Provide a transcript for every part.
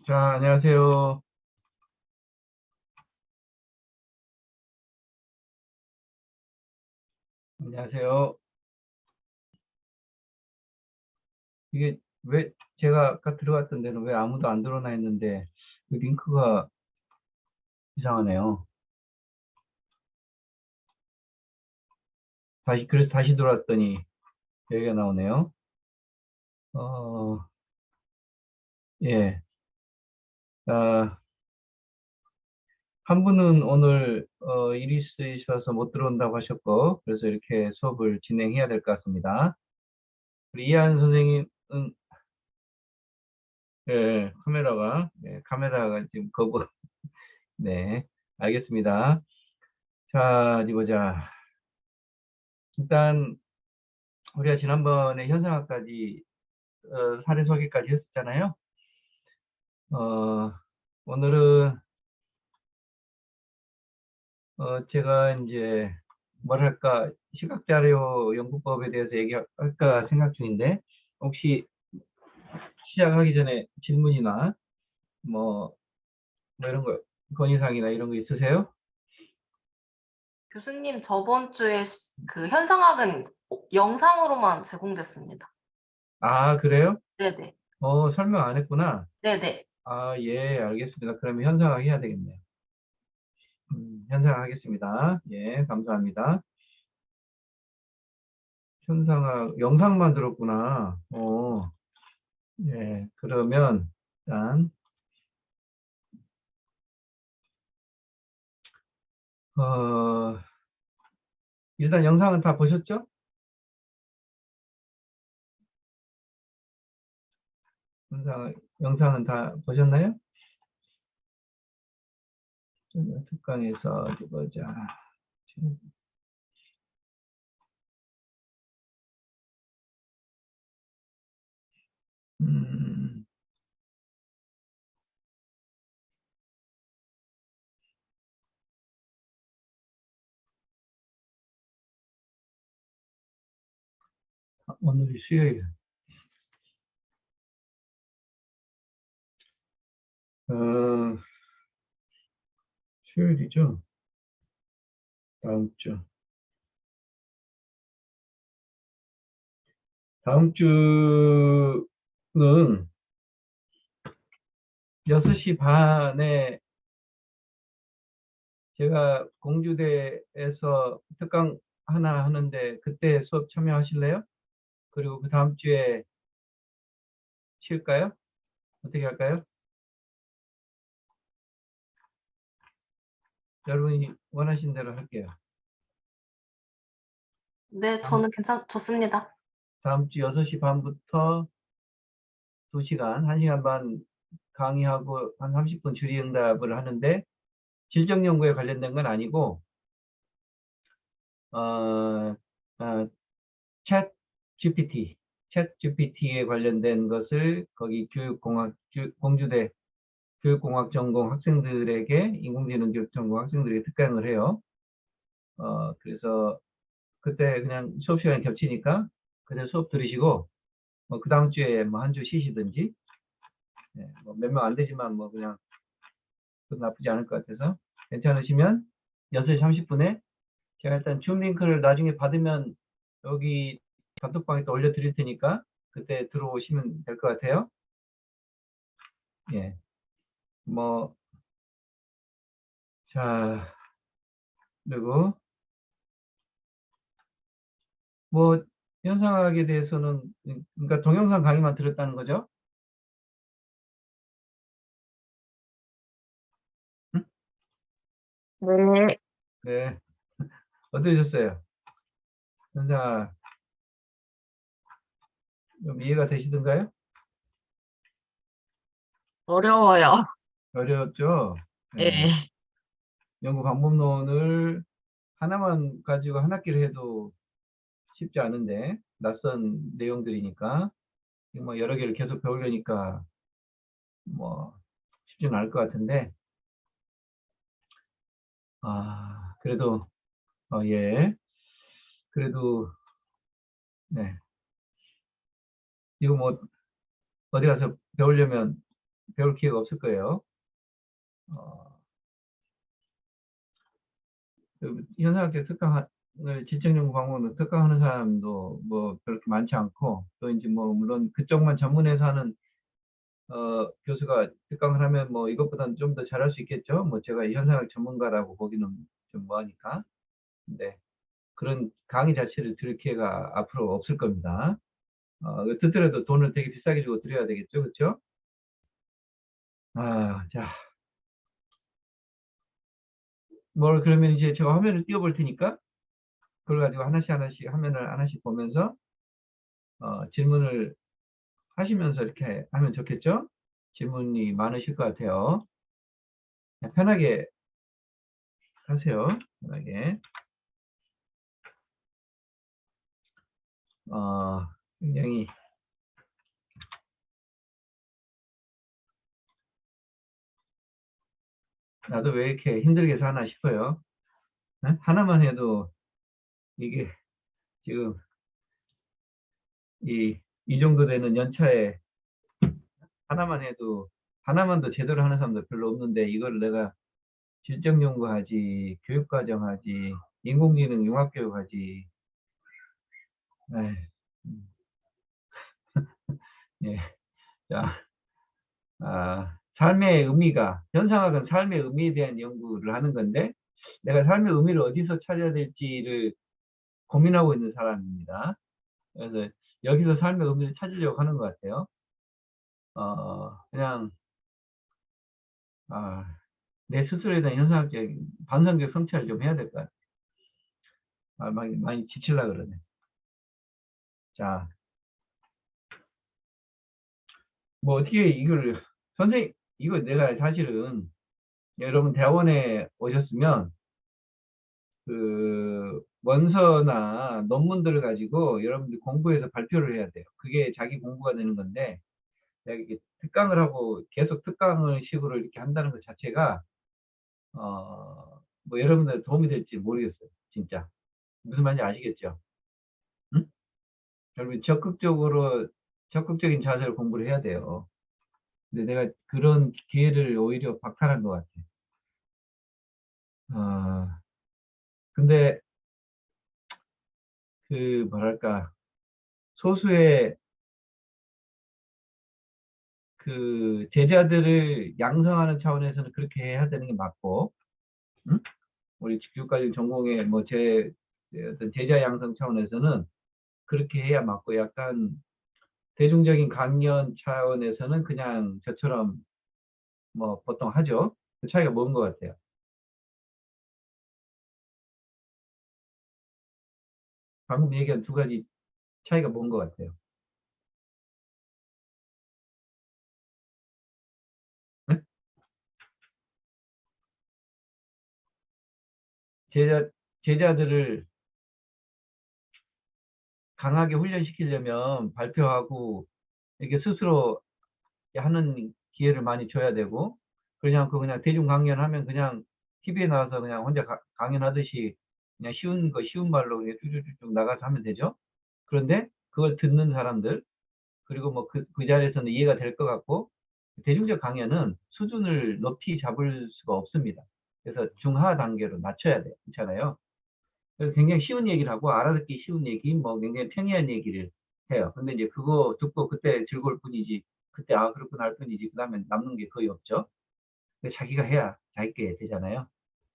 자, 안녕하세요. 안녕하세요. 이게 왜 제가 아까 들어갔던 데는 왜 아무도 안 들어오나 했는데 그 링크가 이상하네요. 그래서 다시 들어왔더니 여기가 나오네요. 어, 예. 아, 한 분은 오늘 일이 있으셔서 못 들어온다고 하셨고, 그래서 이렇게 수업을 진행해야 될 것 같습니다. 우리 이하연 선생님은, 예, 카메라가 지금 거부, 네, 알겠습니다. 자, 어디 보자. 일단 우리가 지난번에 현상학까지 사례 소개까지 했었잖아요. 어, 오늘은 제가 이제 뭐랄까 시각자료 연구법에 대해서 얘기할까 생각 중인데 혹시 시작하기 전에 질문이나 뭐, 뭐 이런 거 건의사항이나 이런 거 있으세요? 교수님, 저번 주에 그 현상학은 영상으로만 제공됐습니다. 아, 그래요? 네네. 설명 안 했구나. 네네. 아, 예, 알겠습니다. 그러면 현상학 해야 되겠네요. 현상학 하겠습니다. 예, 감사합니다. 현상학 영상만 들었구나. 예, 그러면 일단 어, 일단 영상은 다 보셨죠? 영상은 다 보셨나요? 특강에서 어디 보자. 음, 오늘이 수요일. 어, 수요일이죠? 다음 주. 다음 주는 6시 반에 제가 공주대에서 특강 하나 하는데 그때 수업 참여하실래요? 그리고 그 다음 주에 쉴까요? 어떻게 할까요? 여러분이 원하신 대로 할게요. 네, 다음, 저는 좋습니다. 다음 주 6시 반부터 2시간, 1시간 반 강의하고 한 30분 질의응답을 하는데 질적 연구에 관련된 건 아니고 어, 챗 GPT에 관련된 것을 거기 공주대 교육공학 전공 학생들에게 인공지능 교육 전공 학생들에게 특강을 해요. 그래서 그때 그냥 수업 시간이 겹치니까 그때 수업 들으시고 그 다음 주에 뭐 한 주 쉬시든지 몇 명 안 되지만 뭐 그냥 나쁘지 않을 것 같아서 괜찮으시면 6시 30분에 제가 일단 줌 링크를 나중에 받으면 여기 단톡방에 또 올려드릴 테니까 그때 들어오시면 될 것 같아요. 예, 뭐, 자, 그리고 뭐 현상학에 대해서는 그러니까 동영상 강의만 들었다는 거죠? 응? 네. 네, 어떠셨어요? 현상학 좀 이해가 되시던가요? 어려워요. 어려웠죠? 네. 예, 연구 방법론을 하나만 가지고 한 학기를 해도 쉽지 않은데 낯선 내용들이니까 뭐 여러 개를 계속 배우려니까 뭐 쉽지는 않을 것 같은데 그래도 예, 그래도 네, 이거 뭐 어디 가서 배우려면 배울 기회가 없을 거예요. 그 현상학적 특강을 지적연구 방법으로 특강하는 사람도 뭐 그렇게 많지 않고, 또 이제 뭐 물론 그쪽만 전문해서 하는 교수가 특강을 하면 뭐 이것보다는 좀 더 잘할 수 있겠죠. 뭐 제가 현상학 전문가라고 보기는 좀 뭐하니까. 근데 그런 강의 자체를 들을 기회가 앞으로 없을 겁니다. 듣더라도 돈을 되게 비싸게 주고 들어야 되겠죠, 그렇죠? 자, 뭘 그러면 이제 제가 화면을 띄워볼 테니까 그걸 가지고 하나씩 하나씩 화면을 하나씩 보면서 질문을 하시면서 이렇게 하면 좋겠죠? 질문이 많으실 것 같아요. 그냥 편하게 하세요. 편하게. 굉장히 나도 왜 이렇게 힘들게 사나 싶어요. 하나만 해도 이게 지금 이 정도 되는 연차에 하나만 해도 하나만 더 제대로 하는 사람도 별로 없는데 이걸 내가 질적 연구하지, 교육과정 하지, 인공지능 융합교육 하지. 에이, 음, 예. 자, 삶의 의미가, 현상학은 삶의 의미에 대한 연구를 하는 건데, 내가 삶의 의미를 어디서 찾아야 될지를 고민하고 있는 사람입니다. 그래서 여기서 삶의 의미를 찾으려고 하는 것 같아요. 그냥, 아, 내 스스로에 대한 현상학적인 반성적 성찰을 좀 해야 될 것 같아요. 많이 지치려고 그러네. 자, 뭐 어떻게 이걸, 선생님, 이거 내가 사실은 여러분 대학원에 오셨으면 그 원서나 논문들을 가지고 여러분들이 공부해서 발표를 해야 돼요. 그게 자기 공부가 되는 건데, 내가 이렇게 특강을 하고 계속 특강을 식으로 이렇게 한다는 것 자체가 뭐 여러분들 도움이 될지 모르겠어요. 진짜. 무슨 말인지 아시겠죠? 응? 여러분 적극적인 자세로 공부를 해야 돼요. 근데 내가 그런 기회를 오히려 박탈한 것 같아. 어, 근데 그 뭐랄까, 소수의 그 제자들을 양성하는 차원에서는 그렇게 해야 되는 게 맞고, 응? 우리 교육과정 전공의 뭐 어떤 제자 양성 차원에서는 그렇게 해야 맞고, 약간 대중적인 강연 차원에서는 그냥 저처럼 뭐 보통 하죠. 그 차이가 뭔 것 같아요. 방금 얘기한 두 가지 차이가 뭔 것 같아요. 응? 제자 제자들을 강하게 훈련시키려면 발표하고 이렇게 스스로 하는 기회를 많이 줘야 되고, 그냥 대중 강연하면 그냥 TV에 나와서 그냥 혼자 강연하듯이 그냥 쉬운 말로 그냥 쭉쭉쭉 나가서 하면 되죠. 그런데 그걸 듣는 사람들, 그리고 뭐 그 자리에서는 이해가 될 것 같고, 대중적 강연은 수준을 높이 잡을 수가 없습니다. 그래서 중하 단계로 낮춰야 돼요. 그렇잖아요. 그래서 굉장히 쉬운 얘기를 하고 알아듣기 쉬운 얘기, 뭐 굉장히 평이한 얘기를 해요. 근데 이제 그거 듣고 그때 즐거울 뿐이지, 그때 그렇구나 할 뿐이지, 그 다음에 남는 게 거의 없죠. 근데 자기가 해야 자기게 되잖아요.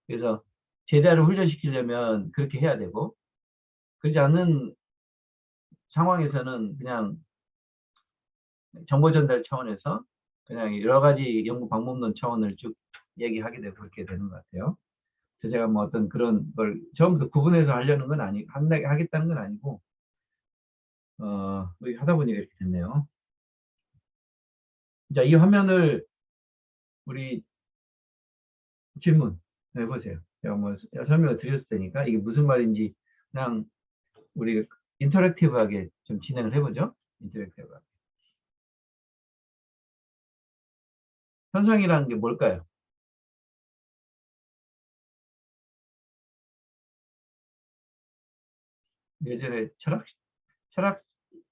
그래서 제자를 훈련시키려면 그렇게 해야 되고, 그렇지 않은 상황에서는 그냥 정보 전달 차원에서 그냥 여러 가지 연구 방법론 차원을 쭉 얘기하게 되고 그렇게 되는 것 같아요. 그래서 제가 뭐 어떤 그런 걸 처음부터 구분해서 하려는 건 하겠다는 건 아니고, 뭐 하다 보니까 이렇게 됐네요. 자, 이 화면을 우리 질문 해보세요. 제가 뭐 설명을 드렸을 테니까 이게 무슨 말인지 그냥 우리 인터랙티브하게 좀 진행을 해보죠. 인터랙티브하게. 현상이라는 게 뭘까요? 예전에 철학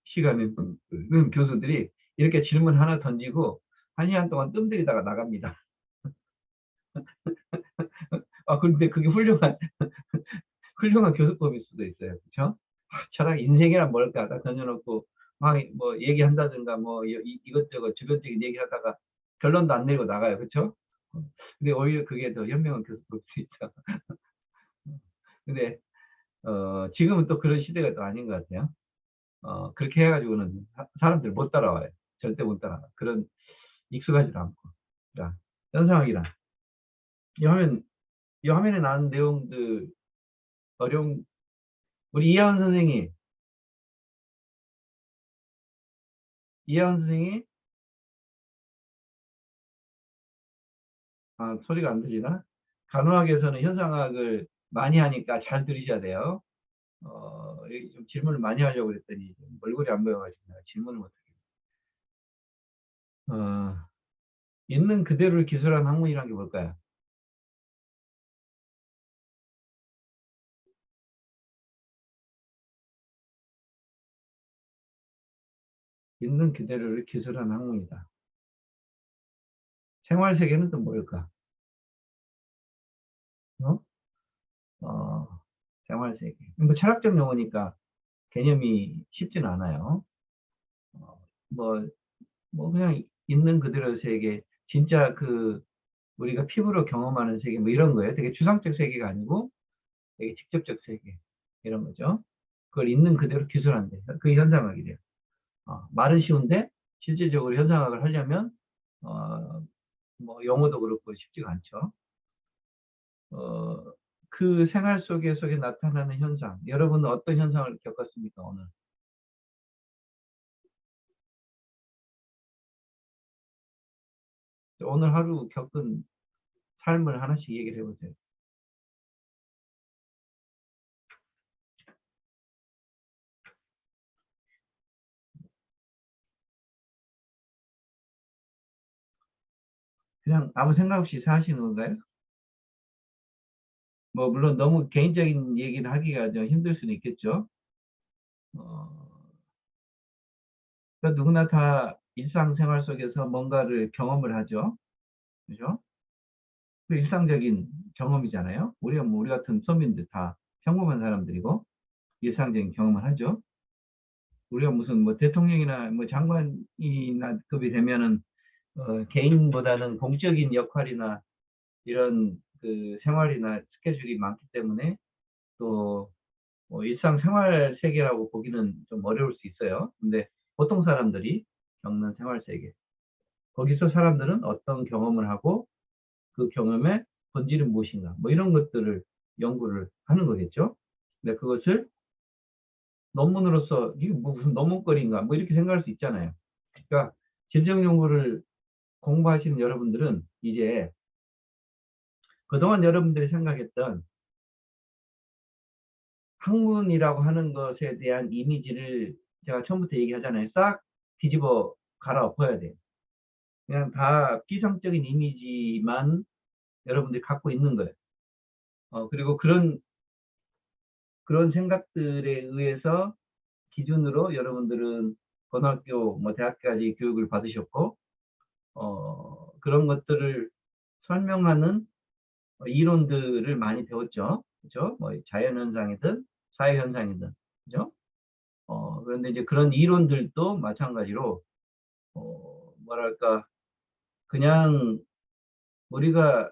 시간에 교수들이 이렇게 질문 하나 던지고 1시간 동안 뜸 들이다가 나갑니다. 근데 그게 훌륭한 교수법일 수도 있어요. 그렇죠? 철학 인생이란 뭘까 딱 던져놓고 막 뭐 얘기한다든가 뭐 이것저것 주변적인 얘기하다가 결론도 안 내고 나가요. 그렇죠? 근데 오히려 그게 더 현명한 교수법일 수 있죠. 근데 지금은 또 그런 시대가 또 아닌 것 같아요. 그렇게 해가지고는 사람들 못 따라와요. 절대 못 따라와. 그런 익숙하지도 않고. 자, 현상학이란 이 화면에 나온 내용들 어려운 우리 이하원 선생이 소리가 안 들리나? 간호학에서는 현상학을 많이 하니까 잘 들으셔야 돼요. 여기 좀 질문을 많이 하려고 그랬더니 얼굴이 안 보여가지고 내가 질문을 못하겠어요. 있는 그대로를 기술한 학문이란 게 뭘까요? 있는 그대로를 기술한 학문이다. 생활세계는 또 뭘까? 어? 어, 생활세계. 뭐 철학적 용어니까 개념이 쉽지는 않아요. 어, 뭐, 뭐 그냥 있는 그대로의 세계, 진짜 그 우리가 피부로 경험하는 세계 뭐 이런 거예요. 되게 추상적 세계가 아니고 되게 직접적 세계 이런 거죠. 그걸 있는 그대로 기술한대. 그게 현상학이래요. 말은 쉬운데 실질적으로 현상학을 하려면 뭐 영어도 그렇고 쉽지가 않죠. 그 생활 속에 나타나는 현상. 여러분은 어떤 현상을 겪었습니까, 오늘? 오늘 하루 겪은 삶을 하나씩 얘기를 해보세요. 그냥 아무 생각 없이 사시는 건가요? 뭐 물론 너무 개인적인 얘기를 하기가 좀 힘들 수는 있겠죠. 어, 그러니까 누구나 다 일상생활 속에서 뭔가를 경험을 하죠. 그죠? 그 일상적인 경험이잖아요. 우리 같은 서민들 다 평범한 사람들이고 일상적인 경험을 하죠. 우리가 무슨 뭐 대통령이나 뭐 장관이나 급이 되면은 개인보다는 공적인 역할이나 이런 그 생활이나 스케줄이 많기 때문에 또 뭐 일상생활 세계라고 보기는 좀 어려울 수 있어요. 근데 보통 사람들이 겪는 생활 세계. 거기서 사람들은 어떤 경험을 하고 그 경험의 본질은 무엇인가. 뭐 이런 것들을 연구를 하는 거겠죠. 근데 그것을 논문으로서 이게 뭐 무슨 논문거리인가 뭐 이렇게 생각할 수 있잖아요. 그러니까 질적 연구를 공부하시는 여러분들은 이제 그동안 여러분들이 생각했던 학문이라고 하는 것에 대한 이미지를 제가 처음부터 얘기하잖아요. 싹 뒤집어 갈아엎어야 돼요. 그냥 다 피상적인 이미지만 여러분들이 갖고 있는 거예요. 그리고 그런 생각들에 의해서 기준으로 여러분들은 고등학교, 뭐 대학까지 교육을 받으셨고, 그런 것들을 설명하는 이론들을 많이 배웠죠. 그죠? 뭐 자연현상이든 사회현상이든. 그죠? 그런데 이제 그런 이론들도 마찬가지로, 뭐랄까, 그냥 우리가,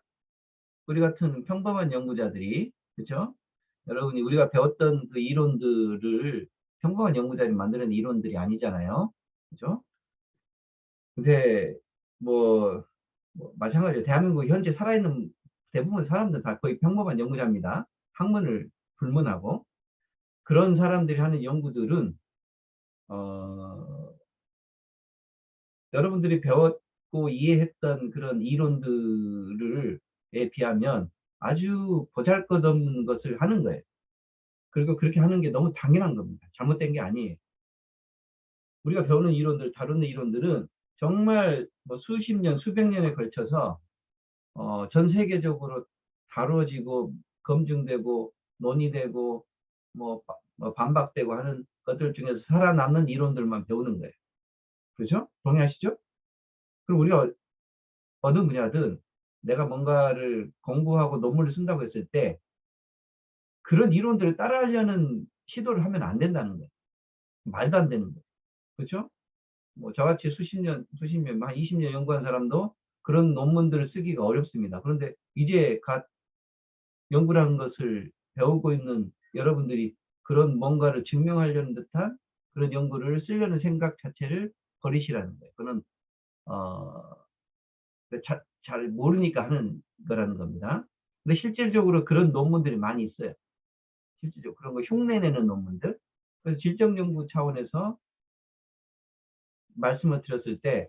우리 같은 평범한 연구자들이, 그죠? 여러분이 우리가 배웠던 그 이론들을 평범한 연구자들이 만드는 이론들이 아니잖아요. 그죠? 근데 뭐, 마찬가지로 대한민국 현재 살아있는 대부분 사람들 다 거의 평범한 연구자입니다. 학문을 불문하고 그런 사람들이 하는 연구들은 어, 여러분들이 배웠고 이해했던 그런 이론들에 비하면 아주 보잘것없는 것을 하는 거예요. 그리고 그렇게 하는 게 너무 당연한 겁니다. 잘못된 게 아니에요. 우리가 배우는 이론들, 다루는 이론들은 정말 뭐 수십 년, 수백 년에 걸쳐서 전 세계적으로 다루어지고 검증되고 논의되고 뭐 반박되고 하는 것들 중에서 살아남는 이론들만 배우는 거예요. 그렇죠? 동의하시죠? 그럼 우리가 어느 분야든 내가 뭔가를 공부하고 논문을 쓴다고 했을 때 그런 이론들을 따라하려는 시도를 하면 안 된다는 거예요. 말도 안 되는 거예요. 그렇죠? 뭐 저같이 수십 년, 한 20년 연구한 사람도 그런 논문들을 쓰기가 어렵습니다. 그런데 이제 갓 연구라는 것을 배우고 있는 여러분들이 그런 뭔가를 증명하려는 듯한 그런 연구를 쓰려는 생각 자체를 버리시라는 거예요. 그는 잘 모르니까 하는 거라는 겁니다. 근데 실질적으로 그런 논문들이 많이 있어요. 실질적으로 그런 거 흉내내는 논문들. 그래서 질적 연구 차원에서 말씀을 드렸을 때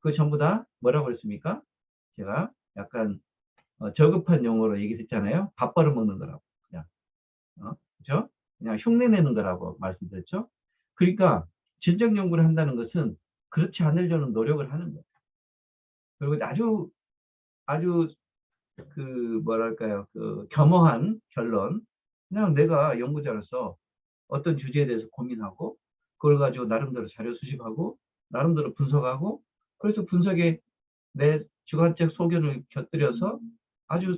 그 전부 다 뭐라고 그랬습니까? 제가 약간 저급한 용어로 얘기했잖아요. 밥 벌어먹는 거라고. 그냥. 그죠? 그냥 흉내내는 거라고 말씀드렸죠. 그러니까 질적 연구를 한다는 것은 그렇지 않으려는 노력을 하는 거예요. 그리고 아주 그 뭐랄까요, 그 겸허한 결론. 그냥 내가 연구자로서 어떤 주제에 대해서 고민하고 그걸 가지고 나름대로 자료 수집하고 나름대로 분석하고 그래서 분석에 내 주관적 소견을 곁들여서 아주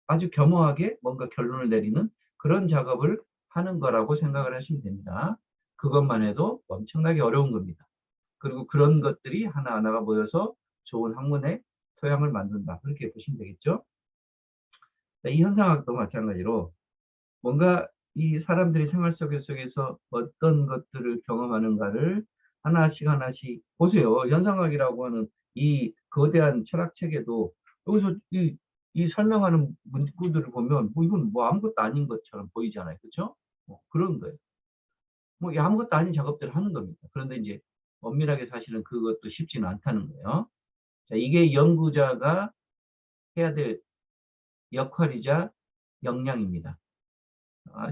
아주 겸허하게 뭔가 결론을 내리는 그런 작업을 하는 거라고 생각을 하시면 됩니다. 그것만 해도 엄청나게 어려운 겁니다. 그리고 그런 것들이 하나하나가 모여서 좋은 학문의 토양을 만든다. 그렇게 보시면 되겠죠. 이 현상학도 마찬가지로 뭔가 이 사람들이 생활 속에서 어떤 것들을 경험하는가를 하나씩 보세요. 현상학이라고 하는 이 거대한 철학 체계도 여기서 이 설명하는 문구들을 보면 뭐 이건 뭐 아무것도 아닌 것처럼 보이잖아요. 그렇죠? 뭐 그런 거예요. 뭐 아무것도 아닌 작업들을 하는 겁니다. 그런데 이제 엄밀하게 사실은 그것도 쉽지는 않다는 거예요. 자, 이게 연구자가 해야 될 역할이자 역량입니다.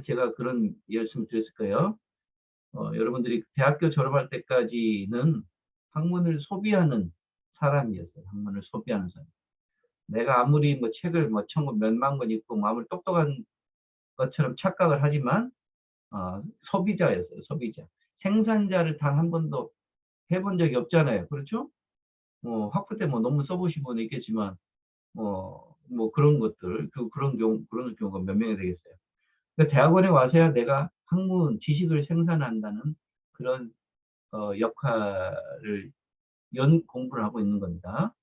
제가 그런 말씀 드렸을 거예요. 여러분들이 대학교 졸업할 때까지는 학문을 소비하는 사람이었어요. 학문을 소비하는 사람. 내가 아무리 뭐 책을 뭐 몇만 권 읽고 뭐 아무리 똑똑한 것처럼 착각을 하지만 소비자였어요. 소비자. 생산자를 단 한 번도 해본 적이 없잖아요. 그렇죠? 학부 때 뭐 논문 써보신 분은 있겠지만 뭐 그런 것들 그런 경우가 몇 명이 되겠어요. 그러니까 대학원에 와서야 내가 학문 지식을 생산한다는 그런 역할을 공부를 하고 있는 겁니다.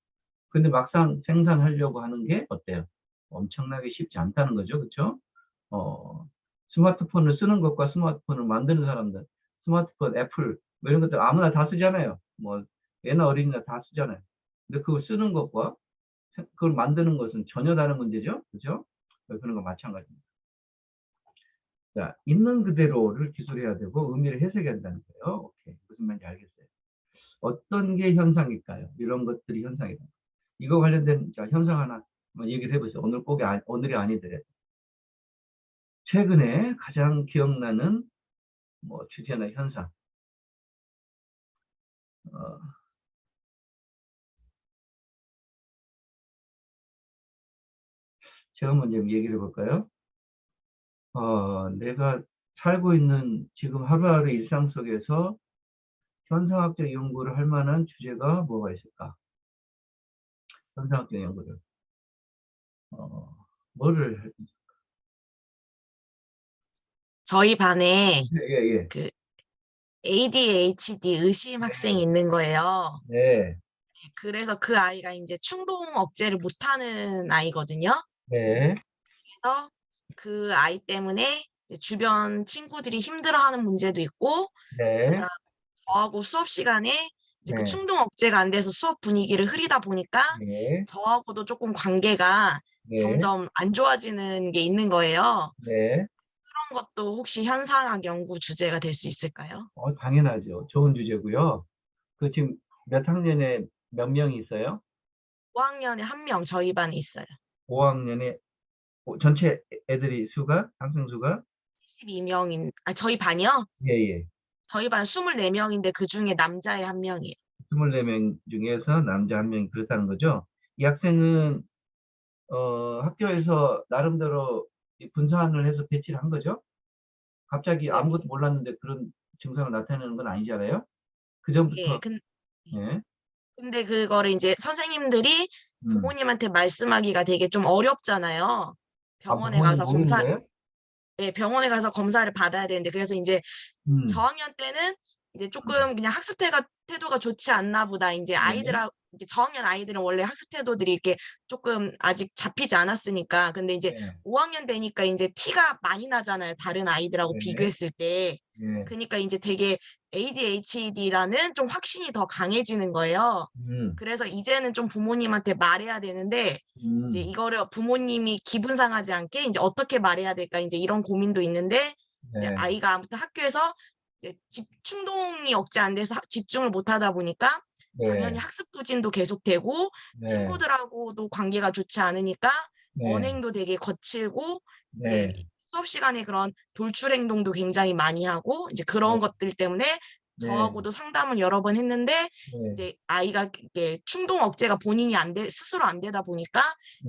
근데 막상 생산하려고 하는 게 어때요? 엄청나게 쉽지 않다는 거죠. 그렇죠? 스마트폰을 쓰는 것과 스마트폰을 만드는 사람들, 스마트폰, 애플 뭐 이런 것들 아무나 다 쓰잖아요. 뭐 애나 어린이나 다 쓰잖아요. 근데 그걸 쓰는 것과 그걸 만드는 것은 전혀 다른 문제죠. 그죠? 그런 거 마찬가지입니다. 자, 있는 그대로를 기술해야 되고 의미를 해석해야 한다는 거예요. 오케이. 무슨 말인지 알겠어요. 어떤 게 현상일까요? 이런 것들이 현상이다. 이거 관련된 현상 하나 얘기를 해보세요. 오늘이 아니더라도. 최근에 가장 기억나는 뭐 주제나 현상. 어, 제가 먼저 얘기를 해볼까요? 내가 살고 있는 지금 하루하루 일상 속에서 현상학적 연구를 할 만한 주제가 뭐가 있을까? 현상학적 연구를. 뭐를 저희 반에 예. 그 ADHD 의심 학생이 있는 거예요. 네. 그래서 그 아이가 이제 충동 억제를 못하는 아이거든요. 네. 그래서 그 아이 때문에 이제 주변 친구들이 힘들어하는 문제도 있고, 네. 그다음 저하고 수업 시간에 이제 그 네. 충동 억제가 안 돼서 수업 분위기를 흐리다 보니까 네. 저하고도 조금 관계가 네. 점점 안 좋아지는 게 있는 거예요. 네. 그런 것도 혹시 현상학 연구 주제가 될 수 있을까요? 당연하죠. 좋은 주제고요. 그 지금 몇 학년에 몇 명이 있어요? 5학년에 한 명 저희 반에 있어요. 5학년에 전체 애들이 학생 수가? 12명인, 저희 반이요? 예. 저희 반 24명인데 그 중에 남자애 한 명이에요. 24명 중에서 남자 한 명이 그렇다는 거죠. 이 학생은 학교에서 나름대로 분산을 해서 배치를 한 거죠. 갑자기 네. 아무것도 몰랐는데 그런 증상을 나타내는 건 아니잖아요. 예, 그전부터 예. 근데 그거를 이제 선생님들이 음. 부모님한테 말씀하기가 되게 좀 어렵잖아요. 아, 병원에 부모님 가서 모르는 검사, 거예요? 예, 병원에 가서 검사를 받아야 되는데, 그래서 이제 음. 저학년 때는 이제 음. 조금 그냥 학습 태도가 좋지 않나 보다. 이제 네. 아이들하고, 이렇게 저학년 아이들은 원래 학습 태도들이 이렇게 조금 아직 잡히지 않았으니까. 근데 이제 네. 5학년 되니까 이제 티가 많이 나잖아요. 다른 아이들하고 네. 비교했을 때. 네. 그러니까 이제 되게 ADHD라는 좀 확신이 더 강해지는 거예요. 음. 그래서 이제는 좀 부모님한테 말해야 되는데, 이제 음. 이거를 부모님이 기분 상하지 않게 이제 어떻게 말해야 될까 이제 이런 고민도 있는데, 이제 네. 아이가 아무튼 학교에서 이제 충동이 억제 안 돼서 집중을 못 하다 보니까 당연히 네. 학습 부진도 계속되고 네. 친구들하고도 관계가 좋지 않으니까 네. 언행도 되게 거칠고 이제 네. 수업 시간에 그런 돌출 행동도 굉장히 많이 하고 이제 그런 네. 것들 때문에 네. 저하고도 상담을 여러 번 했는데 네. 이제 아이가 이게 충동 억제가 본인이 스스로 안 되다 보니까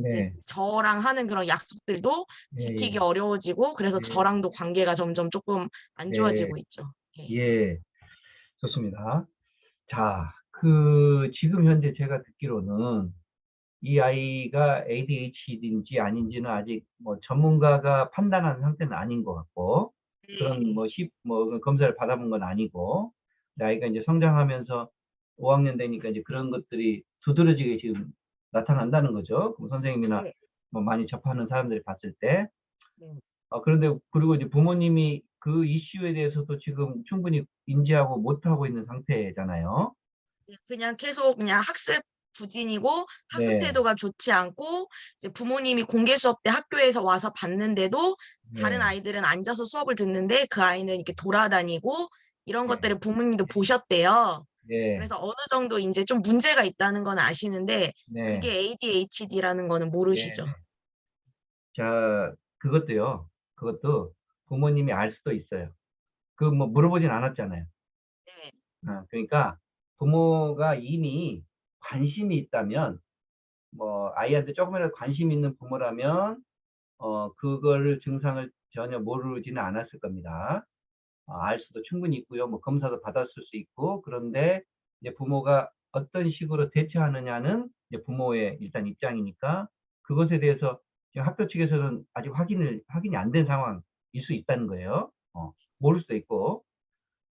이제 네. 저랑 하는 그런 약속들도 지키기 예. 어려워지고 그래서 예. 저랑도 관계가 점점 조금 안 예. 좋아지고 있죠. 예. 예. 좋습니다. 자, 지금 현재 제가 듣기로는 이 아이가 ADHD인지 아닌지는 아직 뭐 전문가가 판단하는 상태는 아닌 것 같고, 그런 네. 뭐 검사를 받아본 건 아니고, 근데 아이가 이제 성장하면서 5학년 되니까 이제 그런 것들이 두드러지게 지금 나타난다는 거죠. 그럼 선생님이나 네. 뭐 많이 접하는 사람들이 봤을 때. 네. 그런데 그리고 이제 부모님이 그 이슈에 대해서도 지금 충분히 인지하고 못하고 있는 상태잖아요. 그냥 계속 그냥 학습 부진이고 학습 네. 태도가 좋지 않고 이제 부모님이 공개 수업 때 학교에서 와서 봤는데도 다른 네. 아이들은 앉아서 수업을 듣는데 그 아이는 이렇게 돌아다니고 이런 네. 것들을 부모님도 보셨대요. 네. 그래서 어느 정도 이제 좀 문제가 있다는 건 아시는데 그게 네. ADHD라는 거는 네. 모르시죠. 자, 그것도 부모님이 알 수도 있어요. 뭐 물어보진 않았잖아요. 네. 그러니까 부모가 이미 관심이 있다면, 뭐 아이한테 조금이라도 관심 있는 부모라면, 그거를 증상을 전혀 모르지는 않았을 겁니다. 알 수도 충분히 있고요. 뭐 검사도 받았을 수 있고. 그런데 이제 부모가 어떤 식으로 대처하느냐는 이제 부모의 일단 입장이니까, 그것에 대해서 지금 학교 측에서는 아직 확인이 안 된 상황일 수 있다는 거예요. 모를 수도 있고.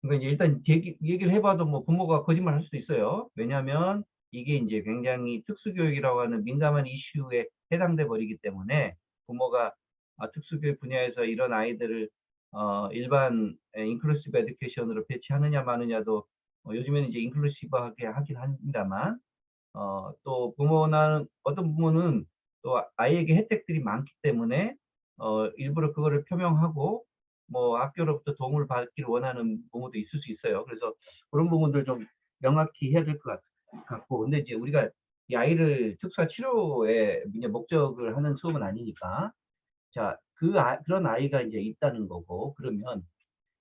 그러니까 이제 일단 얘기를 해봐도 뭐 부모가 거짓말 할 수도 있어요. 왜냐하면 이게 이제 굉장히 특수교육이라고 하는 민감한 이슈에 해당돼 버리기 때문에, 부모가 특수교육 분야에서 이런 아이들을 일반 인클루시브 에듀케이션으로 배치하느냐 마느냐도, 요즘에는 이제 인클루시브하게 하긴 합니다만, 또 어떤 부모는 또 아이에게 혜택들이 많기 때문에 일부러 그거를 표명하고 뭐 학교로부터 도움을 받기를 원하는 부모도 있을 수 있어요. 그래서 그런 부분들 좀 명확히 해야 될 것 같고, 근데 이제 우리가 이 아이를 특수화 치료의 이제 목적을 하는 수업은 아니니까, 자, 그런 아이가 이제 있다는 거고, 그러면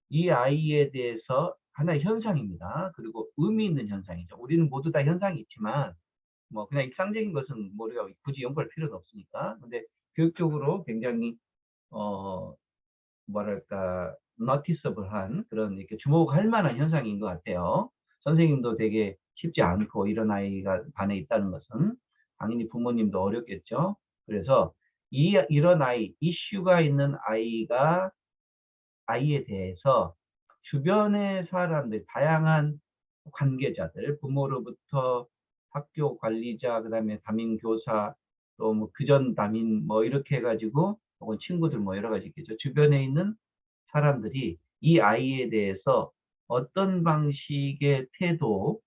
이 아이에 대해서 하나의 현상입니다. 그리고 의미 있는 현상이죠. 우리는 모두 다 현상이 있지만 뭐 그냥 일상적인 것은 뭐 우리가 굳이 연구할 필요는 없으니까. 근데 교육적으로 굉장히 어 뭐랄까 noticeable한 그런, 이렇게 주목할 만한 현상인 것 같아요. 선생님도 되게 쉽지 않고, 이런 아이가 반에 있다는 것은 당연히 부모님도 어렵겠죠. 그래서 이런 이슈가 있는 아이에 대해서 주변의 사람들, 다양한 관계자들, 부모로부터 학교 관리자, 그다음에 담임 교사, 또 뭐 그전 담임 뭐 이렇게 해 가지고, 혹은 친구들 뭐 여러 가지 있겠죠. 주변에 있는 사람들이 이 아이에 대해서 어떤 방식의 태도,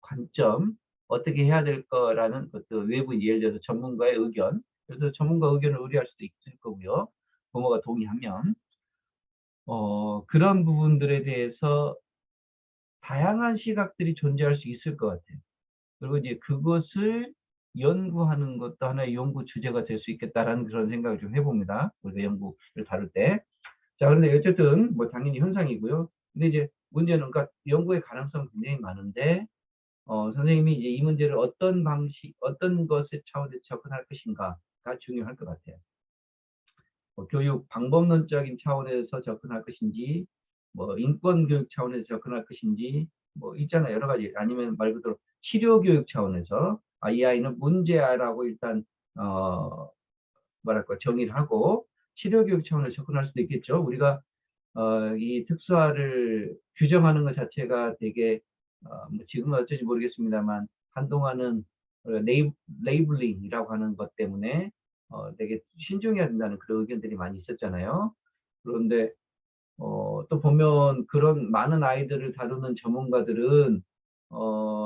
관점, 어떻게 해야 될 거라는 것도, 외부 예를 들어서 전문가의 의견, 그래서 전문가 의견을 의뢰할 수도 있을 거고요. 부모가 동의하면. 그런 부분들에 대해서 다양한 시각들이 존재할 수 있을 것 같아요. 그리고 이제 그것을 연구하는 것도 하나의 연구 주제가 될 수 있겠다라는 그런 생각을 좀 해봅니다. 우리가 연구를 다룰 때. 자, 그런데 어쨌든 뭐 당연히 현상이고요. 근데 이제 문제는, 그러니까 연구의 가능성은 굉장히 많은데, 선생님이 이제 이 문제를 어떤 것의 차원에서 접근할 것인가가 중요할 것 같아요. 뭐 교육 방법론적인 차원에서 접근할 것인지, 뭐 인권 교육 차원에서 접근할 것인지, 뭐 있잖아요. 여러 가지. 아니면 말 그대로 치료 교육 차원에서 이 아이는 문제아라고 일단 뭐랄까 정의를 하고 치료 교육 차원에서 접근할 수도 있겠죠. 우리가 이 특수화를 규정하는 것 자체가 되게 뭐 지금은 어쩔지 모르겠습니다만 한동안은 레이블링이라고 하는 것 때문에 되게 신중해야 된다는 그런 의견들이 많이 있었잖아요. 그런데 또 보면 그런 많은 아이들을 다루는 전문가들은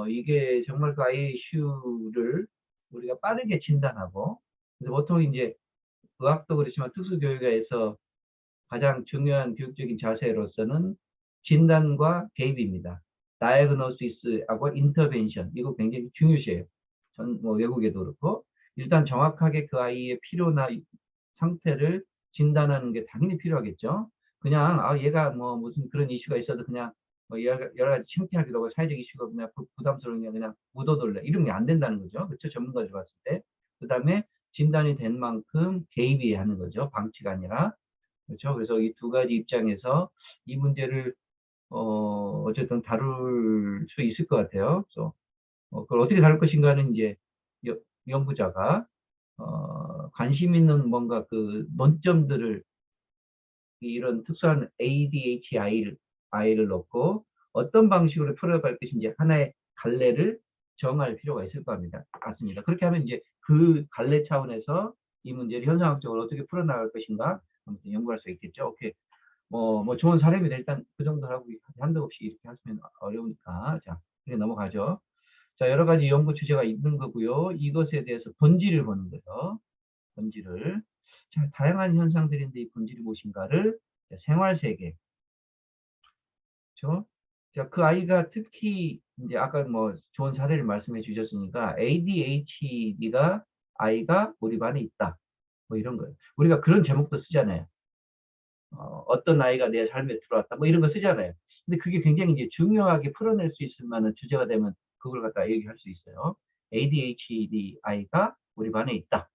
이게 정말 그 아이의 이슈를 우리가 빠르게 진단하고 그래서 보통 이제 의학도 그렇지만 특수교육에서 가장 중요한 교육적인 자세로서는 진단과 개입입니다. 다이어그노시스하고 인터벤션 이거 굉장히 중요시해요. 전 뭐 외국에도 그렇고 일단 정확하게 그 아이의 필요나 상태를 진단하는 게 당연히 필요하겠죠. 그냥 얘가 뭐 무슨 그런 이슈가 있어도 그냥 뭐 여러 가지 창피하기도 하고 사회적 이슈가 그냥 부담스러우면 그냥 묻어둘래 이런 게 안 된다는 거죠. 그렇죠? 전문가들 봤을 때. 그다음에 진단이 된 만큼 개입이 하는 거죠. 방치가 아니라. 그렇죠? 그래서 이 두 가지 입장에서 이 문제를 어쨌든 다룰 수 있을 것 같아요. 그래서 그걸 어떻게 다룰 것인가는 이제 연구자가 관심 있는 뭔가 그 논점들을 이런 특수한 ADHI를 넣고 어떤 방식으로 풀어갈 것인지 하나의 갈래를 정할 필요가 있을 겁니다. 같습니다. 그렇게 하면 이제 그 갈래 차원에서 이 문제를 현상학적으로 어떻게 풀어나갈 것인가 아무튼 연구할 수 있겠죠. 오케이. 뭐 좋은 사례입니다. 일단 그 정도 하고 한도 없이 이렇게 하시면 어려우니까 자 이렇게 넘어가죠. 자 여러 가지 연구 주제가 있는 거고요. 이것에 대해서 본질을 보는 거예요. 본질을. 자 다양한 현상들인데 이 본질이 무엇인가를 생활 세계. 그렇죠? 자, 그 아이가 특히 이제 아까 뭐 좋은 사례를 말씀해 주셨으니까 ADHD가 아이가 우리 반에 있다. 뭐 이런 거예요. 우리가 그런 제목도 쓰잖아요. 어떤 아이가 내 삶에 들어왔다. 뭐 이런 거 쓰잖아요. 근데 그게 굉장히 이제 중요하게 풀어낼 수 있을 만한 주제가 되면 그걸 갖다 얘기할 수 있어요. ADHD 아이가 우리 반에 있다.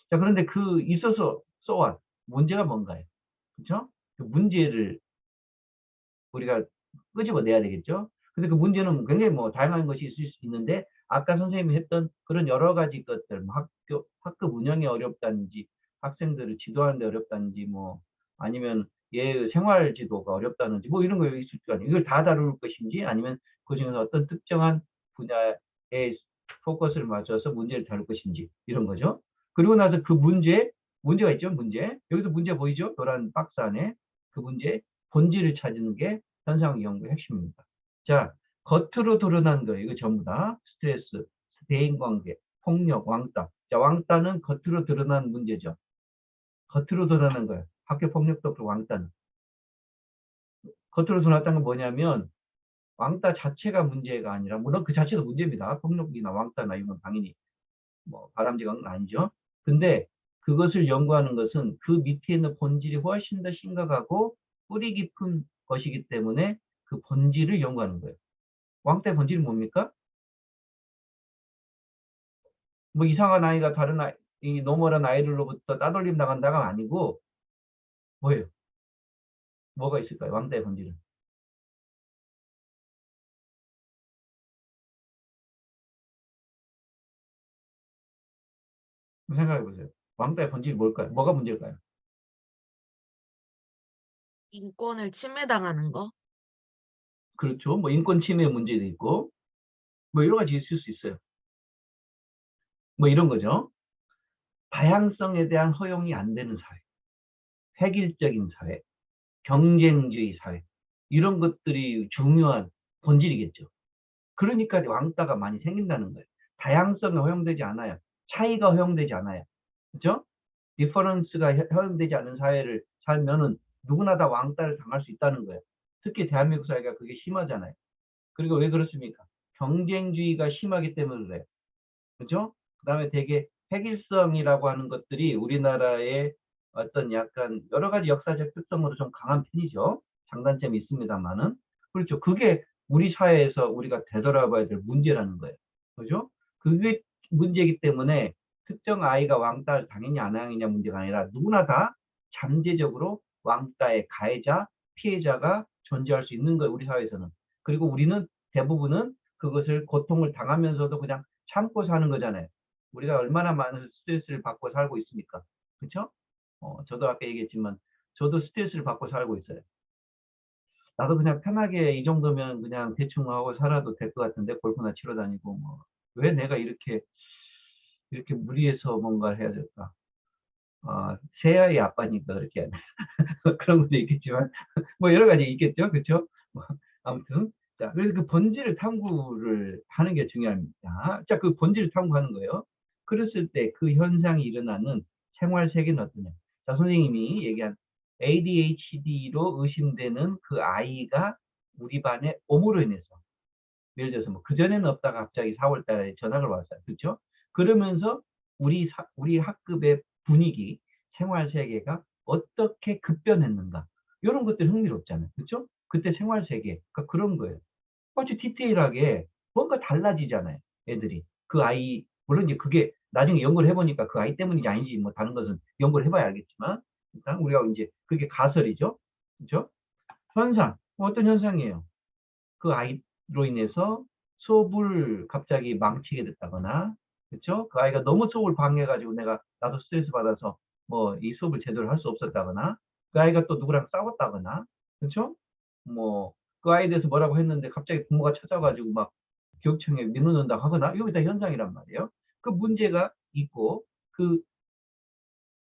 자, 그런데 그 있어서 so what? 문제가 뭔가요? 그렇죠? 그 문제를 우리가 끄집어내야 되겠죠. 근데 그 문제는 굉장히 뭐 다양한 것이 있을 수 있는데 아까 선생님이 했던 그런 여러 가지 것들, 뭐 학급 운영이 어렵다든지 학생들을 지도하는 데 어렵다든지 뭐 아니면 얘 생활 지도가 어렵다든지 뭐 이런 거 있을 거 아니에요. 이걸 다 다룰 것인지 아니면 그중에서 어떤 특정한 분야에 포커스를 맞춰서 문제를 다룰 것인지 이런 거죠. 그리고 나서 그 문제가 있죠. 문제. 여기서 문제 보이죠? 노란 박스 안에 그 문제 본질을 찾는 게 현상 연구의 핵심입니다. 자, 겉으로 드러난 거 이거 전부 다 스트레스, 대인관계, 폭력, 왕따. 자, 왕따는 겉으로 드러난 문제죠. 겉으로 드러난 거예요. 학교 폭력도 그렇고 왕따는. 겉으로 드러났다는 건 뭐냐면 왕따 자체가 문제가 아니라 물론 그 자체도 문제입니다. 폭력이나 왕따나 이건 당연히 뭐 바람직한 건 아니죠. 근데 그것을 연구하는 것은 그 밑에 있는 본질이 훨씬 더 심각하고 뿌리 깊은 것이기 때문에 그 본질을 연구하는 거예요. 왕따의 본질이 뭡니까? 뭐 이상한 아이가 다른 아이, 이 노멀한 아이들로부터 따돌림 당한다가 아니고 뭐예요? 뭐가 있을까요? 왕따의 본질은. 생각해 보세요. 왕따의 본질이 뭘까요? 뭐가 문제일까요? 인권을 침해당하는 거? 그렇죠. 뭐 인권 침해 문제도 있고 뭐 여러 가지 있을 수 있어요. 뭐 이런 거죠. 다양성에 대한 허용이 안 되는 사회, 획일적인 사회, 경쟁주의 사회 이런 것들이 중요한 본질이겠죠. 그러니까 왕따가 많이 생긴다는 거예요. 다양성이 허용되지 않아요. 차이가 허용되지 않아요. 그렇죠? 디퍼런스가 허용되지 않은 사회를 살면은 누구나 다 왕따를 당할 수 있다는 거예요. 특히 대한민국 사회가 그게 심하잖아요. 그리고 왜 그렇습니까? 경쟁주의가 심하기 때문에 그래요. 그죠? 그다음에 되게 획일성이라고 하는 것들이 우리나라의 어떤 약간 여러 가지 역사적 특성으로 좀 강한 편이죠. 장단점이 있습니다만은. 그렇죠. 그게 우리 사회에서 우리가 되돌아봐야 될 문제라는 거예요. 그죠? 그게 문제이기 때문에 특정 아이가 왕따를 당했냐 안 당했냐 문제가 아니라 누구나 다 잠재적으로 왕따의 가해자, 피해자가 존재할 수 있는 거예요. 우리 사회에서는. 그리고 우리는 대부분은 그것을 고통을 당하면서도 그냥 참고 사는 거잖아요. 우리가 얼마나 많은 스트레스를 받고 살고 있습니까? 그렇죠? 저도 아까 얘기했지만 저도 스트레스를 받고 살고 있어요. 나도 그냥 편하게 이 정도면 그냥 대충 하고 살아도 될 것 같은데 골프나 치러 다니고 뭐 왜 내가 이렇게 무리해서 뭔가를 해야 될까? 새아이 아빠니까 그렇게 하네. 그런 것도 있겠지만 뭐 여러 가지 있겠죠, 그렇죠? 뭐 아무튼 자 그래서 그 본질 탐구를 하는 게 중요합니다. 자, 그 본질 탐구하는 거예요. 그랬을 때 그 현상이 일어나는 생활 세계는 어떠냐? 자, 선생님이 얘기한 ADHD로 의심되는 그 아이가 우리 반에 옴으로 인해서 예를 들어서 뭐 그전에는 없다가 갑자기 4월 달에 전학을 왔어요. 그렇죠? 그러면서 우리 학급의 분위기, 생활 세계가 어떻게 급변했는가? 요런 것들이 흥미롭잖아요. 그렇죠? 그때 생활 세계. 그러니까 그런 거예요. 아주 디테일하게 뭔가 달라지잖아요, 애들이. 그 아이 물론 이제 그게 나중에 연구를 해 보니까 그 아이 때문인지 아닌지 뭐 다른 것은 연구를 해 봐야 알겠지만 일단 우리가 인제 그게 가설이죠. 그죠? 현상. 어떤 현상이에요? 그 아이로 인해서 수업을 갑자기 망치게 됐다거나 그쵸? 그 아이가 너무 수업을 방해해 가지고 나도 스트레스 받아서 뭐 이 수업을 제대로 할 수 없었다거나 그 아이가 또 누구랑 싸웠다거나 그쵸? 뭐 그 아이에 대해서 뭐라고 했는데 갑자기 부모가 찾아 가지고 막 교육청에 민원한다고 하거나 이게 다 현상이란 말이에요. 그 문제가 있고 그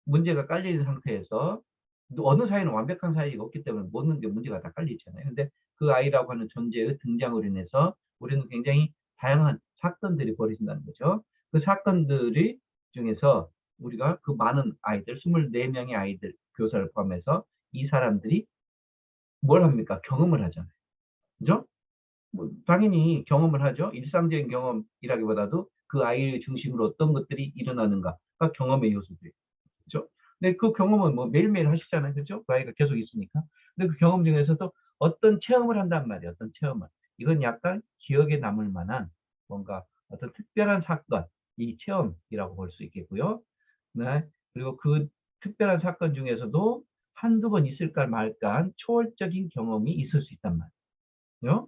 문제가 깔려 있는 상태에서 어느 사회는 완벽한 사회가 없기 때문에 모든 게 문제가 다 깔려 있잖아요. 근데 그 아이라고 하는 존재의 등장으로 인해서 우리는 굉장히 다양한 사건들이 벌어진다는 거죠. 그 사건들이 중에서 우리가 그 많은 아이들, 24명의 아이들, 교사를 포함해서 이 사람들이 뭘 합니까? 경험을 하잖아요. 그죠? 뭐 당연히 경험을 하죠. 일상적인 경험이라기보다도 그 아이를 중심으로 어떤 것들이 일어나는가가 경험의 요소들이에요. 그죠? 근데 그 경험은 뭐 매일매일 하시잖아요. 그죠? 그 아이가 계속 있으니까. 근데 그 경험 중에서도 어떤 체험을 한단 말이에요. 어떤 체험을. 이건 약간 기억에 남을 만한 뭔가 어떤 특별한 사건, 이 체험이라고 볼 수 있겠고요. 네. 그리고 그 특별한 사건 중에서도 한두 번 있을까 말까한 초월적인 경험이 있을 수 있단 말이에요.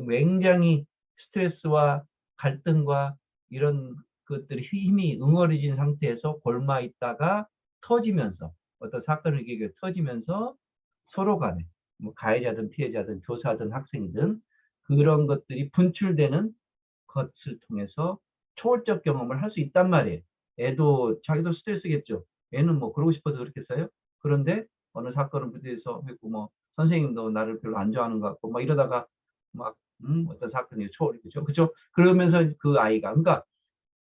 굉장히 스트레스와 갈등과 이런 것들이 힘이 응어리진 상태에서 골마 있다가 터지면서 어떤 사건을 계기로 터지면서 서로 간에 뭐 가해자든 피해자든 교사든 학생이든 그런 것들이 분출되는 것을 통해서 초월적 경험을 할 수 있단 말이에요. 애도 자기도 스트레스겠죠. 애는 뭐 그러고 싶어서 그렇겠어요? 그런데 어느 사건을 부딪혀서 했고 뭐 선생님도 나를 별로 안 좋아하는 것 같고 막 이러다가 막 어떤 사건이 초월이 그죠? 그죠? 그러면서 그 아이가 그러니까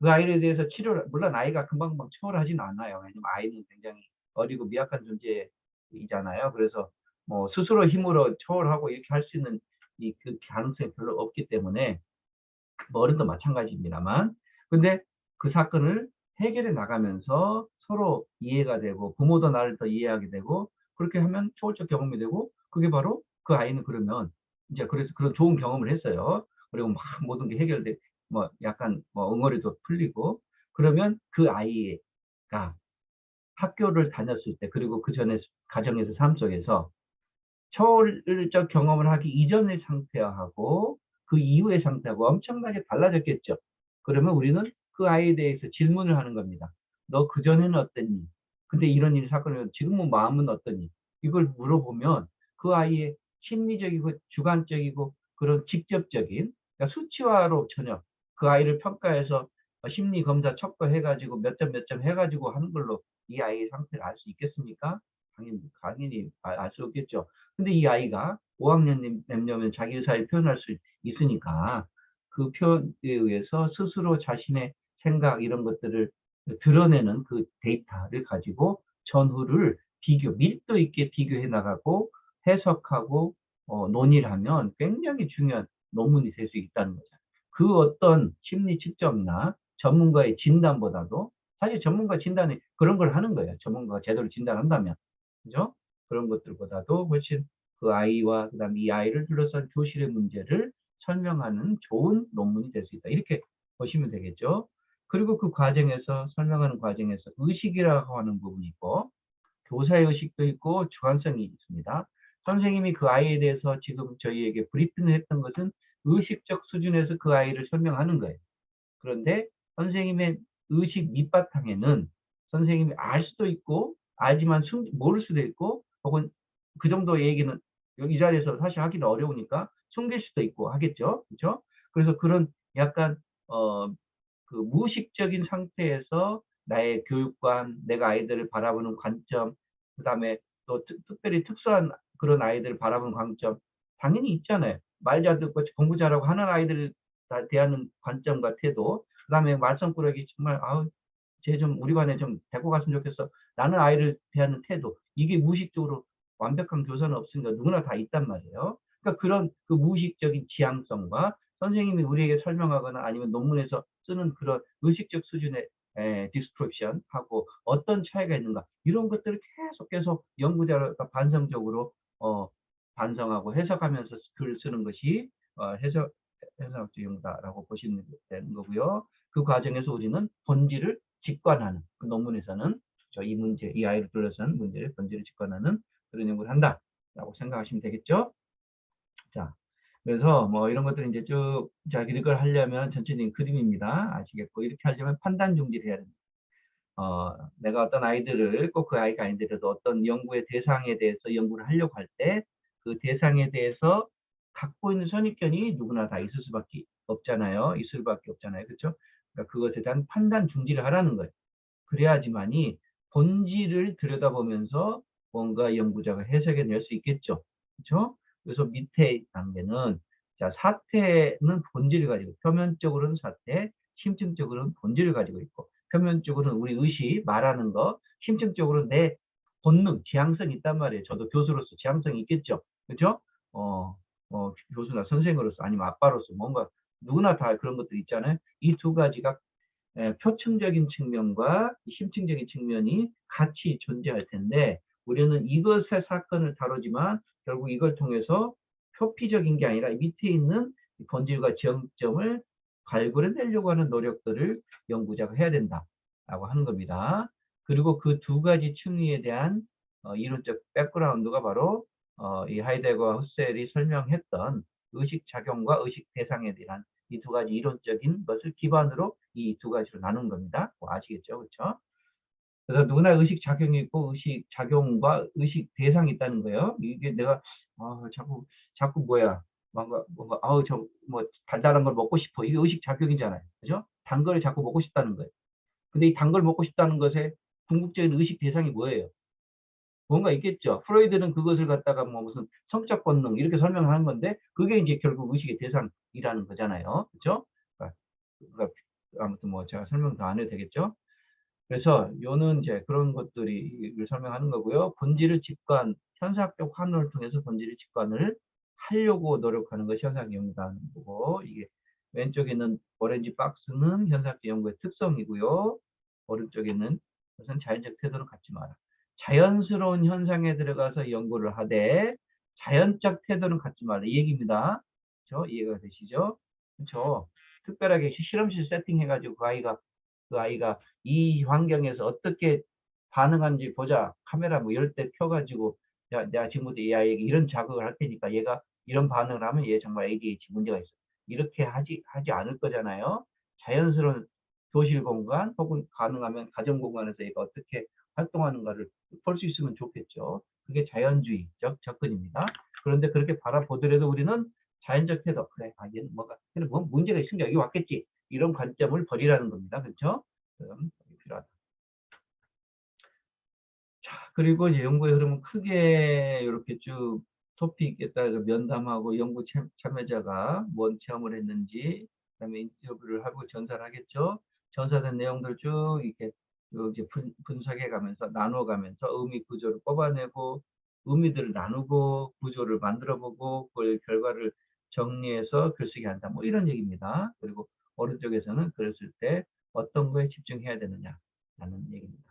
그 아이에 대해서 치료를 물론 아이가 금방금방 초월하진 않아요. 왜냐면 아이는 굉장히 어리고 미약한 존재이잖아요. 그래서 뭐 스스로 힘으로 초월하고 이렇게 할 수 있는 그 가능성이 별로 없기 때문에 뭐 어른도 마찬가지입니다만 근데 그 사건을 해결해 나가면서 서로 이해가 되고 부모도 나를 더 이해하게 되고 그렇게 하면 초월적 경험이 되고 그게 바로 그 아이는 그러면 이제 그래서 그런 좋은 경험을 했어요. 그리고 막 모든 게 해결돼 뭐 약간 뭐 응어리도 풀리고 그러면 그 아이가 학교를 다녔을 때 그리고 그전에 가정에서 삶 속에서 초월적 경험을 하기 이전의 상태하고 그 이후의 상태하고 엄청나게 달라졌겠죠. 그러면 우리는 그 아이에 대해서 질문을 하는 겁니다. 너 그전에는 어땠니? 근데 이런 일 사건을 지금은 마음은 어떠니? 이걸 물어보면 그 아이의 심리적이고 주관적이고 그런 직접적인 그러니까 수치화로 전혀 그 아이를 평가해서 심리 검사 척도해 가지고 몇 점 몇 점 해 가지고 하는 걸로 이 아이의 상태를 알 수 있겠습니까? 당연히 알 수 없겠죠. 근데 이 아이가 5학년 되면 자기 의사를 표현할 수 있으니까 그 표현에 의해서 스스로 자신의 생각 이런 것들을 드러내는 그 데이터를 가지고 전후를 밀도 있게 비교해 나가고 해석하고 논의를 하면 굉장히 중요한 논문이 될 수 있다는 거죠. 그 어떤 심리 측정이나 전문가의 진단보다도 사실 전문가 진단이 그런 걸 하는 거예요. 전문가가 제대로 진단한다면. 그죠? 그런 것들보다도 훨씬 그 아이와 그다음에 이 아이를 둘러싼 교실의 문제를 설명하는 좋은 논문이 될 수 있다. 이렇게 보시면 되겠죠. 그리고 그 과정에서 설명하는 과정에서 의식이라고 하는 부분이 있고 교사의 의식도 있고 주관성이 있습니다. 선생님이 그 아이에 대해서 지금 저희에게 브리핑을 했던 것은 의식적 수준에서 그 아이를 설명하는 거예요. 그런데 선생님의 의식 밑바탕에는 선생님이 알 수도 있고 알지만 모를 수도 있고 혹은 그 정도의 얘기는 여기 이 자리에서 사실 하기는 어려우니까 숨길 수도 있고 하겠죠. 그렇죠? 그래서 그런 약간 그 무의식적인 상태에서 나의 교육관, 내가 아이들을 바라보는 관점, 그다음에 또 특별히 특수한 그런 아이들을 바라보는 관점 당연히 있잖아요. 말 잘 듣고 공부 잘하고 하는 아이들을 대하는 관점과 태도, 그다음에 말썽꾸러기 정말 아우 쟤 좀 우리 반에 좀 데리고 갔으면 좋겠어. 라는 아이를 대하는 태도. 이게 무의식적으로 완벽한 교사는 없으니까 누구나 다 있단 말이에요. 그러니까 그런 그 무의식적인 지향성과 선생님이 우리에게 설명하거나 아니면 논문에서 쓰는 그런 의식적 수준의 디스크립션 하고 어떤 차이가 있는가 이런 것들을 계속 연구자가 반성적으로 반성하고 해석하면서 글을 쓰는 것이 해석적 연구다라고 보시면 되는 거고요. 그 과정에서 우리는 본질을 직관하는 그 논문에서는 이 문제, 이 아이를 둘러싼 문제의 본질을 직관하는 그런 연구를 한다라고 생각하시면 되겠죠. 자, 그래서 뭐 이런 것들 이제 쭉 자 이걸 하려면 전체적인 그림입니다. 아시겠고 이렇게 하려면 판단 중지를 해야 됩니다. 내가 어떤 아이들을 꼭 그 아이가 아니더라도 어떤 연구의 대상에 대해서 연구를 하려고 할 때 그 대상에 대해서 갖고 있는 선입견이 누구나 다 있을 수밖에 없잖아요. 있을 수밖에 없잖아요. 그렇죠? 그러니까 그것에 대한 판단 중지를 하라는 거예요. 그래야지만이 본질을 들여다보면서 뭔가 연구자가 해석해 낼 수 있겠죠. 그렇죠? 그래서 밑에 단계는 자, 사태는 본질을 가지고 표면적으로는 사태, 심층적으로는 본질을 가지고 있고 표면적으로는 우리 의식, 말하는 거, 심층적으로는 내 본능, 지향성이 있단 말이에요. 저도 교수로서 지향성이 있겠죠. 그렇죠? 교수나 선생으로서 아니면 아빠로서 뭔가 누구나 다 그런 것들 있잖아요. 이 두 가지가 표층적인 측면과 심층적인 측면이 같이 존재할 텐데 우리는 이것의 사건을 다루지만 결국 이걸 통해서 표피적인 게 아니라 밑에 있는 본질과 지점을 발굴해내려고 하는 노력들을 연구자가 해야 된다라고 하는 겁니다. 그리고 그 두 가지 층위에 대한 이론적 백그라운드가 바로 이 하이데거와 후셀이 설명했던 의식작용과 의식대상에 대한 이 두 가지 이론적인 것을 기반으로 이 두 가지로 나눈 겁니다. 아시겠죠? 그렇죠? 그래서 누구나 의식작용이 있고 의식작용과 의식대상이 있다는 거예요. 이게 내가 자꾸 뭐야 뭔가 아우 저 뭐 달달한 걸 먹고 싶어. 이게 의식작용이잖아요. 그죠? 단 거를 자꾸 먹고 싶다는 거예요. 근데 이 단 걸 먹고 싶다는 것의 궁극적인 의식대상이 뭐예요? 뭔가 있겠죠. 프로이드는 그것을 갖다가 뭐 무슨 성적 본능 이렇게 설명하는 건데 그게 이제 결국 의식의 대상이라는 거잖아요. 그렇죠? 그러니까 아무튼 뭐 제가 설명 더 안 해도 되겠죠. 그래서 요는 이제 그런 것들이 설명하는 거고요. 본질을 직관, 현상적 환호를 통해서 본질의 직관을 하려고 노력하는 것이 현상적 연구라는 거고 이게 왼쪽에 있는 오렌지 박스는 현상적 연구의 특성이고요. 오른쪽에 있는 것은 자연적 태도를 갖지 마라. 자연스러운 현상에 들어가서 연구를 하되 자연적 태도는 갖지 말라. 이 얘기입니다. 그렇죠? 이해가 되시죠? 그렇죠? 특별하게 실험실 세팅해가지고 그 아이가 이 환경에서 어떻게 반응하는지 보자. 카메라 뭐 이럴 때 켜가지고 내가 지금부터 이 아이에게 이런 자극을 할 테니까 얘가 이런 반응을 하면 얘 정말 ADHD 문제가 있어. 이렇게 하지 않을 거잖아요. 자연스러운 교실 공간 혹은 가능하면 가정 공간에서 얘가 어떻게 활동하는가를 볼 수 있으면 좋겠죠. 그게 자연주의적 접근입니다. 그런데 그렇게 바라보더라도 우리는 자연적 태도, 그래, 얘는 뭐 문제가 있으니까 여기 왔겠지. 이런 관점을 버리라는 겁니다. 그렇죠? 필요하다. 자, 그리고 이제 연구의 흐름은 크게 이렇게 쭉 토픽에 따라서 면담하고 연구 참여자가 뭔 체험을 했는지, 그다음에 인터뷰를 하고 전사를 하겠죠. 전사된 내용들 쭉 이렇게 이제 분석해 가면서 나누어 가면서 의미 구조를 뽑아내고 의미들을 나누고 구조를 만들어 보고 그 결과를 정리해서 글쓰기 한다. 뭐 이런 얘기입니다. 그리고 오른쪽에서는 그랬을 때 어떤 거에 집중해야 되느냐라는 얘기입니다.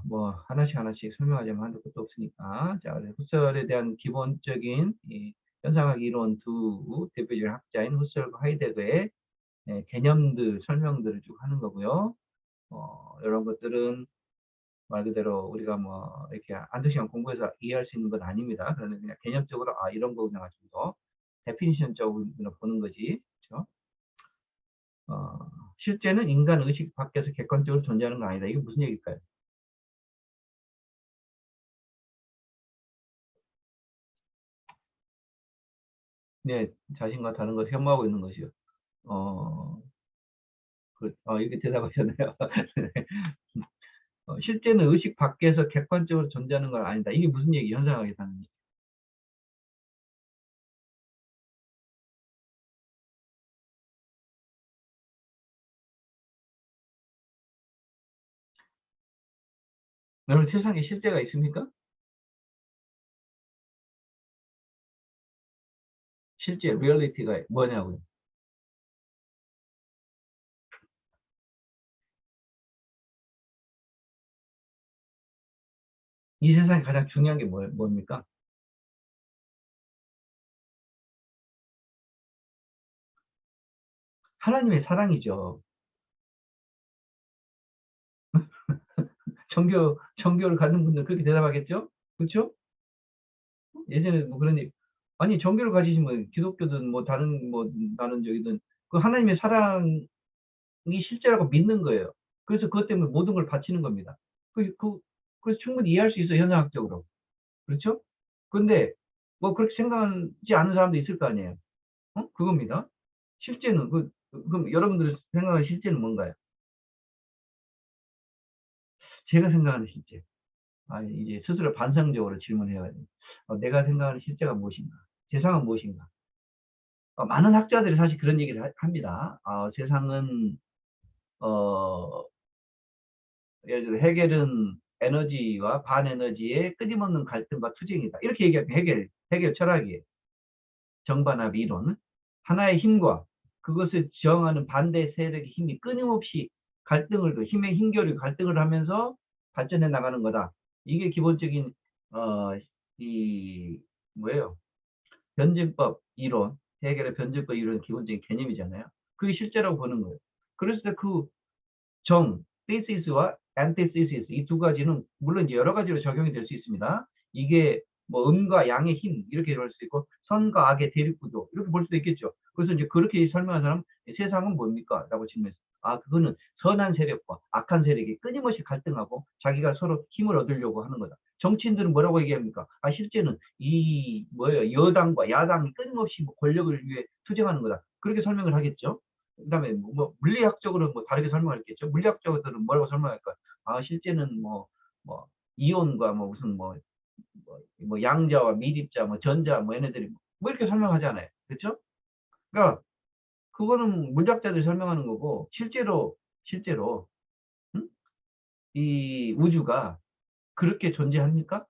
뭐 하나씩 설명하자면 한도 끝도 없으니까. 자, 후설에 대한 기본적인 이 현상학 이론 두 대표적인 학자인 후설과 하이데거의 개념들 설명들을 쭉 하는 거고요. 이런 것들은 말 그대로 우리가 뭐 이렇게 한두 시간 공부해서 이해할 수 있는 건 아닙니다. 그러면 그냥 개념적으로 이런 거 그냥 좀 더 데피니션적으로 보는 거지. 그렇죠? 실제는 인간 의식 밖에서 객관적으로 존재하는 건 아니다. 이게 무슨 얘기일까요? 네, 자신과 다른 것을 혐오하고 있는 것이요. 이렇게 대답하셨네요. 실제는 의식 밖에서 객관적으로 존재하는 건 아니다. 이게 무슨 얘기? 현상학에서 하는 얘기. 여러분 세상에 실제가 있습니까? 실제 리얼리티가 뭐냐고요. 이 세상에 가장 중요한 게 뭡니까? 하나님의 사랑이죠. 정교를 갖는 분들 그렇게 대답하겠죠? 그렇죠? 예전에 뭐 그런 얘기, 아니 정교를 가지시면 기독교든 뭐 다른 뭐 다른 저기든 그 하나님의 사랑이 실제라고 믿는 거예요. 그래서 그것 때문에 모든 걸 바치는 겁니다. 그래서 충분히 이해할 수 있어요, 현상학적으로. 그렇죠? 근데 뭐 그렇게 생각하지 않는 사람도 있을 거 아니에요. 그겁니다. 실제는 그럼 여러분들 생각하는 실제는 뭔가요? 제가 생각하는 실제. 이제 스스로 반성적으로 질문해야 돼요. 내가 생각하는 실제가 무엇인가? 세상은 무엇인가? 많은 학자들이 사실 그런 얘기를 합니다. 세상은 어 예를 들어 해겔은 에너지와 반에너지의 끊임없는 갈등과 투쟁이다. 이렇게 얘기하면 해겔 철학이에요. 정반합 이론. 하나의 힘과 그것을 저항하는 반대 세력의 힘이 끊임없이 힘의 힘결이 갈등을 하면서 발전해 나가는 거다. 이게 기본적인 어, 이 뭐예요? 변증법 이론, 해결의 변증법 이론 기본적인 개념이잖아요. 그게 실제라고 보는 거예요. 그랬을 때 그 thesis와 antithesis 이 두 가지는 물론 이제 여러 가지로 적용이 될 수 있습니다. 이게 뭐 음과 양의 힘 이렇게 볼 수 있고 선과 악의 대립 구조 이렇게 볼 수도 있겠죠. 그래서 이제 그렇게 설명한 사람 세상은 뭡니까? 라고 질문했어요. 그거는 선한 세력과 악한 세력이 끊임없이 갈등하고 자기가 서로 힘을 얻으려고 하는 거다. 정치인들은 뭐라고 얘기합니까? 실제는 이 뭐예요? 여당과 야당이 끊임없이 뭐 권력을 위해 투쟁하는 거다. 그렇게 설명을 하겠죠. 그다음에 물리학적으로 뭐 다르게 설명했겠죠. 물리학적으로는 뭐라고 설명할까? 실제는 뭐 이온과 뭐 무슨 뭐 양자와 미립자, 뭐 전자, 뭐 얘네들이 뭐 이렇게 설명하잖아요. 그렇죠? 그러니까 그거는 물리학자들이 설명하는 거고 실제로 응? 이 우주가 그렇게 존재합니까?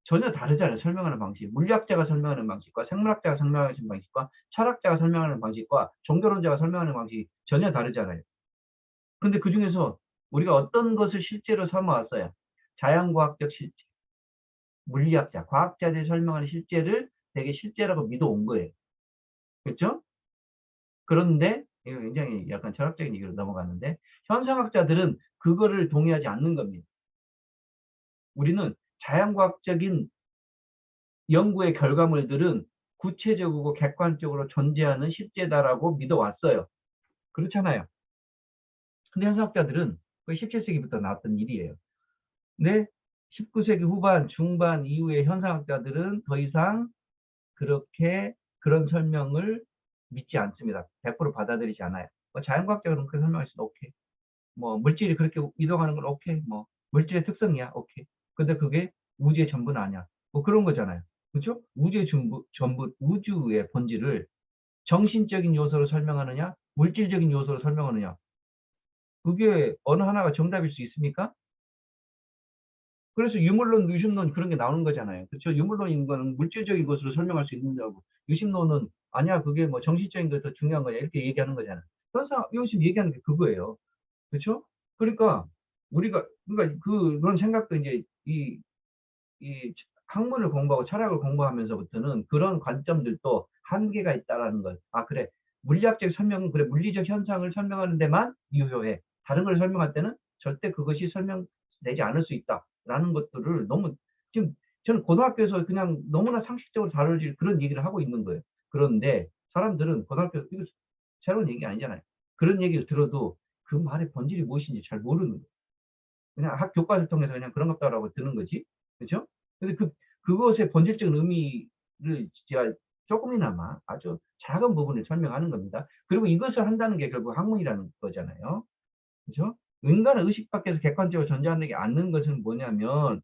전혀 다르잖아요. 설명하는 방식. 물리학자가 설명하는 방식과 생물학자가 설명하는 방식과 철학자가 설명하는 방식과 종교론자가 설명하는 방식이 전혀 다르잖아요. 근데 그중에서 우리가 어떤 것을 실제로 삼아왔어요? 자연과학적 실제, 물리학자, 과학자들이 설명하는 실제를 되게 실제라고 믿어온 거예요. 그렇죠? 그런데 이거 굉장히 약간 철학적인 얘기로 넘어갔는데 현상학자들은 그거를 동의하지 않는 겁니다. 우리는 자연과학적인 연구의 결과물들은 구체적이고 객관적으로 존재하는 실제다라고 믿어왔어요. 그렇잖아요. 근데 현상학자들은 거의 17세기부터 나왔던 일이에요. 근데 19세기 후반, 중반 이후의 현상학자들은 더 이상 그런 설명을 믿지 않습니다. 100% 받아들이지 않아요. 자연과학적으로 그렇게 설명할 수는 오케이. 뭐 물질이 그렇게 이동하는 건 오케이. 뭐 물질의 특성이야. 오케이. 근데 그게 우주의 전부는 아니야. 뭐 그런 거잖아요. 그렇죠? 우주의 전부 우주의 본질을 정신적인 요소로 설명하느냐, 물질적인 요소로 설명하느냐. 그게 어느 하나가 정답일 수 있습니까? 그래서 유물론, 유심론 그런 게 나오는 거잖아요. 그렇죠? 유물론인 거는 물질적인 것으로 설명할 수 있는 거고, 유심론은 아니야, 그게 뭐 정신적인 게 더 중요한 거냐 이렇게 얘기하는 거잖아요. 그래서 요즘 얘기하는 게 그거예요. 그렇죠? 그러니까 그러니까 그런 생각도 이제 이 학문을 공부하고 철학을 공부하면서부터는 그런 관점들도 한계가 있다라는 것. 그래. 물리학적 설명은 그래 물리적 현상을 설명하는 데만 유효해. 다른 걸 설명할 때는 절대 그것이 되지 않을 수 있다라는 것들을 너무 지금 저는 고등학교에서 그냥 너무나 상식적으로 다뤄질 그런 얘기를 하고 있는 거예요. 그런데 사람들은 고등학교에서 이거 새로운 얘기 아니잖아요. 그런 얘기를 들어도 그 말의 본질이 무엇인지 잘 모르는 거예요. 그냥 학 교과서를 통해서 그냥 그런갑다라고 듣는 거지. 그죠? 근데 그것의 본질적인 의미를 제가 쪼끔이나마 아주 작은 부분을 설명하는 겁니다. 그리고 이것을 한다는 게 결국 학문이라는 거잖아요. 그죠? 인간의 의식 밖에서 객관적으로 존재하지 않는 것은 뭐냐면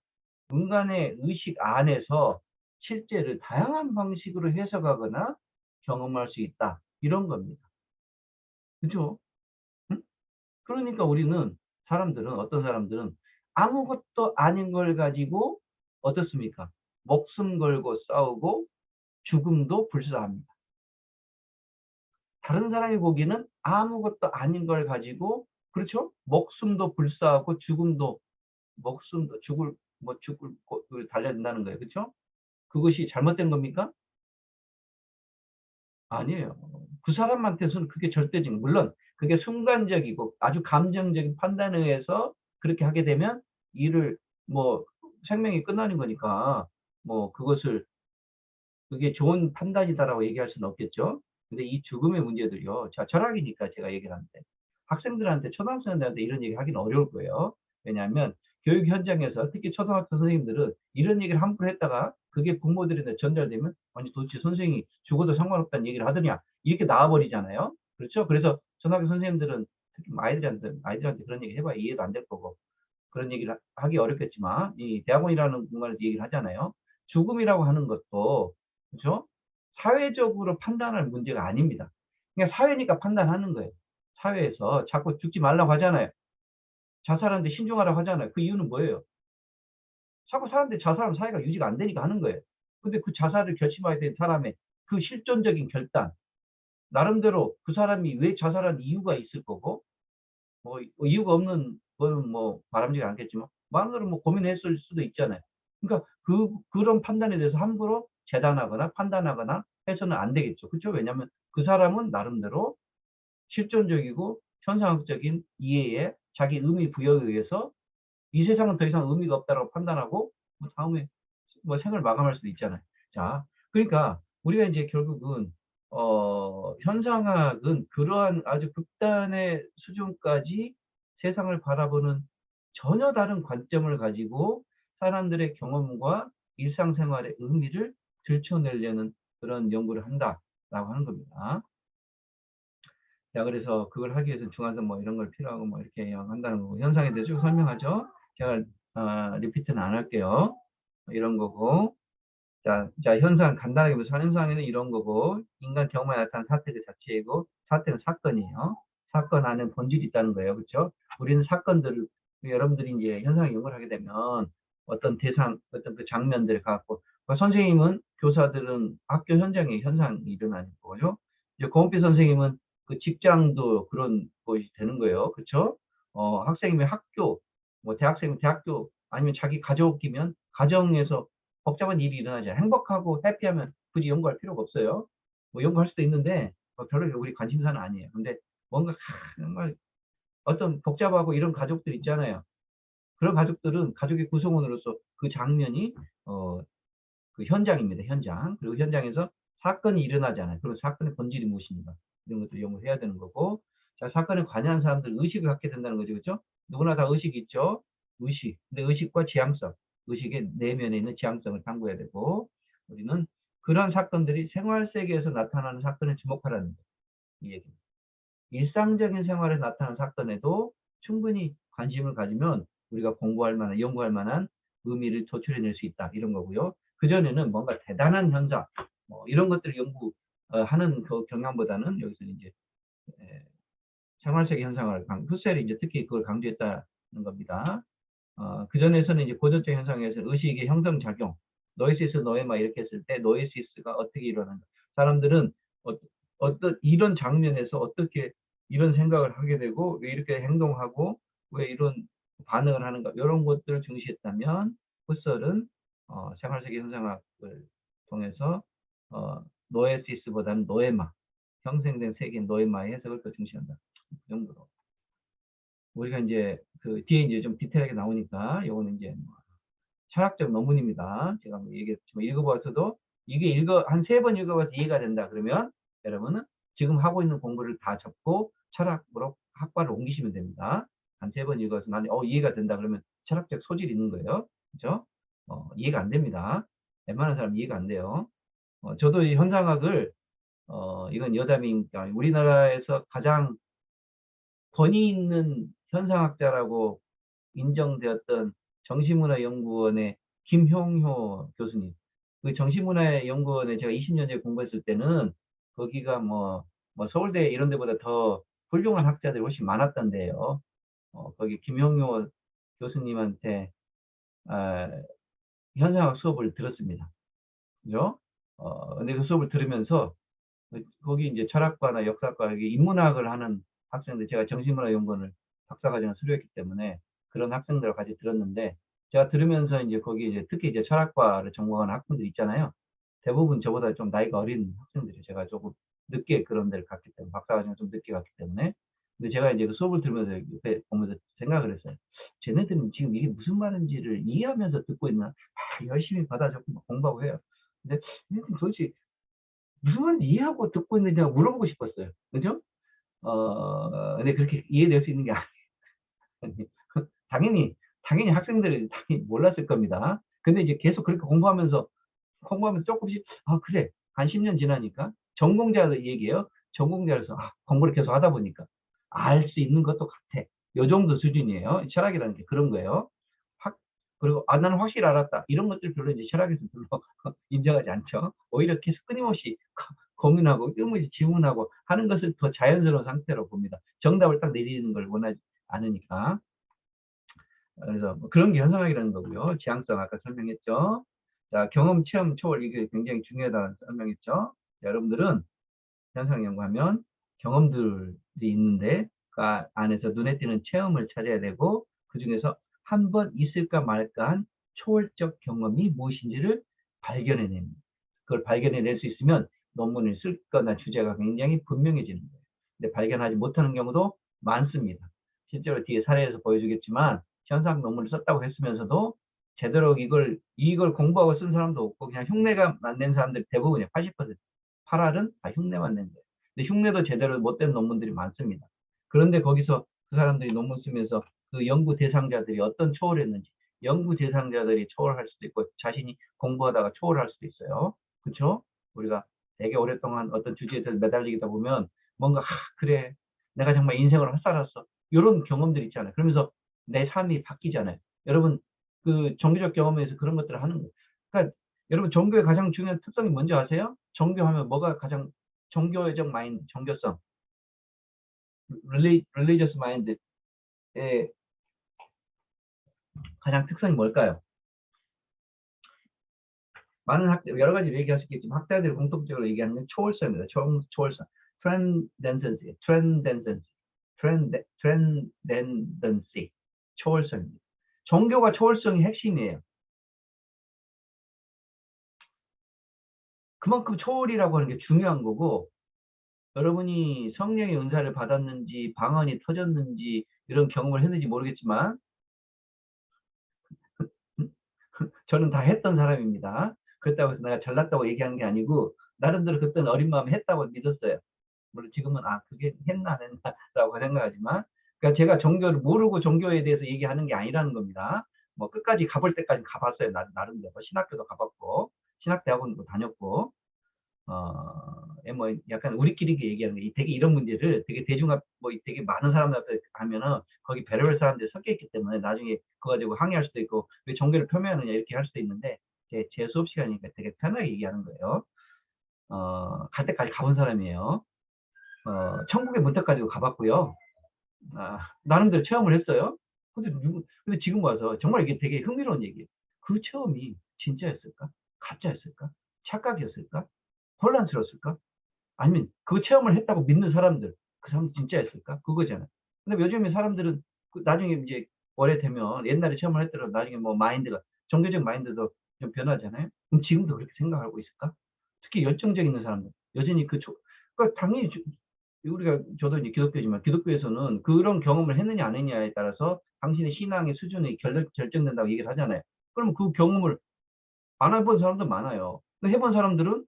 인간의 의식 안에서 실제를 다양한 방식으로 해석하거나 경험할 수 있다. 이런 겁니다. 그죠? 응? 그러니까 우리는 사람들은 어떤 사람들은 아무것도 아닌 걸 가지고 어떻습니까? 목숨 걸고 싸우고 죽음도 불사합니다. 다른 사람이 보기에는 아무것도 아닌 걸 가지고 그렇죠? 목숨도 불사하고 죽음도 목숨도 죽을 곳을 달려야 된다는 거예요. 그렇죠? 그것이 잘못된 겁니까? 아니에요. 그 사람한테서는 그게 절대적인 물론 그게 순간적이고 아주 감정적인 판단에 의해서 그렇게 하게 되면 일을 뭐 생명이 끝나는 거니까 뭐 그것을 그게 좋은 판단이다라고 얘기할 수는 없겠죠. 근데 이 죽음의 문제들이요. 자, 철학이니까 제가 얘기를 하는데 학생들한테 초등학생들한테 이런 얘기 하기는 어려울 거예요. 왜냐하면 교육 현장에서 특히 초등학교 선생님들은 이런 얘기를 함부로 했다가 그게 부모들한테 전달되면 아니 도대체 선생님이 죽어도 상관없다는 얘기를 하더냐 이렇게 나와 버리잖아요. 그렇죠? 그래서 초등학교 선생님들은 특히 뭐 아이들한테 그런 얘기 해봐야 이해가 안 될 거고 그런 얘기를 하기 어렵겠지만 이 대학원이라는 공간에서 얘기를 하잖아요. 죽음이라고 하는 것도 그죠? 사회적으로 판단할 문제가 아닙니다. 그냥 사회니까 판단하는 거예요. 사회에서 자꾸 죽지 말라고 하잖아요. 자살하는데 신중하라고 하잖아요. 그 이유는 뭐예요? 자꾸 사람들이 자살하면 사회가 유지가 안 되니까 하는 거예요. 근데 그 자살을 결심하게 된 사람의 그 실존적인 결단, 나름대로 그 사람이 왜 자살한 이유가 있을 거고 이유가 없는 거는 뭐 바람직하지 않겠지만 마음대로 뭐 고민했을 수도 있잖아요. 그러니까 그런 판단에 대해서 함부로 재단하거나 판단하거나 해서는 안 되겠죠. 그쵸? 왜냐하면 그 사람은 나름대로 실존적이고 현상학적인 이해에 자기 의미 부여에 의해서 '이 세상은 더 이상 의미가 없다.'라고 판단하고 뭐 다음에 뭐 생을 마감할 수도 있잖아요. 자, 그러니까 우리가 인제 결국은 현상학은 그러한 아주 극단의 수준까지 세상을 바라보는 전혀 다른 관점을 가지고 사람들의 경험과 일상생활의 의미를 들춰내려는 그런 연구를 한다라고 하는 겁니다. 자, 그래서 그걸 하기 위해서는 중화선 뭐 이런 걸 필요하고 뭐 이렇게 한다는 거고 현상에 대해서 쭉 설명하죠. 제가 리피트는 안 할게요. 이런 거고 자, 현상 간단하게 보면 현상에는 이런 거고 인간 경험에 나타난 사태 그 자체이고 사태는 사건이에요. 사건 안에 본질이 있다는 거예요. 그렇죠? 우리는 사건들을 여러분들이 이제 현상 연구를 하게 되면 어떤 대상, 어떤 그 장면들을 갖고 선생님은 교사들은 학교 현장에 현상이 일어나는 거죠. 이제 고은비 선생님은 그 직장도 그런 것이 되는 거예요. 그렇죠? 학생이면 학교, 뭐 대학생이면 대학교 아니면 자기 가족이면 가정에서 복잡한 일이 일어나잖아요. 행복하고 해피하면 굳이 연구할 필요가 없어요. 뭐 연구할 수도 있는데 별로 우리 관심사는 아니에요. 근데 뭔가 정말 어떤 복잡하고 이런 가족들 있잖아요. 그런 가족들은 가족의 구성원으로서 그 장면이 그 현장입니다, 현장. 그리고 현장에서 사건이 일어나잖아요. 그럼 사건의 본질이 무엇인가 이런 것들 연구해야 되는 거고 자, 사건에 관여한 사람들 의식을 갖게 된다는 거죠. 그죠? 누구나 다 의식이 있죠. 의식. 근데 의식과 지향성, 의식의 내면에 있는 지향성을 탐구해야 되고 우리는 그런 사건들이 생활 세계에서 나타나는 사건에 주목하라는 거예요. 이 얘기입니다. 일상적인 생활에 나타나는 사건에도 충분히 관심을 가지면 우리가 공부할 만한 연구할 만한 의미를 도출해낼 수 있다 이런 거고요. 그전에는 뭔가 대단한 현상 뭐 이런 것들을 연구 하는 그 경향보다는 여기서 이제 에, 생활적 현상을 후셀이 이제 특히 그걸 강조했다는 겁니다. 그전에서는 이제 고전적 현상에서 의식의 형성작용, 노에시스, 노에마 이렇게 했을 때 노에시스가 어떻게 일어난다. 사람들은 어떤 이런 장면에서 어떻게 이런 생각을 하게 되고 왜 이렇게 행동하고 왜 이런 반응을 하는가 이런 것들을 중시했다면 후설은 생활세계 현상학을 통해서 노에시스보다는 노에마, 형성된 세계인 노에마의 해석을 더 중시한다. 그 정도로. 우리가 이제 그 뒤에 이제 좀 디테일하게 나오니까 요거는 이제 뭐 철학적 논문입니다. 제가 뭐 얘기했지만 읽어봤어도 이게 한 3번 읽어봐서 이해가 된다 그러면 여러분은 지금 하고 있는 공부를 다 접고 철학으로 학과를 옮기시면 됩니다. 한 3번 읽어서 나는 이해가 된다 그러면 철학적 소질이 있는 거예요. 그죠? 이해가 안 됩니다. 웬만한 사람 이해가 안 돼요. 저도 이 현상학을 이건 여담이니까 우리나라에서 가장 권위 있는 현상학자라고 인정되었던 정신문화연구원의 김형효 교수님. 그 정신문화연구원에 제가 20년 전에 공부했을 때는 거기가 뭐 서울대 이런 데보다 더 훌륭한 학자들이 훨씬 많았던데요. 거기 김형효 교수님한테 현상학 수업을 들었습니다. 그죠? 근데 그 수업을 들으면서 거기 이제 철학과나 역사과 인문학을 하는 학생들, 제가 정신문화연구원을 박사과정을 수료했기 때문에 그런 학생들을 같이 들었는데, 제가 들으면서 이제 거기 이제 특히 이제 철학과를 전공하는 학생들 있잖아요. 대부분 저보다 좀 나이가 어린 학생들이, 제가 조금 늦게 그런 데를 갔기 때문에, 박사과정을 좀 늦게 갔기 때문에. 근데 제가 이제 그 수업을 들으면서 옆에 보면서 생각을 했어요. 쟤네들은 지금 이게 무슨 말인지를 이해하면서 듣고 있나? 열심히 받아 적고 공부하고 해요. 근데 얘네들은 도대체 무슨 말인지 이해하고 듣고 있는지 물어보고 싶었어요. 그죠? 근데 그렇게 이해될 수 있는 게 아니에요. 당연히 학생들이 당연히 몰랐을 겁니다. 근데 이제 계속 그렇게 공부하면서 조금씩, 그래. 한 10년 지나니까 전공자들 얘기예요. 전공자로서 공부를 계속 하다 보니까 알 수 있는 것도 같아. 요 정도 수준이에요. 철학이라는 게 그런 거예요. 그리고 나는 확실히 알았다. 이런 것들 별로 이제 철학에서 별로 인정하지 않죠. 오히려 계속 끊임없이 고민하고 끊임없이 질문하고 하는 것을 더 자연스러운 상태로 봅니다. 정답을 딱 내리는 걸 원하지 않으니까. 그래서 뭐 그런 게 현상학이라는 거고요. 지향성 아까 설명했죠. 자, 경험, 체험, 초월 이게 굉장히 중요하다는 설명했죠. 자, 여러분들은 현상 연구하면 경험들이 있는데 그 안에서 눈에 띄는 체험을 찾아야 되고, 그 중에서 한 번 있을까 말까한 초월적 경험이 무엇인지를 발견해냅니다. 그걸 발견해낼 수 있으면 논문을 쓸 거나 주제가 굉장히 분명해지는 거예요. 근데 발견하지 못하는 경우도 많습니다. 실제로 뒤에 사례에서 보여주겠지만 현상 논문을 썼다고 했으면서도 제대로 이걸 공부하고 쓴 사람도 없고 그냥 흉내가 낸 사람들이 대부분이에요. 80%. 8할은 다 흉내만 낸 거예요. 근데 흉내도 제대로 못된 논문들이 많습니다. 그런데 거기서 그 사람들이 논문 쓰면서 그 연구 대상자들이 어떤 초월을 했는지, 연구 대상자들이 초월할 수도 있고 자신이 공부하다가 초월할 수도 있어요. 그렇죠? 우리가 되게 오랫동안 어떤 주제에 대해서 매달리다 보면 뭔가 그래 내가 정말 인생을 헛살았어 이런 경험들 있잖아요. 그러면서 내 삶이 바뀌잖아요. 여러분 그 종교적 경험에서 그런 것들을 하는 거예요. 그러니까 여러분 종교의 가장 중요한 특성이 뭔지 아세요? 종교하면 뭐가 가장 종교적 마인드, 종교성, religious mind의 가장 특성이 뭘까요? 많은 여러 가지 얘기할 수 있겠지만 학자들이 공통적으로 얘기하는 건 초월성입니다. 초월성, transcendency, 초월성입니다. 종교가 초월성이 핵심이에요. 그만큼 초월이라고 하는 게 중요한 거고, 여러분이 성령의 은사를 받았는지 방언이 터졌는지 이런 경험을 했는지 모르겠지만 저는 다 했던 사람입니다. 그렇다고 해서 내가 잘났다고 얘기하는 게 아니고 나름대로 그때는 어린 마음에 했다고 믿었어요. 물론 지금은 그게 했나 안 했나라고 생각하지만, 그러니까 제가 종교를 모르고 종교에 대해서 얘기하는 게 아니라는 겁니다. 뭐 끝까지 가볼 때까지 가봤어요. 나름대로 신학교도 가봤고 신학대학원도 다녔고, 뭐 약간 우리끼리 얘기하는 게 되게 이런 문제를 되게 뭐 되게 많은 사람들 앞에 하면은 거기 별의별 사람들이 섞여 있기 때문에 나중에 그거 가지고 항의할 수도 있고 왜 종교를 폄훼하느냐 이렇게 할 수도 있는데, 제 수업 시간이니까 되게 편하게 얘기하는 거예요. 갈 때까지 가본 사람이에요. 천국의 문 때까지도 가봤고요. 나름대로 체험을 했어요. 근데 지금 와서 정말 이게 되게 흥미로운 얘기예요. 그 체험이 진짜였을까? 가짜였을까? 착각이었을까? 혼란스러웠을까? 아니면 그 체험을 했다고 믿는 사람들, 그 사람 진짜였을까? 그거잖아요. 근데 요즘에 사람들은 나중에 이제 오래되면 옛날에 체험을 했더라도 나중에 뭐 마인드가, 종교적 마인드도 좀 변하잖아요. 그럼 지금도 그렇게 생각하고 있을까? 특히 열정적 있는 사람들, 여전히 그러니까 당연히 우리가 저도 이제 기독교지만 기독교에서는 그런 경험을 했느냐 안 했느냐에 따라서 당신의 신앙의 수준이 결정된다고 얘기를 하잖아요. 그럼 그 경험을 안 해본 사람도 많아요. 근데 해본 사람들은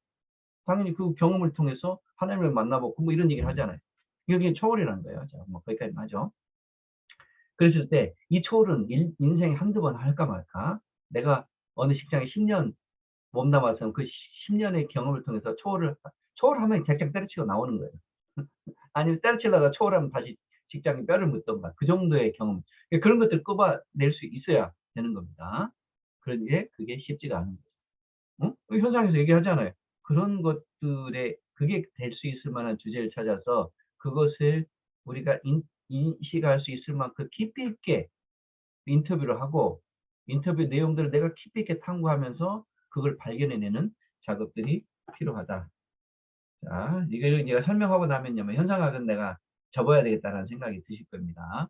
당연히 그 경험을 통해서 하나님을 만나보고 뭐 이런 얘기를 하잖아요. 이게 초월이라는 거예요. 자, 뭐 거기까지 하죠. 그랬을 때 이 초월은 인생에 한두 번 할까 말까. 내가 어느 직장에 10년 몸담아서 그 10년의 경험을 통해서 초월하면 객장 때려치고 나오는 거예요. 아니면 때려치려다 초월하면 다시 직장에 뼈를 묻던가 그 정도의 경험. 그런 것들 꼽아낼 수 있어야 되는 겁니다. 그런데 그게 쉽지가 않은 거죠. 현상에서 얘기하잖아요. 그런 것들에 그게 될 수 있을 만한 주제를 찾아서 그것을 우리가 인식할 수 있을 만큼 깊이 있게 인터뷰를 하고 인터뷰 내용들을 내가 깊이 있게 탐구하면서 그걸 발견해내는 작업들이 필요하다. 자, 이걸 제가 설명하고 나면요, 현상학은 내가 접어야 되겠다는 생각이 드실 겁니다.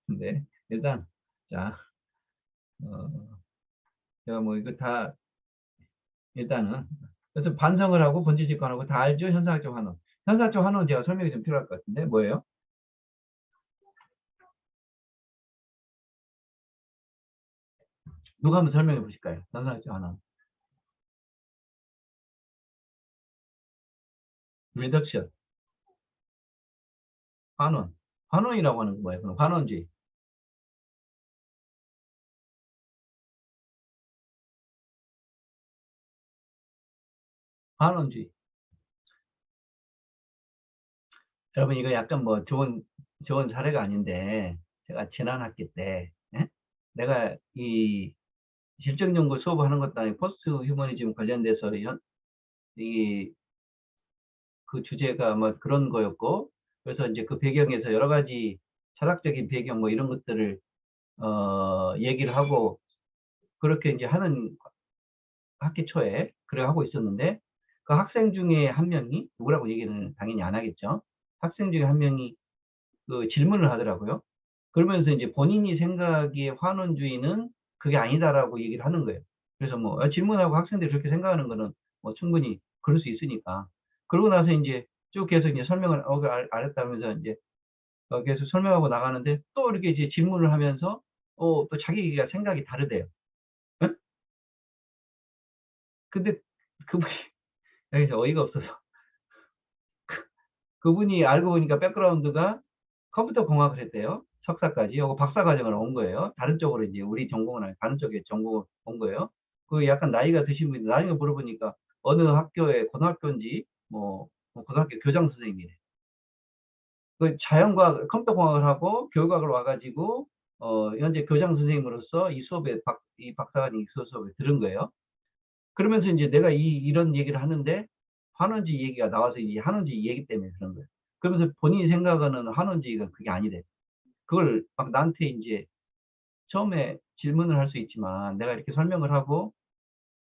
근데 일단 자, 제가 뭐 이거 다 일단은 그래서 반성을 하고 본질직관하고 다 알죠? 현상학적 환원. 현상학적 환원은 제가 설명이 좀 필요할 것 같은데 뭐예요? 누가 한번 설명해 보실까요? 현상학적 환원. 리덕션. 환원. 환원이라고 하는 거 뭐예요? 그럼 환원주의. 환원주의. 여러분 이거 약간 뭐 좋은 사례가 아닌데 제가 지난 학기 때 예? 내가 이 실정연구 수업을 하는 것도 아니고 포스트 휴머니즘 관련돼서 이 그 주제가 뭐 그런 거였고 그래서 이제 그 배경에서 여러 가지 철학적인 배경 뭐 이런 것들을 얘기를 하고 그렇게 이제 하는 학기 초에 그래 하고 있었는데 그 학생 중에 한 명이 누구라고 얘기는 당연히 안 하겠죠. 학생 중에 한 명이 그 질문을 하더라고요. 그러면서 이제 본인이 생각기에 환원주의는 그게 아니다라고 얘기를 하는 거예요. 그래서 뭐 질문하고 학생들이 그렇게 생각하는 거는 뭐 충분히 그럴 수 있으니까. 그러고 나서 이제 쭉 계속 이제 설명을 알았다면서 이제 계속 설명하고 나가는데 또 이렇게 이제 질문을 하면서 또 자기가 생각이 다르대요. 응? 근데 그분이 여기서 어이가 없어서 그분이 알고 보니까 백그라운드가 컴퓨터 공학을 했대요. 석사까지. 요거 박사 과정을 온 거예요. 다른 쪽으로 이제 우리 전공은 아니고 다른 쪽에 전공을 온 거예요. 그 약간 나이가 드신 분이 나중에 물어보니까 어느 학교에 고등학교인지 뭐 고등학교 교장 선생님이래. 그 자연과학, 컴퓨터 공학을 하고 교육학을 와가지고 현재 교장 선생님으로서 이 수업에 이 박사관이 이 수업에 들은 거예요. 그러면서 이제 내가 이런 얘기를 하는데 환원주의 얘기가 나와서 이 환원주의 얘기 때문에 그런 거예요. 그러면서 본인이 생각하는 환원주의가 그게 아니래. 그걸 막 나한테 이제 처음에 질문을 할 수 있지만 내가 이렇게 설명을 하고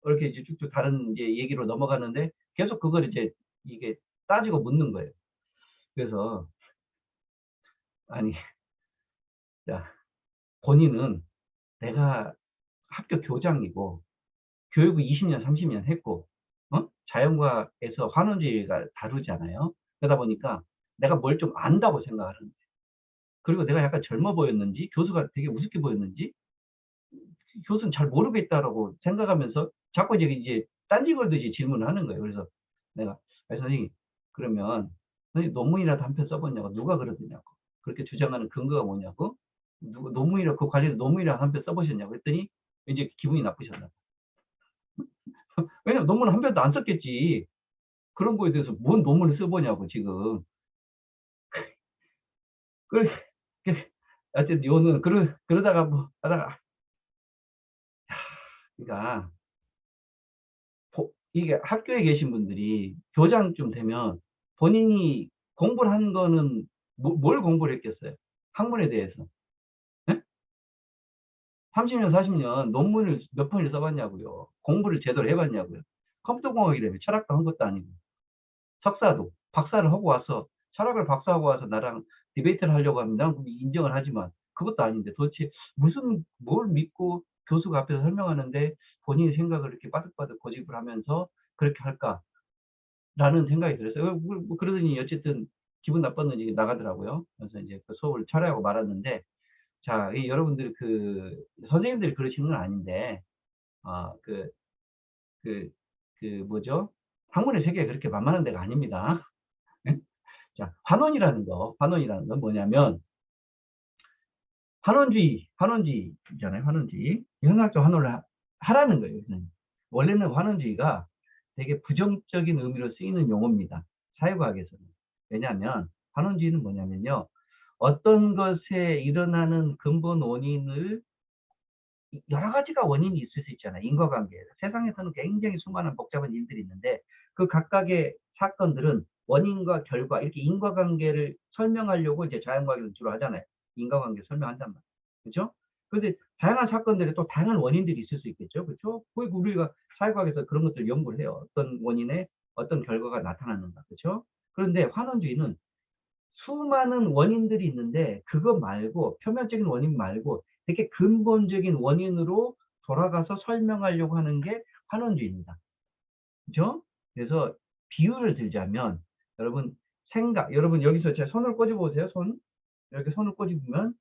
이렇게 이제 쭉쭉 다른 이제 얘기로 넘어가는데 계속 그걸 이제 이게 따지고 묻는 거예요. 그래서 아니, 자, 본인은 내가 학교 교장이고 교육을 20년, 30년 했고 자연과에서 환원주의가 다루잖아요. 그러다 보니까 내가 뭘 좀 안다고 생각하는 거예요. 그리고 내가 약간 젊어 보였는지 교수가 되게 우습게 보였는지 교수는 잘 모르겠다라고 생각하면서 자꾸 이제 딴지 걸듯이 질문을 하는 거예요. 그래서 내가 선생님 그러면 선생님 논문이라도 한 편 써봤냐고 누가 그러더냐고 그렇게 주장하는 근거가 뭐냐고 누가 논문이라 그 관련 논문이라 한 편 써보셨냐고 했더니 이제 기분이 나쁘셨나 왜냐면 논문 한 편도 안 썼겠지. 그런 거에 대해서 뭔 논문을 써보냐고 지금. 그 하여튼 요는 그러다가 뭐 하다가 그러니까 이게 학교에 계신 분들이 교장쯤 되면 본인이 공부를 한 거는 뭘 공부를 했겠어요? 학문에 대해서. 예? 30년, 40년 논문을 몇 편을 써봤냐고요. 공부를 제대로 해봤냐고요. 컴퓨터공학이라며 철학도 한 것도 아니고. 석사도 박사를 하고 와서 철학을 박사하고 와서 나랑 디베이트를 하려고 하면 난 인정을 하지만 그것도 아닌데 도대체 뭘 믿고 교수가 앞에서 설명하는데 본인의 생각을 이렇게 빠득빠득 고집을 하면서 그렇게 할까를 라는 생각이 들었어요. 뭐 그러더니 어쨌든 기분 나빴는지 나가더라고요. 그래서 이제 그 수업을 철회하고 말았는데, 자, 이 여러분들 선생님들이 그러시는 건 아닌데, 아, 뭐죠? 학문의 세계가 그렇게 만만한 데가 아닙니다. 자, 환원이라는 건 뭐냐면, 환원주의잖아요, 환원주의. 현학적 환원을 하라는 거예요. 원래는 환원주의가 되게 부정적인 의미로 쓰이는 용어입니다. 사회과학에서는. 왜냐하면, 환원주의는 뭐냐면요. 어떤 것에 일어나는 근본 원인을 여러 가지가 원인이 있을 수 있잖아요. 인과관계. 세상에서는 굉장히 수많은 복잡한 일들이 있는데 그 각각의 사건들은 원인과 결과 이렇게 인과관계를 설명하려고 이제 자연과학에서 주로 하잖아요. 인과관계 설명한단 말이에요. 그렇죠? 그런데 다양한 사건들이 또 다양한 원인들이 있을 수 있겠죠. 그렇죠? 우리가 사회과학에서 그런 것들 연구를 해요. 어떤 원인에 어떤 결과가 나타나는가. 그렇죠? 그런데 환원주의는 수많은 원인들이 있는데 그거 말고 표면적인 원인 말고 되게 근본적인 원인으로 돌아가서 설명하려고 하는 게 환원주의입니다. 그죠? 그래서 비유를 들자면 여러분 여기서 제 손을 꽂아 보세요. 이렇게 손을 꽂으면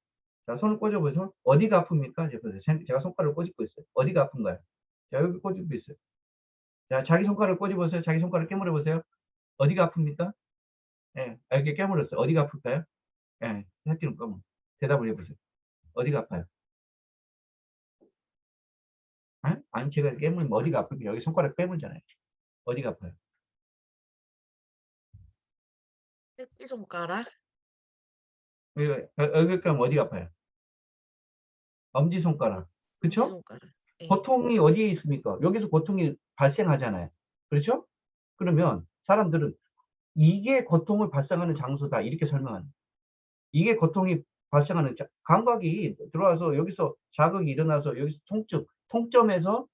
자, 손을 꽂아 보세요. 어디가 아픕니까? 제가 손가락을 꼬집고 있어요. 어디가 아픈가요? 자, 여기 꼬집고 있어요. 자, 자기 손가락을 꽂아 보세요. 자기 손가락 깨물어 보세요. 어디가 아픕니까? 예, 이렇게 깨물었어요. 어디가 아플까요? 예, 해띠는 검은. 대답을 해보세요. 어디가 아파요? 예? 아니, 제가 깨물면 어디가 아프면 여기 손가락 빼물잖아요. 어디가 아파요? 새끼손가락, 여기 까면 어디가 아파요? 엄지손가락. 그쵸? 엄지손가락. 예. 고통이 어디에 있습니까? 여기서 고통이 발생하잖아요. 그렇죠? 그러면 사람들은 이게 고통을 발생하는 장소다. 이렇게 설명하는 거예요. 이게 고통이 발생하는 감각이 들어와서 여기서 자극이 일어나서 여기서 통점에서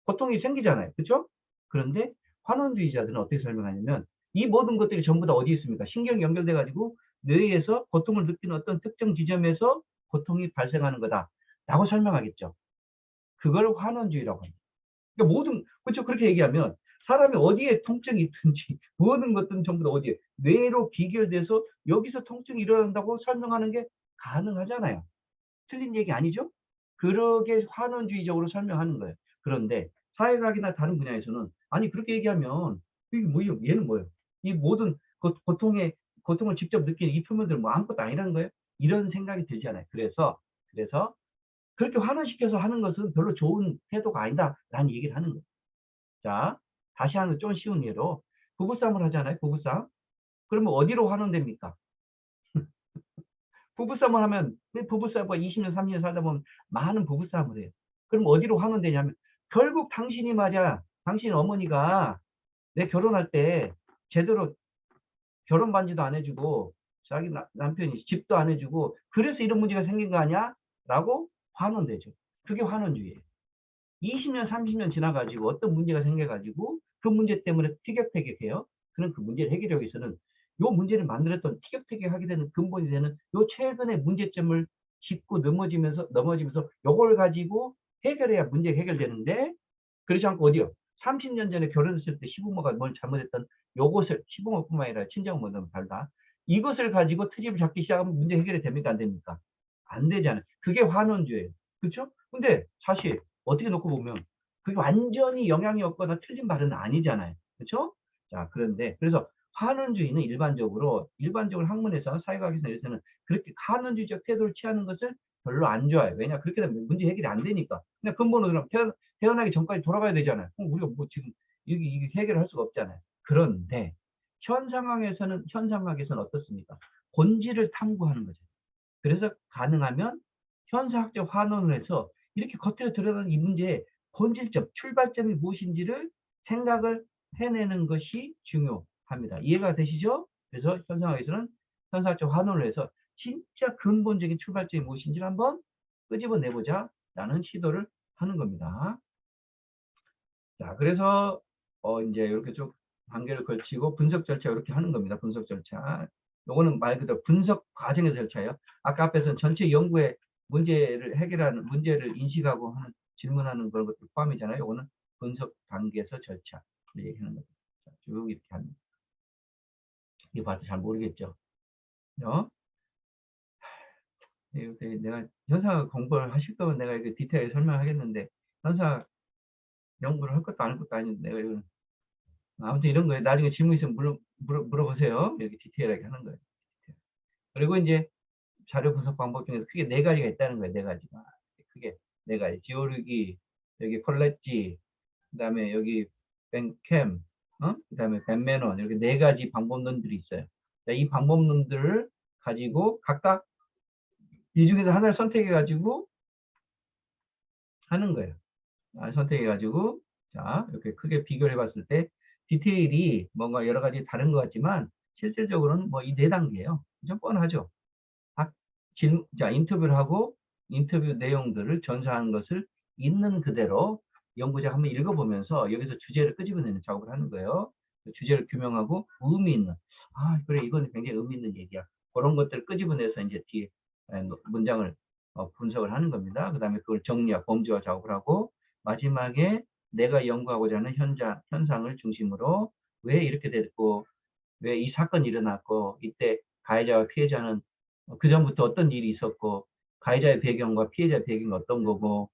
고통이 생기잖아요. 그렇죠? 그런데 환원주의자들은 어떻게 설명하냐면 이 모든 것들이 전부 다 어디에 있습니까? 신경이 연결돼 가지고 뇌에서 고통을 느끼는 어떤 특정 지점에서 고통이 발생하는 거다라고 설명하겠죠. 그걸 환원주의라고 합니다. 그러니까 그렇죠? 그렇게 얘기하면 사람이 어디에 통증이 있든지 모든 것들은 전부 다 어디에 뇌로 비결돼서 여기서 통증이 일어난다고 설명하는 게 가능하잖아요. 틀린 얘기 아니죠? 그러게 환원주의적으로 설명하는 거예요. 그런데 사회학이나 다른 분야에서는 아니 그렇게 얘기하면 이게 뭐예요? 얘는 뭐예요? 이 모든 고통을 직접 느끼는 이 표면들은 뭐 아무것도 아니라는 거예요? 이런 생각이 들잖아요. 그래서 그렇게 환원시켜서 하는 것은 별로 좋은 태도가 아니다라는 얘기를 하는 거예요. 자, 다시 하는 좀 쉬운 예로 부부싸움을 하잖아요. 부부싸움. 그러면 어디로 환원됩니까? 부부싸움을 하면 부부싸움과 20년, 30년 살다 보면 많은 부부싸움을 해요. 그럼 어디로 환원되냐면 결국 당신이 말이야. 당신 어머니가 내 결혼할 때 제대로 결혼 반지도 안 해주고 자기 남편이 집도 안 해주고 그래서 이런 문제가 생긴 거 아니야? 라고 환원되죠. 그게 환원주의예요. 20년, 30년 지나가지고 어떤 문제가 생겨가지고 그 문제 때문에 티격태격해요. 그럼 그 문제를 해결하기 위해서는 요 문제를 만들었던 티격태격하게 되는 근본이 되는 요 최근의 문제점을 짚고 넘어지면서 요걸 가지고 해결해야 문제가 해결되는데 그렇지 않고 어디요? 30년 전에 결혼했을 때 시부모가 뭘 잘못했던 요것을 시부모뿐만 아니라 친정어머니도 달라. 이것을 가지고 트집을 잡기 시작하면 문제 해결이 됩니까? 안 됩니까? 안 되잖아요. 그게 환원주의예요. 그렇죠? 근데 사실 어떻게 놓고 보면 그게 완전히 영향이 없거나 틀린 말은 아니잖아요. 그렇죠? 자, 그런데 그래서 환원주의는 일반적으로 학문에서 사회과학에서 이래서는 그렇게 환원주의적 태도를 취하는 것을 별로 안 좋아해요. 왜냐? 그렇게 되면 문제 해결이 안 되니까. 그냥 근본으로 태어나기 전까지 돌아가야 되잖아요. 그럼 우리가 뭐 지금 이게 해결을 할 수가 없잖아요. 그런데 현 상황에서는 어떻습니까? 본질을 탐구하는 거죠. 그래서 가능하면 현상학적 환원을 해서 이렇게 겉으로 드러나는 이 문제의 본질점, 출발점이 무엇인지를 생각을 해내는 것이 중요합니다. 이해가 되시죠? 그래서 현상학에서는 현상학적 환원을 해서 진짜 근본적인 출발점이 무엇인지를 한번 끄집어내보자 라는 시도를 하는 겁니다. 자, 그래서 이제 이렇게 쭉 단계를 걸치고 분석 절차 이렇게 하는 겁니다. 분석 절차. 요거는 말 그대로 분석 과정의 절차예요. 아까 앞에서는 전체 연구의 문제를 인식하고 하는 질문하는 그런 것들 포함이잖아요. 요거는 분석 단계에서 절차 얘기하는 겁니다. 쭉 이렇게 합니다. 이거 봐도 잘 모르겠죠? 어? 이렇게 내가 현사 공부를 하실 거면 내가 이렇게 디테일하게 설명하겠는데, 현사 연구를 할 것도 아닐 것도 아닌데, 내가 이거 아무튼 이런 거예요. 나중에 질문 있으면 물어보세요. 이렇게 디테일하게 하는 거예요. 그리고 이제 자료 분석 방법 중에서 크게 네 가지가 있다는 거예요. 네 가지가. 크게 네 가지. 지오르기, 여기 콜렛지, 그다음에 여기 벤캠, 그다음에 벤매넌, 이렇게 네 가지 방법론들이 있어요. 자, 이 방법론들을 가지고 각각 이 중에서 하나를 선택해 가지고 하는 거예요. 선택해 가지고 자, 이렇게 크게 비교를 해 봤을 때 디테일이 뭔가 여러 가지 다른 것 같지만 실질적으로는 뭐 이 네 단계예요. 좀 뻔하죠. 자, 인터뷰를 하고 인터뷰 내용들을 전수하는 것을 있는 그대로 연구자가 한번 읽어보면서 여기서 주제를 끄집어내는 작업을 하는 거예요. 주제를 규명하고 의미 있는, 그래, 이건 굉장히 의미 있는 얘기야. 그런 것들을 끄집어내서 이제 뒤에 문장을 분석을 하는 겁니다. 그 다음에 그걸 정리하고 범주화 작업을 하고 마지막에 내가 연구하고자 하는 현상을 중심으로 왜 이렇게 됐고 왜 이 사건이 일어났고 이때 가해자와 피해자는 그전부터 어떤 일이 있었고 가해자의 배경과 피해자의 배경이 어떤 거고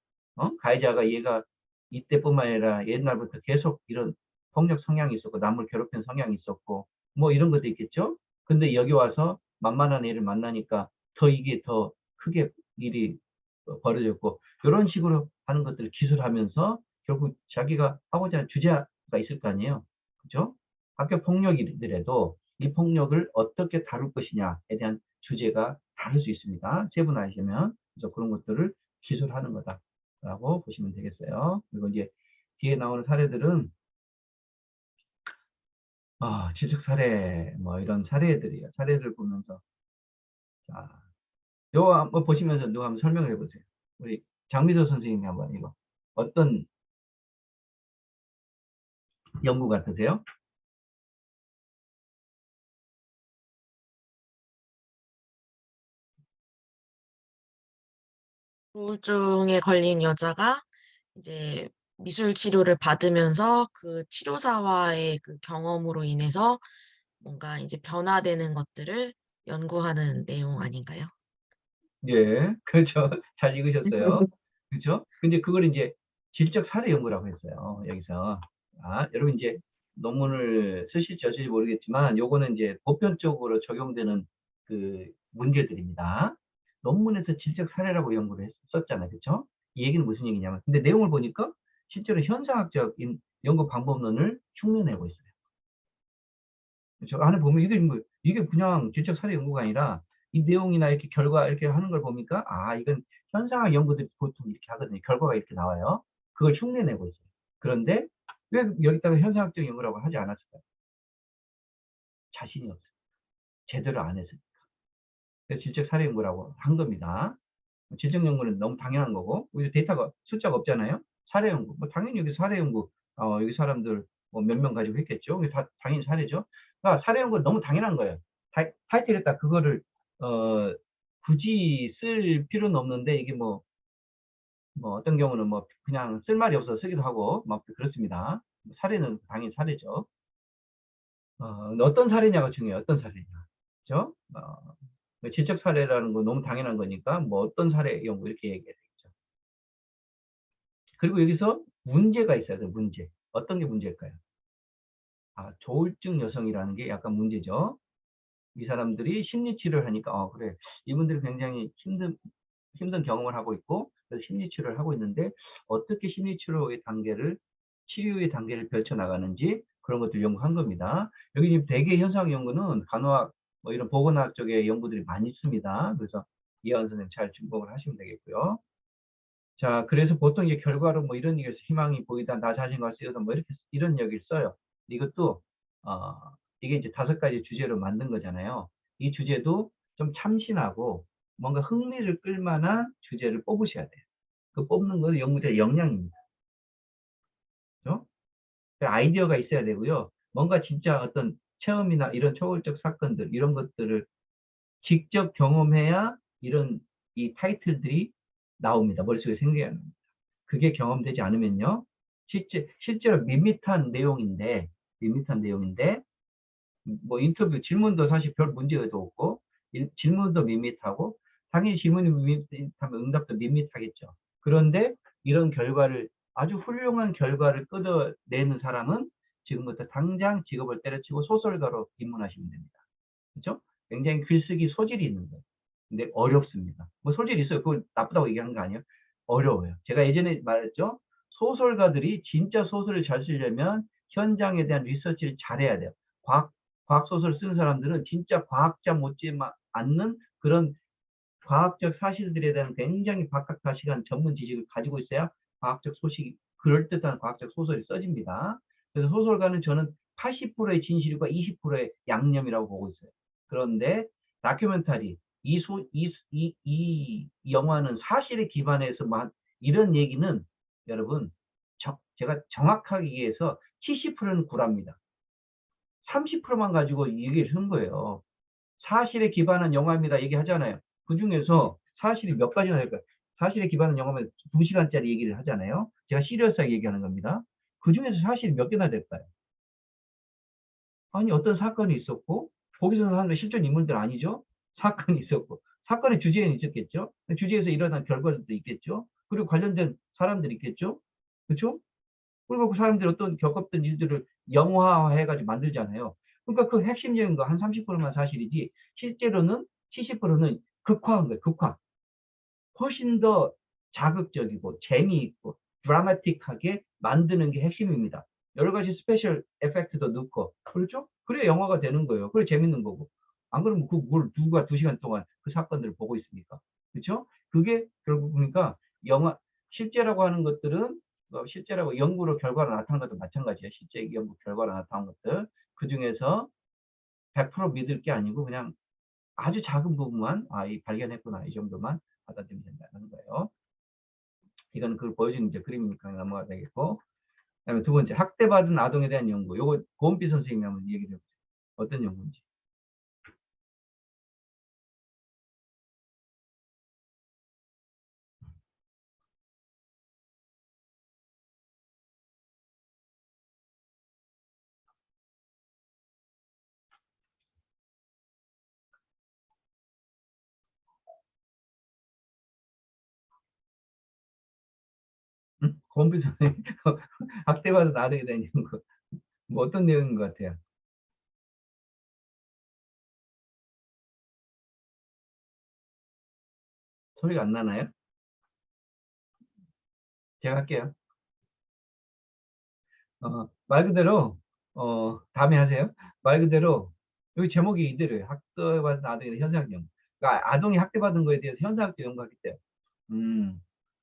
가해자가 얘가 이때뿐만 아니라 옛날부터 계속 이런 폭력 성향이 있었고 남을 괴롭힌 성향이 있었고 뭐 이런 것도 있겠죠. 근데 여기 와서 만만한 애를 만나니까 더 이게 더 크게 일이 벌어졌고 이런 식으로 하는 것들을 기술하면서 결국 자기가 하고자 하는 주제가 있을 거 아니에요. 그죠? 학교 폭력이더라도 이 폭력을 어떻게 다룰 것이냐에 대한 주제가 다를 수 있습니다. 세분화하시면. 그래서 그런 것들을 기술하는 거다라고 보시면 되겠어요. 그리고 이제 뒤에 나오는 사례들은 지적 사례 뭐 이런 사례들이에요. 사례를 보면서 자, 요거 한번 보시면서 누가 한번 설명을 해보세요. 우리 장미도 선생님이 한번 이거 어떤 연구 같으세요? 우울증에 걸린 여자가 이제 미술 치료를 받으면서 그 치료사와의 그 경험으로 인해서 뭔가 이제 변화되는 것들을 연구하는 내용 아닌가요? 예, 그렇죠. 잘 읽으셨어요. 그렇죠? 근데 그걸 이제 질적 사례 연구라고 했어요. 여기서. 여러분 이제 논문을 쓰실지 어실지 모르겠지만 요거는 이제 보편적으로 적용되는 그 문제들입니다. 논문에서 질적 사례라고 연구를 썼잖아요. 그렇죠? 이 얘기는 무슨 얘기냐면 근데 내용을 보니까 실제로 현상학적인 연구 방법론을 흉내내고 있어요. 저 안에 보면 이게 그냥 질적 사례 연구가 아니라 이 내용이나 이렇게 결과 이렇게 하는 걸 보니까 이건 현상학 연구들이 보통 이렇게 하거든요. 결과가 이렇게 나와요. 그걸 흉내내고 있어요. 그런데 왜 여기다가 현상학적 연구라고 하지 않았을까요? 자신이 없어요. 제대로 안 했어요. 그래서 질적 사례 연구라고 한 겁니다. 질적 연구는 너무 당연한 거고 우리 데이터가 숫자가 없잖아요. 사례 연구 뭐 당연히 여기 사례 연구 여기 사람들 뭐 몇 명 가지고 했겠죠. 다 당연히 사례죠. 그러니까 사례 연구는 너무 당연한 거예요. 타이틀에다 그거를 어, 굳이 쓸 필요는 없는데 이게 뭐 어떤 경우는 뭐 그냥 쓸 말이 없어서 쓰기도 하고 막 그렇습니다. 사례는 당연히 사례죠. 어떤 사례냐가 중요해요. 어떤 사례냐. 그죠? 질적 사례라는 건 너무 당연한 거니까 뭐 어떤 사례 연구 이렇게 얘기해야 되겠죠. 그리고 여기서 문제가 있어야 돼요. 문제. 어떤 게 문제일까요? 조울증 여성이라는 게 약간 문제죠. 이 사람들이 심리 치료를 하니까 그래. 이분들이 굉장히 힘든 경험을 하고 있고 그래서 심리 치료를 하고 있는데 어떻게 심리 치료의 치료의 단계를 펼쳐 나가는지 그런 것들 연구한 겁니다. 여기 지금 대개 현상 연구는 간호학 뭐 이런 보건학 쪽에 연구들이 많이 있습니다. 그래서 이하은 선생님 잘 주목을 하시면 되겠고요. 자, 그래서 보통 이제 결과로 뭐 이런 얘기에서 희망이 보이다, 나 자신과 쓰여서 뭐 이렇게 이런 얘기를 써요. 이것도 어, 이게 이제 5가지 주제로 만든 거잖아요. 이 주제도 좀 참신하고 뭔가 흥미를 끌만한 주제를 뽑으셔야 돼요. 그 뽑는 건 연구자의 역량입니다. 그죠? 그 아이디어가 있어야 되고요. 뭔가 진짜 어떤 체험이나 이런 초월적 사건들 이런 것들을 직접 경험해야 이런 이 타이틀들이 나옵니다. 머릿속에 생겨야 합니다. 그게 경험되지 않으면요. 실제로 밋밋한 내용인데 밋밋한 내용인데 뭐 인터뷰 질문도 사실 별 문제도 없고 질문도 밋밋하고 당연히 질문이 밋밋하면 응답도 밋밋하겠죠. 그런데 이런 결과를 아주 훌륭한 결과를 끌어내는 사람은 지금부터 당장 직업을 때려치고 소설가로 입문하시면 됩니다. 그렇죠? 굉장히 글쓰기 소질이 있는 거예요. 근데 어렵습니다. 뭐 소질이 있어요. 그걸 나쁘다고 얘기하는 거 아니에요. 어려워요. 제가 예전에 말했죠. 소설가들이 진짜 소설을 잘 쓰려면 현장에 대한 리서치를 잘해야 돼요. 과학 소설 쓰는 사람들은 진짜 과학자 못지 않는 그런 과학적 사실들에 대한 굉장히 박학다식한 전문 지식을 가지고 있어야 과학적 소식이 그럴듯한 과학적 소설이 써집니다. 그래서 소설가는 저는 80%의 진실과 20%의 양념이라고 보고 있어요. 그런데 다큐멘터리 이 영화는 사실에 기반해서만 이런 얘기는 여러분 제가 정확하게 얘기해서 70%는 구랍니다. 30%만 가지고 얘기를 한 거예요. 사실에 기반한 영화입니다. 얘기하잖아요. 그 중에서 사실이 몇 가지나 될까요? 사실에 기반한 영화면 2시간짜리 얘기를 하잖아요. 제가 시리어스하게 얘기하는 겁니다. 그 중에서 사실이 몇 개나 될까요? 아니 어떤 사건이 있었고 거기서 하는 실존 인물들 아니죠? 사건이 있었고 사건의 주제는 있었겠죠? 주제에서 일어난 결과들도 있겠죠? 그리고 관련된 사람들이 있겠죠? 그렇죠? 그리고 그 사람들이 어떤 겪었던 일들을 영화화해가지고 만들잖아요. 그러니까 그 핵심적인 거 한 30%만 사실이지 실제로는 70%는 극화한 거예요. 극화. 훨씬 더 자극적이고 재미있고 드라마틱하게 만드는 게 핵심입니다. 여러 가지 스페셜 에펙트도 넣고 그렇죠? 그래야 영화가 되는 거예요. 그래 재밌는 거고. 안 그러면 그걸 누가 2시간 동안 그 사건들을 보고 있습니까? 그렇죠? 그게 결국 보니까 영화 실제라고 하는 것들은 실제라고 연구로 결과로 나타난 것도 마찬가지예요. 실제 연구 결과로 나타난 것들 그중에서 100% 믿을 게 아니고 그냥 아주 작은 부분만 이 발견했구나 이 정도만 받아들이면 된다는 거예요. 이건 그걸 보여주는 이제 그림이니까 넘어가 되겠고. 그다음에 두 번째 학대받은 아동에 대한 연구. 요거 고은비 선생님이 한번 얘기해 주세요. 어떤 연구인지. 고은비 선생님 학대받은 아동에 대한 연구. 뭐 어떤 내용인 것 같아요? 소리가 안 나나요? 제가 할게요. 말 그대로 다음에 하세요. 말 그대로 여기 제목이 이대로예요. 학대받은 아동에 대한 현상학 연구. 그러니까 아동이 학대받은 거에 대해서 현상학적 연구하기 때문에.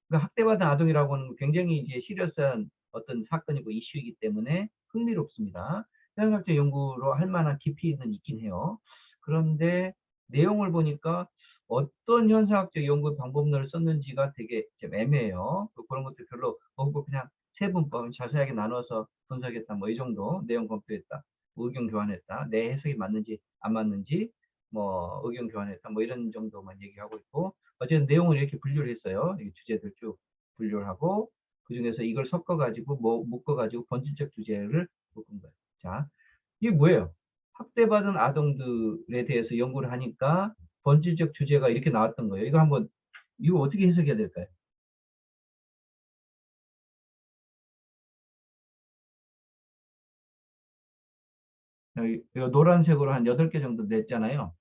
그러니까 학대받은 아동이라고 하는 건 굉장히 이제 시리어스한 어떤 사건이고 이슈이기 때문에 흥미롭습니다. 현상학적 연구로 할 만한 깊이는 있긴 해요. 그런데 내용을 보니까 어떤 현상학적 연구 방법론을 썼는지가 되게 좀 애매해요. 그런 것들 별로 없고 그냥 세분법 자세하게 나눠서 분석했다. 뭐 이 정도 내용 검토했다. 의견 교환했다. 내 해석이 맞는지 안 맞는지 뭐 의견 교환했다. 뭐 이런 정도만 얘기하고 있고 어쨌든 내용을 이렇게 분류를 했어요. 이 주제들 쭉 분류를 하고 그중에서 이걸 섞어가지고 뭐 묶어가지고 본질적 주제를 묶은 거예요. 자, 이게 뭐예요? 학대받은 아동들에 대해서 연구를 하니까 본질적 주제가 이렇게 나왔던 거예요. 이거 어떻게 해석해야 될까요? 이거 노란색으로 한 8개 정도 냈잖아요.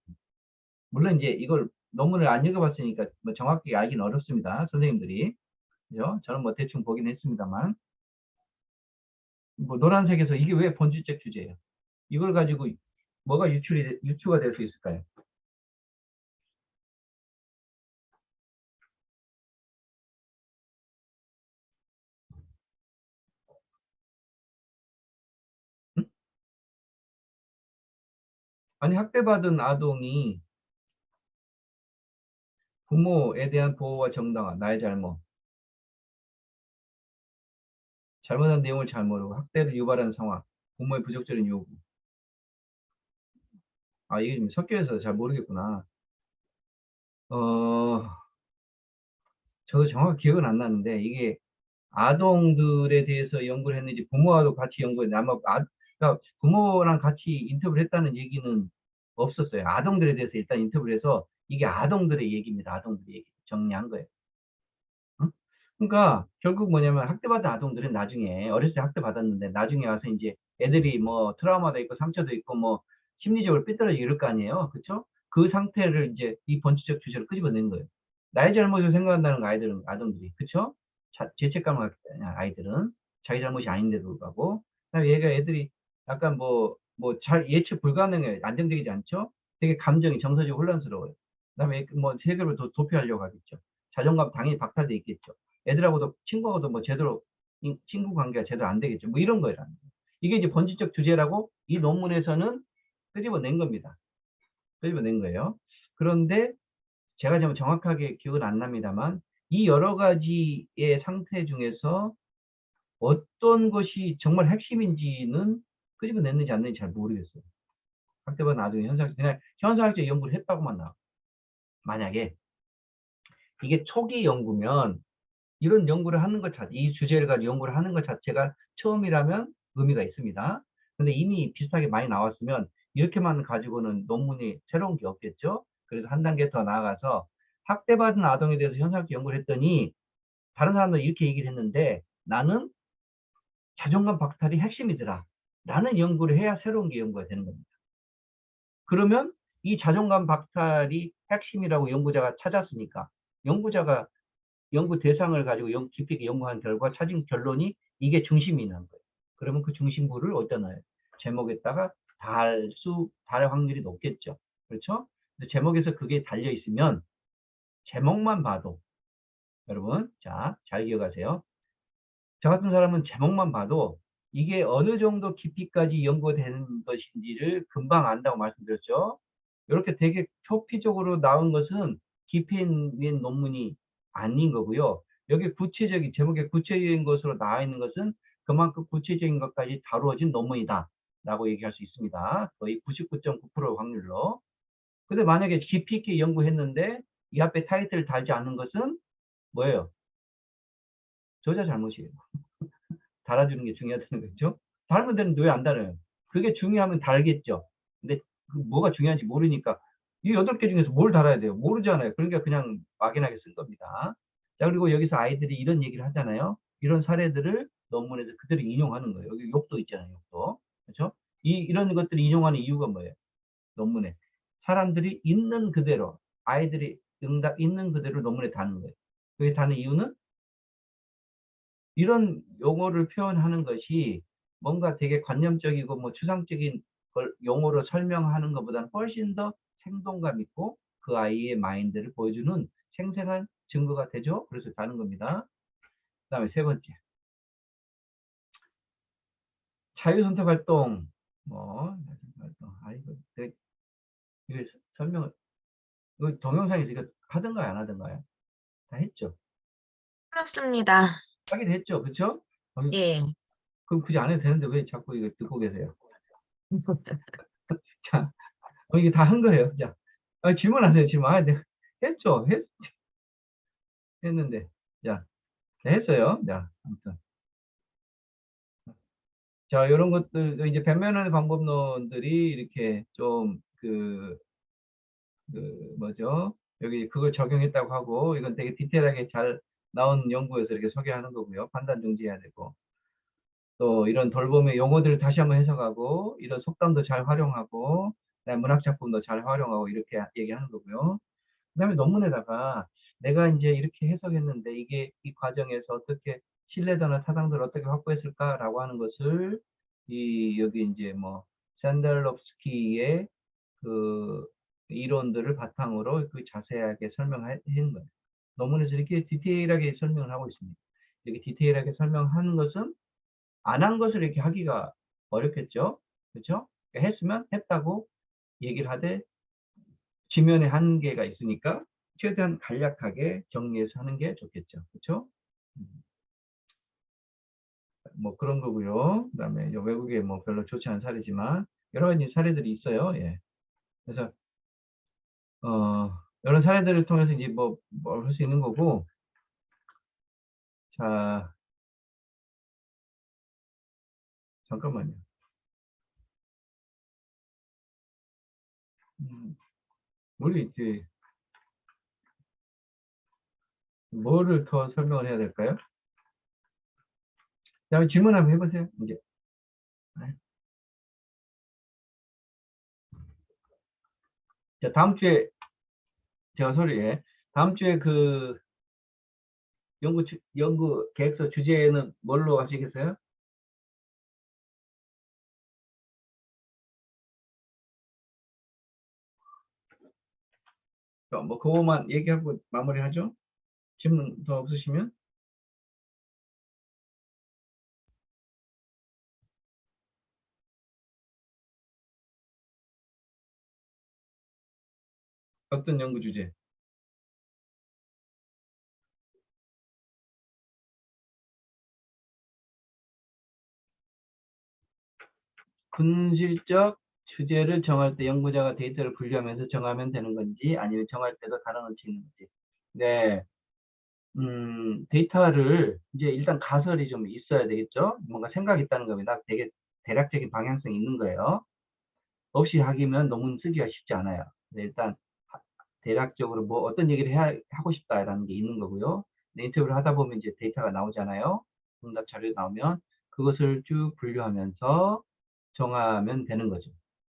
물론 이제 이걸 논문을 안 읽어봤으니까 뭐 정확히 알기는 어렵습니다. 선생님들이. 그죠? 저는 뭐 대충 보긴 했습니다만. 뭐 노란색에서 이게 왜 본질적 주제예요? 이걸 가지고 뭐가 유추가 될 수 있을까요? 응? 아니 학대받은 아동이 부모에 대한 보호와 정당화, 나의 잘못한 내용을 잘 모르고 학대를 유발하는 상황, 부모의 부적절한 요구. 이게 좀 섞여서 잘 모르겠구나. 어, 저도 정확히 기억은 안 나는데 이게 아동들에 대해서 연구를 했는지 부모와도 같이 연구했는지 아마 그러니까 부모랑 같이 인터뷰를 했다는 얘기는 없었어요. 아동들에 대해서 일단 인터뷰를 해서 이게 아동들의 얘기입니다. 아동들의 얘기 정리한 거예요. 응? 그러니까 결국 뭐냐면 학대받은 아동들은 나중에 어렸을 때 학대받았는데 나중에 와서 이제 애들이 뭐 트라우마도 있고 상처도 있고 뭐 심리적으로 삐뚤어지고 이럴 거 아니에요. 그쵸? 그 상태를 이제 이 번지적 주제로 끄집어낸 거예요. 나의 잘못을 생각한다는 거 아이들은, 아동들이. 그쵸? 죄책감을 갖게 되는 아이들은 자기 잘못이 아닌데도 불구하고. 그다음에 얘가 애들이 약간 잘 예측 불가능해. 안정적이지 않죠? 되게 감정이 정서적으로 혼란스러워요. 그다음에 뭐 세계를 더 도피하려고 하겠죠. 자존감 당연히 박탈돼 있겠죠. 애들하고도 친구하고도 뭐 제대로 친구 관계가 제대로 안 되겠죠. 뭐 이런 거예요. 이게 이제 번지적 주제라고 이 논문에서는 끄집어낸 겁니다. 끄집어낸 거예요. 그런데 제가 좀 정확하게 기억은 안 납니다만 이 여러 가지의 상태 중에서 어떤 것이 정말 핵심인지는 끄집어냈는지 안 냈는지 잘 모르겠어요. 학대받은 아동의 그냥 현상학적 연구를 했다고만 나와. 만약에 이게 초기 연구면 이런 연구를 하는 것 자체, 이 주제를 가지고 연구를 하는 것 자체가 처음이라면 의미가 있습니다. 근데 이미 비슷하게 많이 나왔으면 이렇게만 가지고는 논문이 새로운 게 없겠죠. 그래서 한 단계 더 나아가서 학대받은 아동에 대해서 현상학적 연구를 했더니 다른 사람들은 이렇게 얘기를 했는데 나는 자존감 박탈이 핵심이더라. 라는 연구를 해야 새로운 게 연구가 되는 겁니다. 그러면 이 자존감 박탈이 핵심이라고 연구자가 찾았으니까 연구자가 연구 대상을 가지고 깊이 있게 연구한 결과 찾은 결론이 이게 중심이라는 거예요. 그러면 그 중심부를 어디다 놔요? 제목에다가 달 확률이 높겠죠. 그렇죠? 제목에서 그게 달려 있으면 제목만 봐도 여러분 잘 기억하세요. 저 같은 사람은 제목만 봐도 이게 어느 정도 깊이까지 연구되는 것인지를 금방 안다고 말씀드렸죠. 이렇게 되게 표피적으로 나온 것은 깊이 있는 논문이 아닌 거고요. 여기 제목에 구체적인 것으로 나와 있는 것은 그만큼 구체적인 것까지 다루어진 논문이다. 라고 얘기할 수 있습니다. 거의 99.9% 확률로. 근데 만약에 깊이 있게 연구했는데 이 앞에 타이틀을 달지 않는 것은 뭐예요? 저자 잘못이에요. 달아주는 게 중요하다는 거죠. 달면 되는데 왜 안 달아요? 그게 중요하면 달겠죠. 근데 뭐가 중요한지 모르니까 이 8개 중에서 뭘 달아야 돼요? 모르잖아요. 그러니까 그냥 막연하게 쓴 겁니다. 자, 그리고 여기서 아이들이 이런 얘기를 하잖아요. 이런 사례들을 논문에서 그대로 인용하는 거예요. 여기 욕도 있잖아요. 욕도. 그렇죠? 이런 것들을 인용하는 이유가 뭐예요? 논문에. 사람들이 있는 그대로, 아이들이 응답 있는 그대로 논문에 다는 거예요. 그게 다는 이유는 이런 용어를 표현하는 것이 뭔가 되게 관념적이고 뭐 추상적인 걸 용어로 설명하는 것보다는 훨씬 더 생동감 있고 그 아이의 마인드를 보여주는 생생한 증거가 되죠. 그래서 다는 겁니다. 그다음에 세 번째. 자유선택 활동. 이거 설명을, 이거 동영상에서 이거 하던가요, 안 하던가요? 다 했죠. 그렇습니다. 하긴 했죠. 그쵸? 예. 그럼 굳이 안 해도 되는데 왜 자꾸 이거 듣고 계세요? 자, 이게 다 한 거예요. 자, 질문하세요. 질문. 내가 했죠. 했는데. 자, 했어요. 자, 아무튼. 자, 이런 것들, 이제 변면하는 방법론들이 이렇게 좀, 뭐죠? 여기 그걸 적용했다고 하고, 이건 되게 디테일하게 잘 나온 연구에서 이렇게 소개하는 거고요. 판단 중지해야 되고. 또 이런 돌봄의 용어들을 다시 한번 해석하고, 이런 속담도 잘 활용하고, 문학 작품도 잘 활용하고, 이렇게 얘기하는 거고요. 그다음에 논문에다가 내가 이제 이렇게 해석했는데 이게 이 과정에서 어떻게 신뢰도나 타당도를 어떻게 확보했을까라고 하는 것을 여기 이제 뭐 샌델롭스키의 그 이론들을 바탕으로 그 자세하게 설명한 거예요. 논문에서 이렇게 디테일하게 설명을 하고 있습니다. 이렇게 디테일하게 설명하는 것은 안 한 것을 이렇게 하기가 어렵겠죠. 그렇죠? 했으면 했다고 얘기를 하되 지면에 한계가 있으니까 최대한 간략하게 정리해서 하는 게 좋겠죠. 그렇죠? 뭐 그런 거고요. 그다음에 외국에 뭐 별로 좋지 않은 사례지만 여러 가지 사례들이 있어요. 예. 그래서 이런 사례들을 통해서 이제 뭘 할 수 있는 거고. 자, 잠깐만요. 모르겠지. 뭐를 더 설명을 해야 될까요? 다음에 질문 한번 해보세요. 이제. 네. 자, 다음 주에 제가 소리에 다음 주에 그 연구 계획서 주제는 뭘로 하시겠어요? 뭐 그거만 얘기하고 마무리하죠. 질문 더 없으시면. 어떤 연구 주제? 분실적 주제를 정할 때 연구자가 데이터를 분류하면서 정하면 되는 건지 아니면 정할 때도 다른 원칙이 있는지. 네. 데이터를 이제 일단 가설이 좀 있어야 되겠죠. 뭔가 생각이 있다는 겁니다. 되게 대략적인 방향성이 있는 거예요. 없이 하기면 논문 쓰기가 쉽지 않아요. 일단 대략적으로 뭐 어떤 얘기를 하고 싶다라는 게 있는 거고요. 인터뷰를 하다 보면 이제 데이터가 나오잖아요. 응답 자료 나오면 그것을 쭉 분류하면서 정하면 되는 거죠.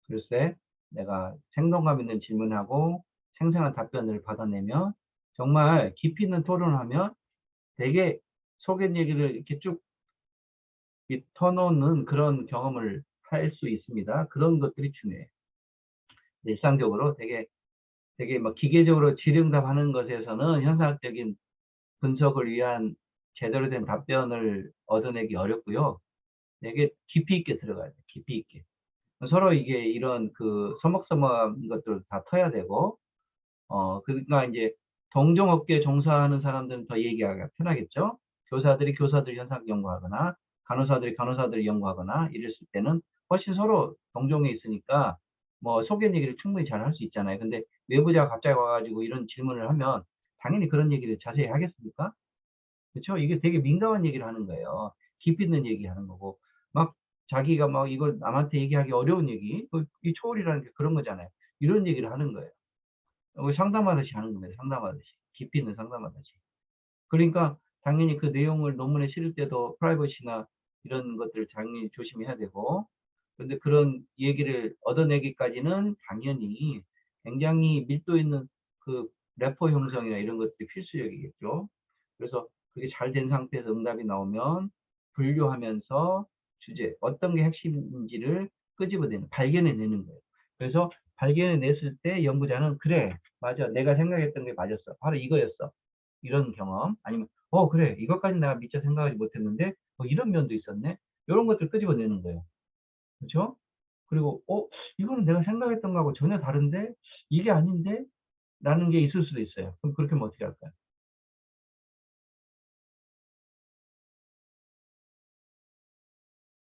글쎄, 내가 생동감 있는 질문하고 생생한 답변을 받아내면 정말 깊이 있는 토론을 하면 되게 속의 얘기를 이렇게 쭉 터놓는 그런 경험을 할 수 있습니다. 그런 것들이 중요해요. 일상적으로 되게 막 기계적으로 질응답하는 것에서는 현상학적인 분석을 위한 제대로 된 답변을 얻어내기 어렵고요. 되게 깊이 있게 들어가야 돼. 깊이 있게. 서로 이게 이런 그 서먹서먹한 것들을 다 터야 되고, 그러니까 이제 동종업계에 종사하는 사람들은 더 얘기하기가 편하겠죠. 교사들이 교사들 현상 연구하거나 간호사들이 간호사들 연구하거나 이랬을 때는 훨씬 서로 동종에 있으니까 뭐 소견 얘기를 충분히 잘 할 수 있잖아요. 근데 외부자가 갑자기 와가지고 이런 질문을 하면 당연히 그런 얘기를 자세히 하겠습니까? 그렇죠? 이게 되게 민감한 얘기를 하는 거예요. 깊이 있는 얘기하는 거고 막 자기가 막 이걸 남한테 얘기하기 어려운 얘기, 이 초월이라는 게 그런 거잖아요. 이런 얘기를 하는 거예요. 상담하듯이 하는 겁니다. 상담하듯이. 깊이 있는 상담하듯이. 그러니까 당연히 그 내용을 논문에 실을 때도 프라이버시나 이런 것들을 당연히 조심해야 되고, 근데 그런 얘기를 얻어내기까지는 당연히 굉장히 밀도 있는 그 래퍼 형성이나 이런 것들이 필수적이겠죠. 그래서 그게 잘 된 상태에서 응답이 나오면 분류하면서 주제, 어떤 게 핵심인지를 끄집어내는, 발견해내는 거예요. 그래서 발견해냈을 때 연구자는 그래, 맞아, 내가 생각했던 게 맞았어. 바로 이거였어. 이런 경험. 아니면 그래, 이것까지 내가 미처 생각하지 못했는데 이런 면도 있었네. 이런 것들 끄집어내는 거예요. 그렇죠? 그리고 이거는 내가 생각했던 거하고 전혀 다른데 이게 아닌데 라는 게 있을 수도 있어요. 그럼 그렇게 하면 어떻게 할까요?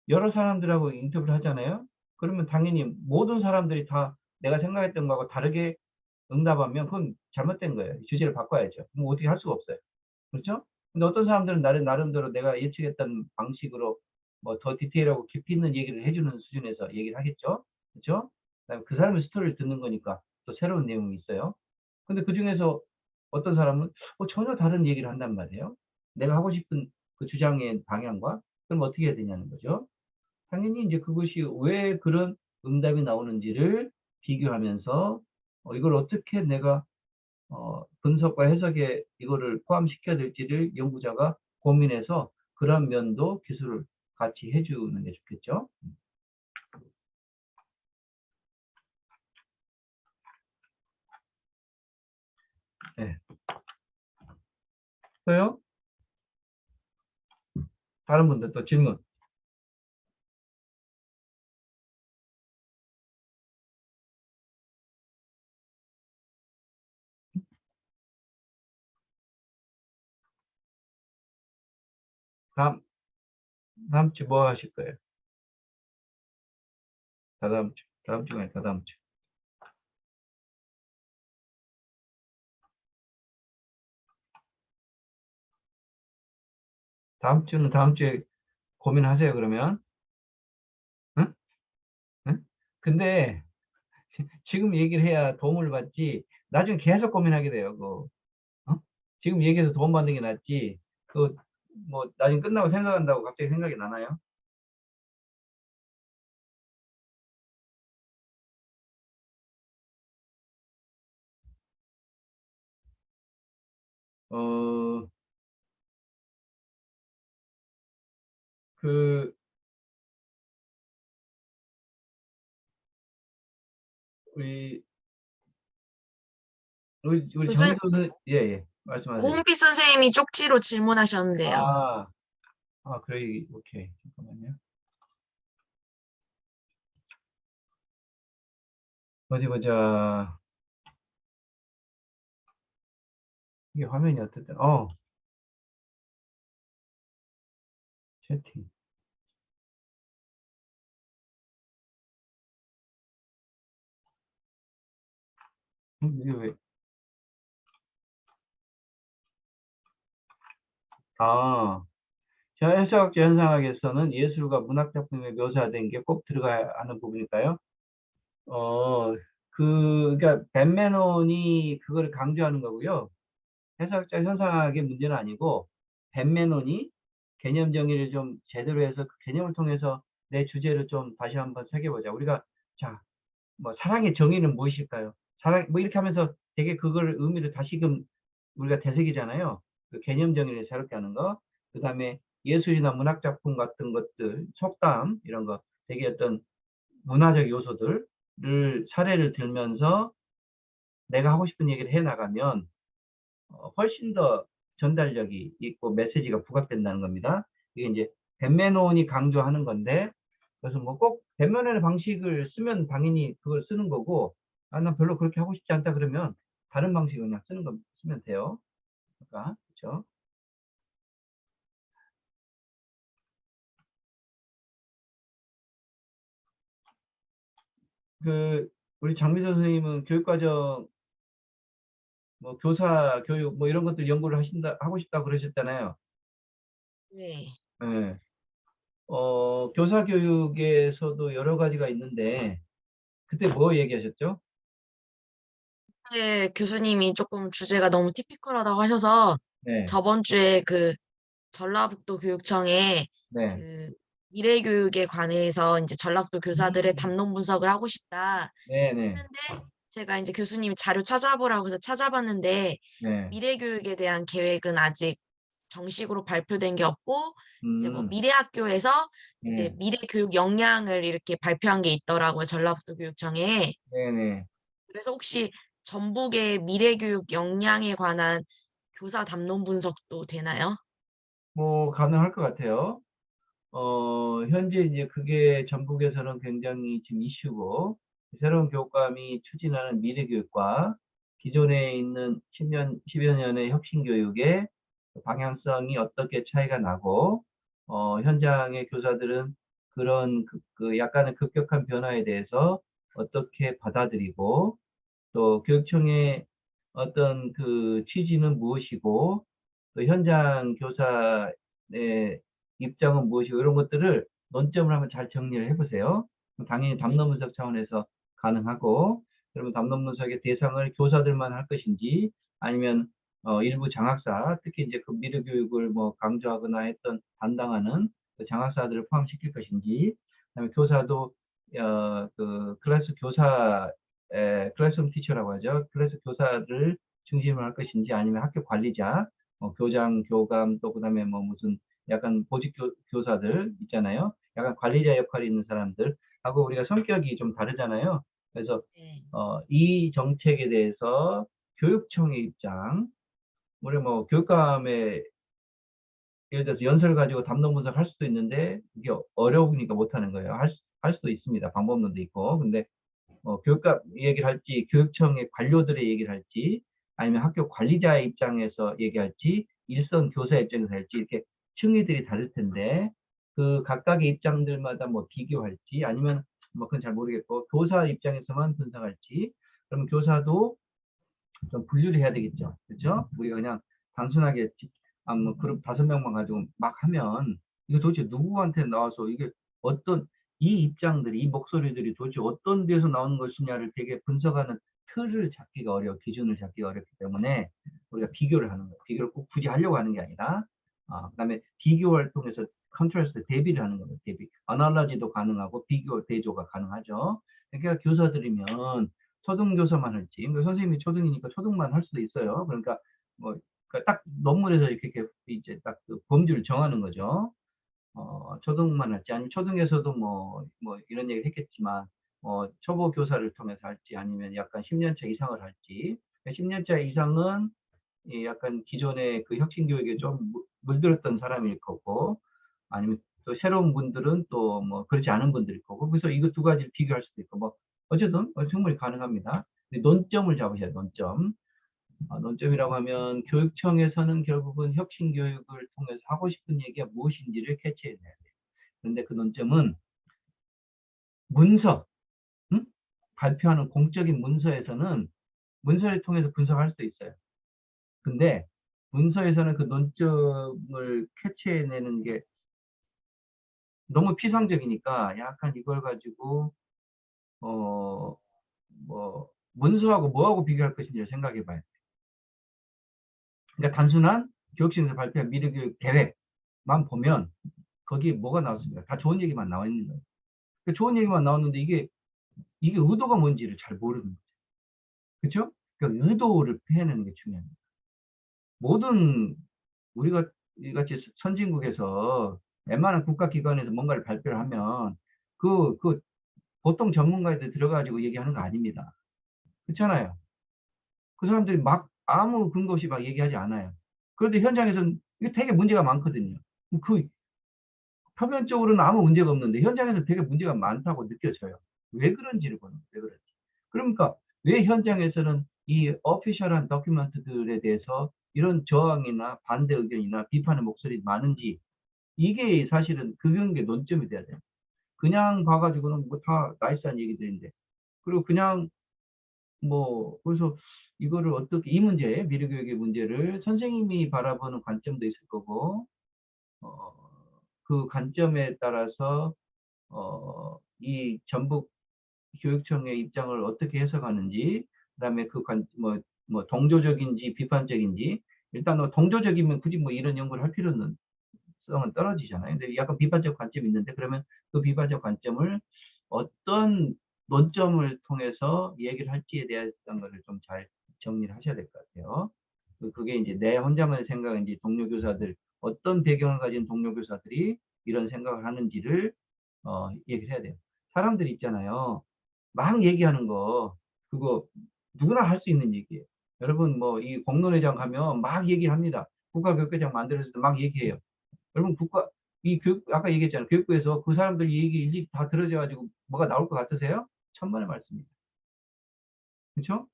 여러 사람들하고 인터뷰를 하잖아요. 그러면 당연히 모든 사람들이 다 내가 생각했던 거하고 다르게 응답하면 그건 잘못된 거예요. 주제를 바꿔야죠. 뭐 어떻게 할 수가 없어요. 그렇죠? 근데 어떤 사람들은 나름대로 내가 예측했던 방식으로 뭐 더 디테일하고 깊이 있는 얘기를 해주는 수준에서 얘기를 하겠죠. 그렇죠? 그다음에 그 사람의 스토리를 듣는 거니까 또 새로운 내용이 있어요. 근데 그중에서 어떤 사람은 전혀 다른 얘기를 한단 말이에요. 내가 하고 싶은 그 주장의 방향과. 그럼 어떻게 해야 되냐는 거죠. 당연히 이제 그것이 왜 그런 응답이 나오는지를 비교하면서 이걸 어떻게 내가 분석과 해석에 이거를 포함시켜야 될지를 연구자가 고민해서 그런 면도 기술을 같이 해주는 게 좋겠죠. 네. 또요? 다른 분들 또 질문. 다음, 다음 주 뭐 하실 거예요? 다다음 주. 다음 주가 아니라 다다음 주. 다음 주는 다음 주에 고민하세요, 그러면. 응? 응? 근데 지금 얘기를 해야 도움을 받지. 나중에 계속 고민하게 돼요. 어? 지금 얘기해서 도움 받는 게 낫지. 뭐 나중에 끝나고 생각한다고 갑자기 생각이 나나요? 어, 그 우리 우리 교수님, 정의도는 예예 말씀하세요. 고은빛 선생님이 쪽지로 질문하셨는데요. 아, 그래 오케이 잠깐만요. 어디 보자. 이게 화면이 어떻든 채팅. 이게 왜? 아, 현실학적 현상학에서는 예술과 문학 작품에 묘사된 게 꼭 들어가야 하는 부분일까요? 어, 그러니까 벤메논이 그거를 강조하는 거고요. 해석자 현상학의 문제는 아니고 벤메논이 개념 정의를 좀 제대로 해서 그 개념을 통해서 내 주제를 좀 다시 한번 새겨보자. 우리가 자, 뭐 사랑의 정의는 무엇일까요? 사랑 뭐 이렇게 하면서 되게 그걸 의미를 다시금 우리가 되새기잖아요. 그 개념 정의를 새롭게 하는 거. 그다음에 예술이나 문학 작품 같은 것들, 속담 이런 거 되게 어떤 문화적 요소들을 사례를 들면서 내가 하고 싶은 얘기를 해 나가면 훨씬 더 전달력이 있고 메시지가 부각된다는 겁니다. 이게 이제 벤메논이 강조하는 건데 그래서 뭐 꼭 벤메논의 방식을 쓰면 당연히 그걸 쓰는 거고 난 별로 그렇게 하고 싶지 않다 그러면 다른 방식을 그냥 쓰는 거 쓰면 돼요. 그러니까 그렇죠. 그 우리 장미선 선생님은 교육과정 뭐 교사 교육 뭐 이런 것들 연구를 하고 싶다고 그러셨잖아요. 네. 예. 교사 교육에서도 여러 가지가 있는데 그때 뭐 얘기하셨죠? 네, 교수님이 조금 주제가 너무 티피컬하다고 하셔서 네. 저번 주에 그 전라북도 교육청에 네. 그 미래 교육에 관해서 이제 전라북도 교사들의 음. 담론 분석을 하고 싶다 네네. 했는데 제가 이제 교수님이 자료 찾아보라고 해서 찾아봤는데 네. 미래 교육에 대한 계획은 아직 정식으로 발표된 게 없고 이제 뭐 음. 미래 학교에서 이제 네. 미래 교육 역량을 이렇게 발표한 게 있더라고요. 전라북도 교육청에. 네네. 그래서 혹시 전북의 미래 교육 역량에 관한 교사 담론 분석도 되나요? 뭐 가능할 것 같아요. 현재 이제 그게 전국에서는 굉장히 지금 이슈고 새로운 교육감이 추진하는 미래교육과 기존에 있는 10년, 10여 년의 혁신교육의 방향성이 어떻게 차이가 나고 현장의 교사들은 그런 그 약간의 급격한 변화에 대해서 어떻게 받아들이고 또 교육청의 어떤 그 취지는 무엇이고 또 현장 교사의 입장은 무엇이고 이런 것들을 논점을 한번 잘 정리를 해보세요. 당연히 네. 담론 분석 차원에서 가능하고 그러면 담론 분석의 대상을 교사들만 할 것인지 아니면 일부 장학사 특히 이제 그 미래 교육을 뭐 강조하거나 했던 담당하는 그 장학사들을 포함시킬 것인지 그다음에 교사도 그 클래스 교사 클래스룸 티처라고 하죠. 클래스 교사를 중심으로 할 것인지 아니면 학교 관리자, 교장, 교감 또 그다음에 뭐 무슨 약간 보직 교사들 있잖아요. 약간 관리자 역할이 있는 사람들 하고 우리가 성격이 좀 다르잖아요. 그래서 네. 이 정책에 대해서 교육청의 입장, 우리 뭐 교육감의 예를 들어서 연설 가지고 담론 분석할 수도 있는데 이게 어려우니까 못하는 거예요. 할 수도 있습니다. 방법론도 있고. 근데 교육감 얘기를 할지, 교육청의 관료들의 얘기를 할지, 아니면 학교 관리자의 입장에서 얘기할지, 일선 교사 입장에서 할지, 이렇게 층위들이 다를 텐데, 그 각각의 입장들마다 뭐 비교할지, 아니면 뭐 그건 잘 모르겠고, 교사 입장에서만 분석할지, 그러면 교사도 좀 분류를 해야 되겠죠. 그렇죠? 우리가 그냥 단순하게 뭐 그룹 5명만 가지고 막 하면, 이거 도대체 누구한테 나와서 이게 어떤 이 입장들이, 이 목소리들이 도대체 어떤 데서 나오는 것이냐를 되게 분석하는 틀을 잡기가 어려워, 기준을 잡기가 어렵기 때문에 우리가 비교를 하는 거예요. 비교를 꼭 굳이 하려고 하는 게 아니라, 그다음에 비교를 통해서 컨트라스트, 대비를 하는 거예요. 대비. 어널러지도 가능하고 비교, 대조가 가능하죠. 그러니까 교사들이면 초등교사만 할지, 그러니까 선생님이 초등이니까 초등만 할 수도 있어요. 그러니까 뭐, 그러니까 딱 논문에서 이렇게 이제 딱 그 범주를 정하는 거죠. 초등만 할지, 아니면 초등에서도 뭐 이런 얘기를 했겠지만, 초보 교사를 통해서 할지, 아니면 약간 10년차 이상을 할지. 10년차 이상은 약간 기존의 그 혁신 교육에 좀 물들었던 사람일 거고, 아니면 또 새로운 분들은 또 뭐 그렇지 않은 분들일 거고, 그래서 이거 두 가지를 비교할 수도 있고, 뭐 어쨌든 충분히 가능합니다. 논점을 잡으셔야 돼요, 논점. 논점이라고 하면 교육청에서는 결국은 혁신 교육을 통해서 하고 싶은 얘기가 무엇인지를 캐치해내야 돼요. 그런데 그 논점은 문서, 발표하는 공적인 문서에서는 문서를 통해서 분석할 수도 있어요. 근데 문서에서는 그 논점을 캐치해내는 게 너무 피상적이니까 약간 이걸 가지고 뭐 문서하고 뭐하고 비교할 것인지를 생각해 봐요. 그러니까 단순한 교육청에서 발표한 미래교육 계획만 보면 거기에 뭐가 나왔습니까? 다 좋은 얘기만 나와 있는 거예요. 그 좋은 얘기만 나왔는데 이게 의도가 뭔지를 잘 모르는 거죠. 그렇죠? 그러니까 의도를 해내는 게 중요합니다. 모든 우리가 이같이 선진국에서 웬만한 국가기관에서 뭔가를 발표를 하면 그 보통 전문가들 들어가지고 얘기하는 거 아닙니다. 그렇잖아요. 그 사람들이 막 아무 근거 없이 막 얘기하지 않아요. 그런데 현장에서는 이게 되게 문제가 많거든요. 그 표면적으로는 아무 문제가 없는데 현장에서 되게 문제가 많다고 느껴져요. 왜 그런지를 보는 거예요. 왜 그런지. 그러니까 왜 현장에서는 이 오피셜한 다큐멘트들에 대해서 이런 저항이나 반대 의견이나 비판의 목소리 많은지, 이게 사실은 그런 게 논점이 돼야 돼요. 그냥 봐 가지고는 뭐 다 나이스한 얘기들인데, 그리고 그냥 그래서 이거를 어떻게, 이 문제, 미래교육의 문제를 선생님이 바라보는 관점도 있을 거고, 어 그 관점에 따라서 이 전북 교육청의 입장을 어떻게 해석하는지, 그다음에 그 동조적인지 비판적인지. 일단 동조적이면 굳이 뭐 이런 연구를 할 필요는 성은 떨어지잖아요. 근데 약간 비판적 관점이 있는데, 그러면 그 비판적 관점을 어떤 논점을 통해서 얘기를 할지에 대한 거를 좀 잘 정리를 하셔야 될 것 같아요. 그게 이제 내 혼자만의 생각인지, 동료 교사들, 어떤 배경을 가진 동료 교사들이 이런 생각을 하는지를 얘기를 해야 돼요. 사람들이 있잖아요. 막 얘기하는 거, 그거 누구나 할 수 있는 얘기예요. 여러분 뭐 이 공론회장 가면 막 얘기합니다. 국가교육회장 만들어서 막 얘기해요. 여러분 이 교육, 아까 얘기했잖아요. 교육부에서 그 사람들 얘기 일일이 다 들어져 가지고 뭐가 나올 것 같으세요? 천만의 말씀입니다. 그쵸?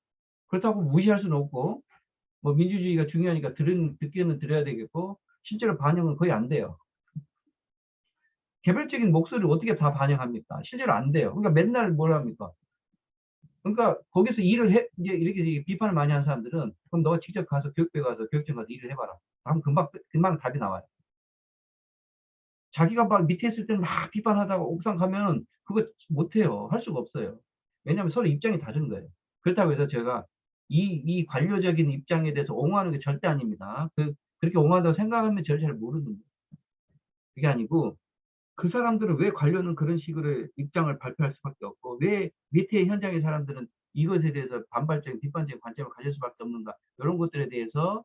그렇다고 무시할 수는 없고, 뭐 민주주의가 중요하니까 듣기는 들어야 되겠고, 실제로 반영은 거의 안 돼요. 개별적인 목소리를 어떻게 다 반영합니까? 실제로 안 돼요. 그러니까 맨날 뭘 합니까? 그러니까 거기서 일을 해, 이제 이렇게 비판을 많이 하는 사람들은 그럼 너가 직접 가서 교육부에 가서 교육청 가서 일을 해봐라. 그럼 금방 답이 나와요. 자기가 막 밑에 있을 때는 막 비판하다가 옥상 가면 그거 못해요. 할 수가 없어요. 왜냐하면 서로 입장이 다른 거예요. 그렇다고 해서 제가 이 관료적인 입장에 대해서 옹호하는 게 절대 아닙니다. 그렇게 옹호한다고 생각하면 저를 잘 모르는 거예요. 그게 아니고, 그 사람들은 왜 관료는 그런 식으로 입장을 발표할 수밖에 없고, 왜 밑에 현장의 사람들은 이것에 대해서 반발적인 비판적인 관점을 가질 수밖에 없는가, 이런 것들에 대해서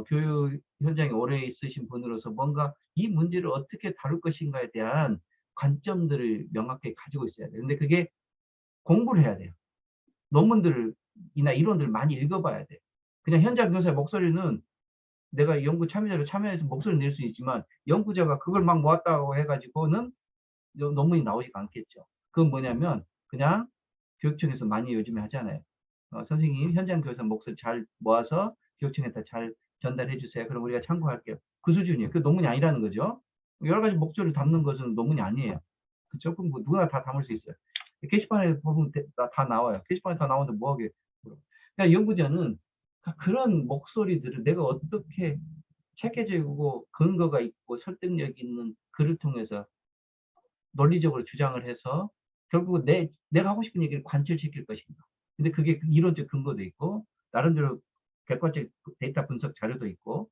교육 현장에 오래 있으신 분으로서 뭔가 이 문제를 어떻게 다룰 것인가에 대한 관점들을 명확하게 가지고 있어야 돼요. 근데 그게 공부를 해야 돼요. 논문들이나 이론들을 많이 읽어봐야 돼요. 그냥 현장 교사의 목소리는 내가 연구 참여자로 참여해서 목소리를 낼 수 있지만, 연구자가 그걸 막 모았다고 해 가지고는 논문이 나오지가 않겠죠. 그건 뭐냐면 그냥 교육청에서 많이 요즘에 하잖아요. "선생님 현장 교사 목소리 잘 모아서 교육청에다 잘 전달해 주세요. 그럼 우리가 참고할게요." 그 수준이에요. 그 논문이 아니라는 거죠. 여러 가지 목소리를 담는 것은 논문이 아니에요. 그쵸? 그럼 뭐 누구나 다 담을 수 있어요. 게시판에 보면 다 나와요. 게시판에 다 나오는데 뭐 하게. 그러니까 연구자는 그런 목소리들을 내가 어떻게 체계적이고 근거가 있고 설득력 있는 글을 통해서 논리적으로 주장을 해서 결국 내가 하고 싶은 얘기를 관철시킬 것인가. 근데 그게 이론적 근거도 있고 나름대로 객관적 데이터 분석 자료도 있고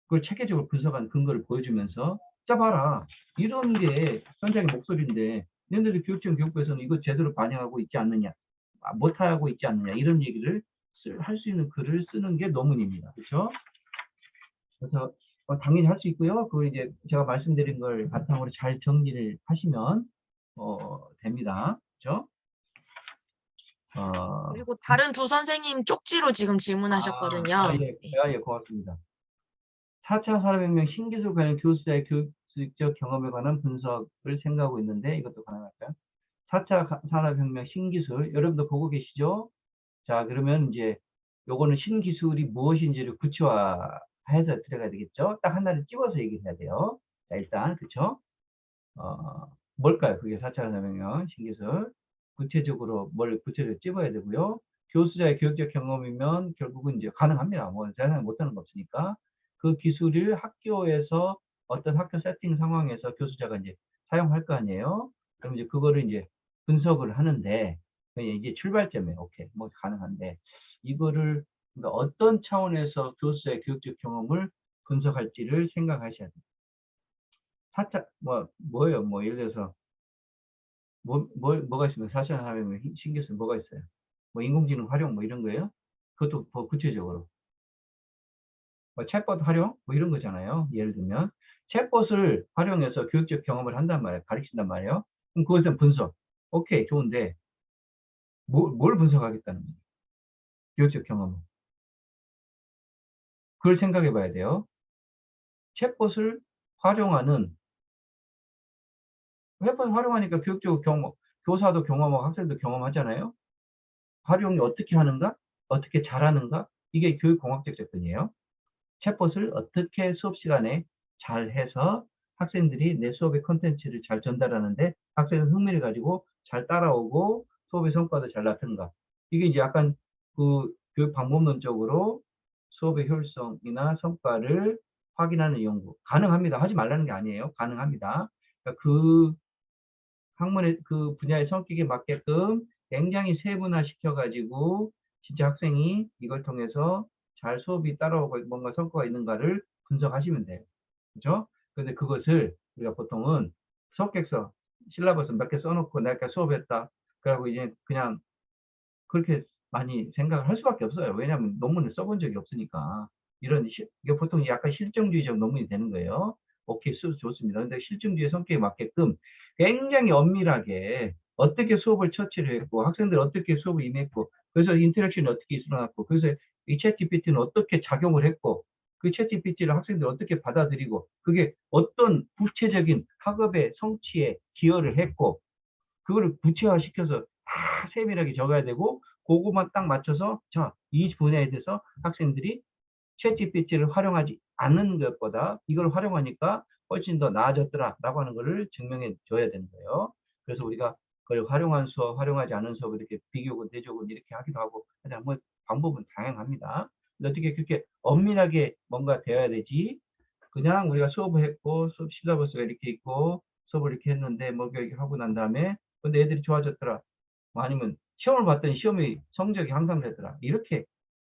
그걸 체계적으로 분석한 근거를 보여주면서 자 봐라 이런 게 현장의 목소리인데 너희들이 교육청 교육부에서는 이거 제대로 반영하고 있지 않느냐 못하고 있지 않느냐 이런 얘기를 할 수 있는 글을 쓰는 게 논문입니다. 그렇죠? 그래서 당연히 할 수 있고요. 그 이제 제가 말씀드린 걸 바탕으로 잘 정리를 하시면 됩니다. 그렇죠? 그리고 다른 두 선생님 쪽지로 지금 질문하셨거든요. 예, 네. 예, 고맙습니다. 4차 산업혁명 신기술 관련 교수자의 교육적 경험에 관한 분석을 생각하고 있는데 이것도 가능할까요? 4차 산업혁명 신기술 여러분도 보고 계시죠? 자 그러면 이제 요거는 신기술이 무엇인지를 구체화해서 들어가야 되겠죠? 딱 하나를 집어서 얘기해야 돼요. 자 일단 그쵸? 뭘까요? 그게 4차 산업혁명 신기술 구체적으로 뭘 구체적으로 집어야 되고요. 교수자의 교육적 경험이면 결국은 이제 가능합니다. 뭐 세상에 못하는 거 없으니까 그 기술을 학교에서 어떤 학교 세팅 상황에서 교수자가 이제 사용할 거 아니에요. 그럼 이제 그거를 이제 분석을 하는데 이게 출발점이에요. 오케이, 뭐 가능한데 이거를 그러니까 어떤 차원에서 교수자의 교육적 경험을 분석할지를 생각하셔야 돼요. 살짝 뭐예요? 뭐 예를 들어서 뭐가 있습니까? 4차 산업혁명 신기술 뭐가 있어요? 뭐 인공지능 활용 뭐 이런 거예요? 그것도 더 구체적으로 뭐 챗봇 활용 뭐 이런 거잖아요. 예를 들면 챗봇을 활용해서 교육적 경험을 한단 말이에요. 가르친단 말이에요. 그럼 그것은 분석. 오케이 좋은데 뭘 분석하겠다는 거예요? 교육적 경험을. 그걸 생각해 봐야 돼요. 챗봇을 활용하는 챗봇을 활용하니까 교육적 경험 교사도 경험하고 학생도 경험하잖아요. 활용이 어떻게 하는가? 어떻게 잘하는가? 이게 교육공학적 접근이에요. 챗봇을 어떻게 수업 시간에 잘 해서 학생들이 내 수업의 컨텐츠를 잘 전달하는데 학생은 흥미를 가지고 잘 따라오고 수업의 성과도 잘 나타는가. 이게 이제 약간 그 교육 방법론적으로 수업의 효율성이나 성과를 확인하는 연구. 가능합니다. 하지 말라는 게 아니에요. 가능합니다. 그러니까 그 학문의 그 분야의 성격에 맞게끔 굉장히 세분화 시켜가지고 진짜 학생이 이걸 통해서 잘 수업이 따라오고 뭔가 성과가 있는가를 분석하시면 돼요. 그죠? 근데 그것을 우리가 보통은 수업객서, 실라버스 몇 개 써놓고 내가 이렇게 수업했다. 그러고 이제 그냥 그렇게 많이 생각을 할 수밖에 없어요. 왜냐하면 논문을 써본 적이 없으니까. 이게 보통 약간 실증주의적 논문이 되는 거예요. 오케이, 좋습니다. 근데 실증주의 성격에 맞게끔 굉장히 엄밀하게 어떻게 수업을 처치를 했고, 학생들 어떻게 수업을 임했고, 그래서 인터랙션이 어떻게 일어났고, 그래서 이 챗GPT는 어떻게 작용을 했고, 그 챗GPT를 학생들이 어떻게 받아들이고, 그게 어떤 구체적인 학업의 성취에 기여를 했고, 그거를 구체화시켜서 다 세밀하게 적어야 되고 그거만 딱 맞춰서 자, 이 분야에 대해서 학생들이 챗GPT를 활용하지 않는 것보다 이걸 활용하니까 훨씬 더 나아졌더라라고 하는 거를 증명해 줘야 되는 거예요. 그래서 우리가 그걸 활용한 수업, 활용하지 않은 수업을 이렇게 비교고 내조고 이렇게 하기도 하고 하여튼 뭐 방법은 다양합니다. 근데 어떻게 그렇게 엄밀하게 뭔가 되어야 되지? 그냥 우리가 수업을 했고 수업 시라버스가 이렇게 있고 수업을 이렇게 했는데 뭐 이렇게 하고 난 다음에 근데 애들이 좋아졌더라. 뭐 아니면 시험을 봤더니 시험의 성적이 향상되더라. 이렇게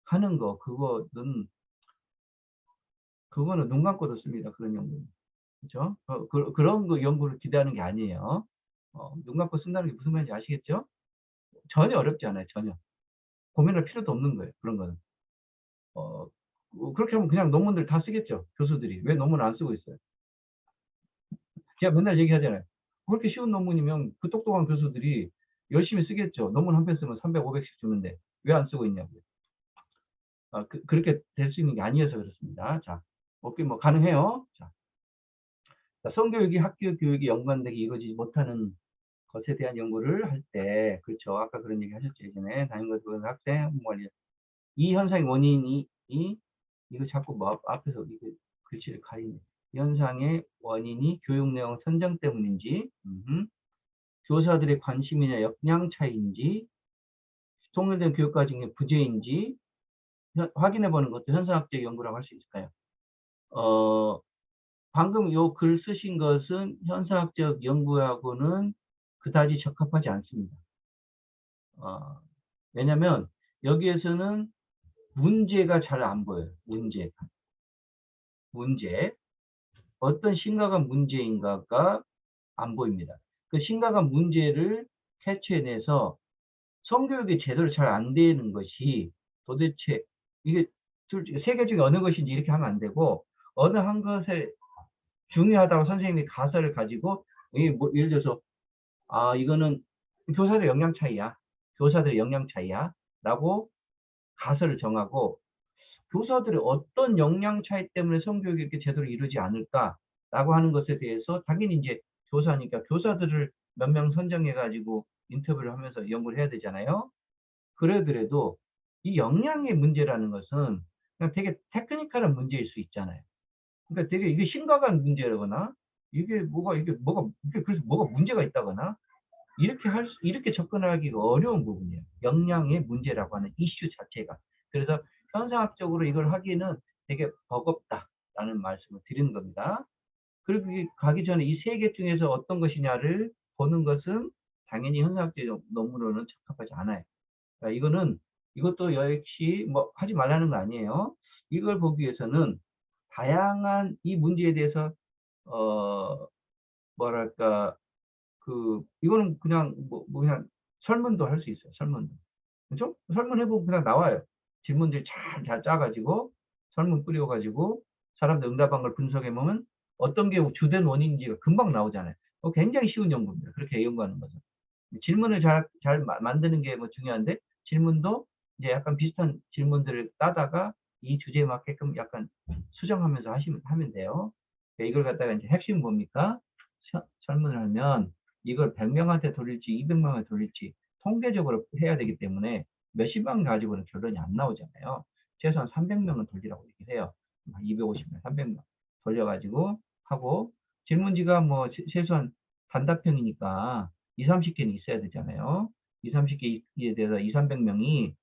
하는 거 그거는 눈 감고도 씁니다. 그런 연구는. 그죠? 그런 거 연구를 기대하는 게 아니에요. 눈 감고 쓴다는 게 무슨 말인지 아시겠죠? 전혀 어렵지 않아요. 전혀. 고민할 필요도 없는 거예요. 그런 거는. 어, 그렇게 하면 그냥 논문들 다 쓰겠죠. 교수들이. 왜 논문을 안 쓰고 있어요? 제가 맨날 얘기하잖아요. 그렇게 쉬운 논문이면 그 똑똑한 교수들이 열심히 쓰겠죠. 논문 한 편 쓰면 300, 500씩 주는데 왜 안 쓰고 있냐고요. 그렇게 될 수 있는 게 아니어서 그렇습니다. 자, 어떻게 뭐 가능해요. 자, 성교육이 학교 교육이 연관되게 이루어지지 못하는 것에 대한 연구를 할 때, 그렇죠. 아까 그런 얘기 하셨죠. 예전에 담임교수 학생, 학부모 이 현상의 원인이 이거 자꾸 뭐 앞에서 이거 글씨를 가리네. 이 현상의 원인이 교육 내용 선정 때문인지, 교사들의 관심이나 역량 차이인지, 통일된 교육 과정의 부재인지 확인해 보는 것도 현상학적 연구라고 할 수 있을까요? 방금 요 글 쓰신 것은 현상학적 연구하고는 그다지 적합하지 않습니다. 어 왜냐면 여기에서는 문제가 잘 안 보여요. 문제가. 문제. 어떤 심각한 문제인가가 안 보입니다. 그 심각한 문제를 캐치해내서 성교육이 제대로 잘 안 되는 것이 도대체 이게 세 개 중에 어느 것인지 이렇게 하면 안 되고 어느 한 것에 중요하다고 선생님이 가설을 가지고 이게 뭐 예를 들어서 이거는 교사들의 역량 차이야. 교사들의 역량 차이야라고 가설을 정하고 교사들의 어떤 역량 차이 때문에 성교육이 이렇게 제대로 이루어지지 않을까라고 하는 것에 대해서 당연히 인제 교사니까 교사들을 몇 명 선정해 가지고 인터뷰를 하면서 연구를 해야 되잖아요. 그러더라도 이 역량의 문제라는 것은 그냥 되게 테크니컬한 문제일 수 있잖아요. 그러니까 되게 이게 심각한 문제라거나 이게 그래서 뭐가 문제가 있다거나 이렇게 접근하기가 어려운 부분이에요. 역량의 문제라고 하는 이슈 자체가. 그래서 현상학적으로 이걸 하기는 되게 버겁다라는 말씀을 드리는 겁니다. 그리고 이 가기 전에 이 세 개 중에서 어떤 것이냐를 보는 것은 당연히 현상학적 논문으로는 적합하지 않아요. 그러니까 이것도 역시 뭐 하지 말라는 거 아니에요. 이걸 보기 위해서는 다양한 이 문제에 대해서 어 뭐랄까 이거는 그냥 그냥 설문도 할 수 있어요, 설문도. 그죠? 설문해 보면 그냥 나와요. 질문들 잘 짜 가지고 설문 뿌려 가지고 사람들 응답한 걸 분석해 보면 어떤 게 주된 원인인지가 금방 나오잖아요. 굉장히 쉬운 연구입니다. 그렇게 연구하는 것은. 질문을 잘 만드는 게 뭐 중요한데 질문도 이제 약간 비슷한 질문들을 따다가 이 주제에 맞게끔 약간 수정하면서 하면 돼요. 그러니까 이걸 갖다가 인제 핵심은 뭡니까? 설문을 하면 이걸 100 명한테 돌릴지 200 명한테 돌릴지 통계적으로 해야 되기 때문에 몇십만 가지고는 결론이 안 나오잖아요. 최소한 300 명은 돌리라고 얘기를 해요. 250 명, 300 명 돌려 가지고 하고 질문지가 뭐 최소한 단답형이니까 20-30 개는 있어야 되잖아요. 20-30 개에 대해서 200-300 명이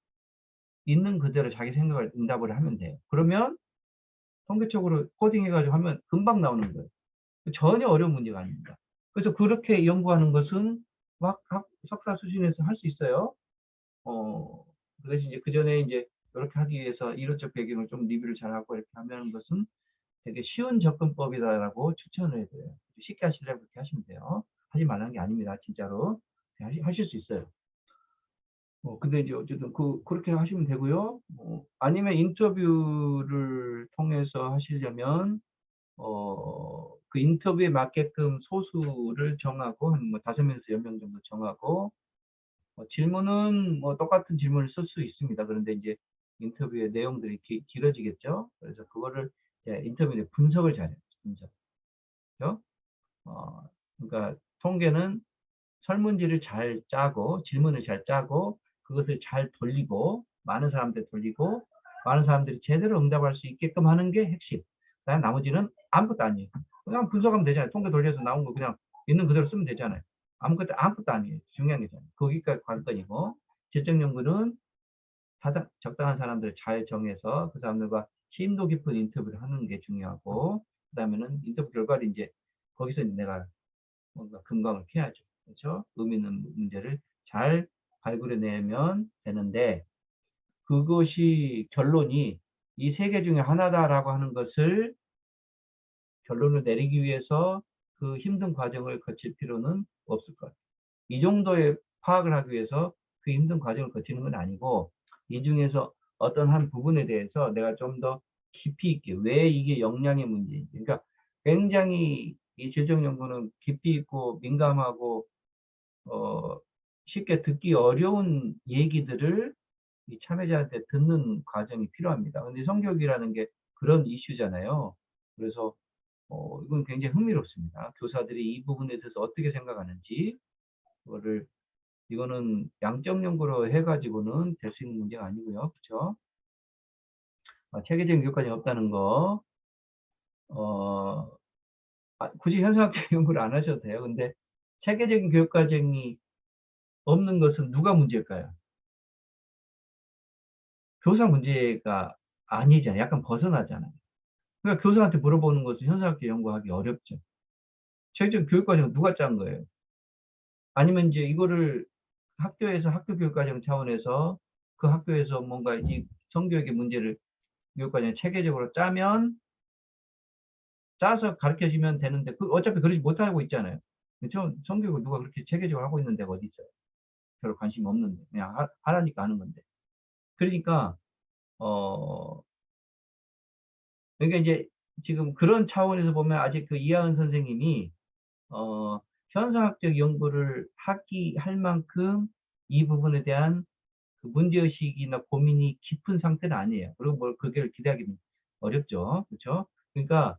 있는 그대로 자기 생각을 응답을 하면 돼요. 그러면 통계적으로 코딩해 가지고 하면 금방 나오는 거예요. 전혀 어려운 문제가 아닙니다. 그래서 그렇게 연구하는 것은 막 석사 수준에서 할 수 있어요. 어 그 대신 이제 그전에 인제 요렇게 하기 위해서 이론적 배경을 좀 리뷰를 잘하고 이렇게 하는 것은 되게 쉬운 접근법이다라고 추천을 해 드려요. 쉽게 하시려면 그렇게 하시면 돼요. 하지 말라는 게 아닙니다, 진짜로. 하실 수 있어요. 근데 이제 어쨌든 그렇게 하시면 되고요. 아니면 인터뷰를 통해서 하시려면 그 인터뷰에 맞게끔 소수를 정하고 한 뭐 5 명에서 10명 정도 정하고 질문은 뭐 똑같은 질문을 쓸 수 있습니다. 그런데 인제 인터뷰의 내용들이 길어지겠죠. 그래서 그거를 이제 인터뷰에 분석을 잘해야죠, 분석. 그죠? 어 그러니까 통계는 설문지를 잘 짜고 질문을 잘 짜고 그것을 잘 돌리고 많은 사람한테 돌리고 많은 사람들이 제대로 응답할 수 있게끔 하는 게 핵심. 그다음에 나머지는 아무것도 아니에요. 그냥 분석하면 되잖아요. 통계 돌려서 나온 거 그냥 있는 그대로 쓰면 되잖아요. 아무것도 아니에요. 중요한 게 거기까지 관건이고 질적 연구는 적당한 사람들을 잘 정해서 그 사람들과 심도 깊은 인터뷰를 하는 게 중요하고 그다음에는 인터뷰 결과를 인제 거기서 내가 뭔가 금광을 캐야죠. 그렇죠? 의미 있는 문제를 잘 발굴해 내면 되는데 그것이 결론이 이 세 개 중에 하나다라고 하는 것을 결론을 내리기 위해서 그 힘든 과정을 거칠 필요는 없을 것 같아요. 이 정도의 파악을 하기 위해서 그 힘든 과정을 거치는 건 아니고 이 중에서 어떤 한 부분에 대해서 내가 좀 더 깊이 있게 왜 이게 역량의 문제인지 그러니까 굉장히 이 질적 연구는 깊이 있고 민감하고 어 쉽게 듣기 어려운 얘기들을 이 참여자한테 듣는 과정이 필요합니다. 근데 성교육이라는 게 그런 이슈잖아요. 그래서 이건 굉장히 흥미롭습니다. 교사들이 이 부분에 대해서 어떻게 생각하는지 그거를 이거는 양적 연구로 해 가지고는 될 수 있는 문제가 아니고요. 그쵸? 체계적인 교육과정이 없다는 거 어 굳이 현상학적 연구를 안 하셔도 돼요. 근데 체계적인 교육과정이 없는 것은 누가 문제일까요? 교사 문제가 아니잖아요. 약간 벗어나잖아요. 그러니까 교수한테 물어보는 것은 현상학적 연구하기 어렵죠. 최종 교육과정 누가 짠 거예요? 아니면 이제 이거를 학교에서 학교 교육과정 차원에서 그 학교에서 뭔가 이 성교육의 문제를 교육과정에 체계적으로 짜서 가르쳐 주면 되는데 그 어차피 그러지 못하고 있잖아요. 그렇죠? 성교육을 누가 그렇게 체계적으로 하고 있는 데가 어디 있어요? 별로 관심이 없는데 그냥 하라니까 하는 건데. 그러니까 어 그러니까 이제 지금 그런 차원에서 보면 아직 그 이하은 선생님이 어 현상학적 연구를 할 만큼 이 부분에 대한 그 문제의식이나 고민이 깊은 상태는 아니에요. 그리고 뭘 그걸 기대하기는 어렵죠. 그쵸? 그러니까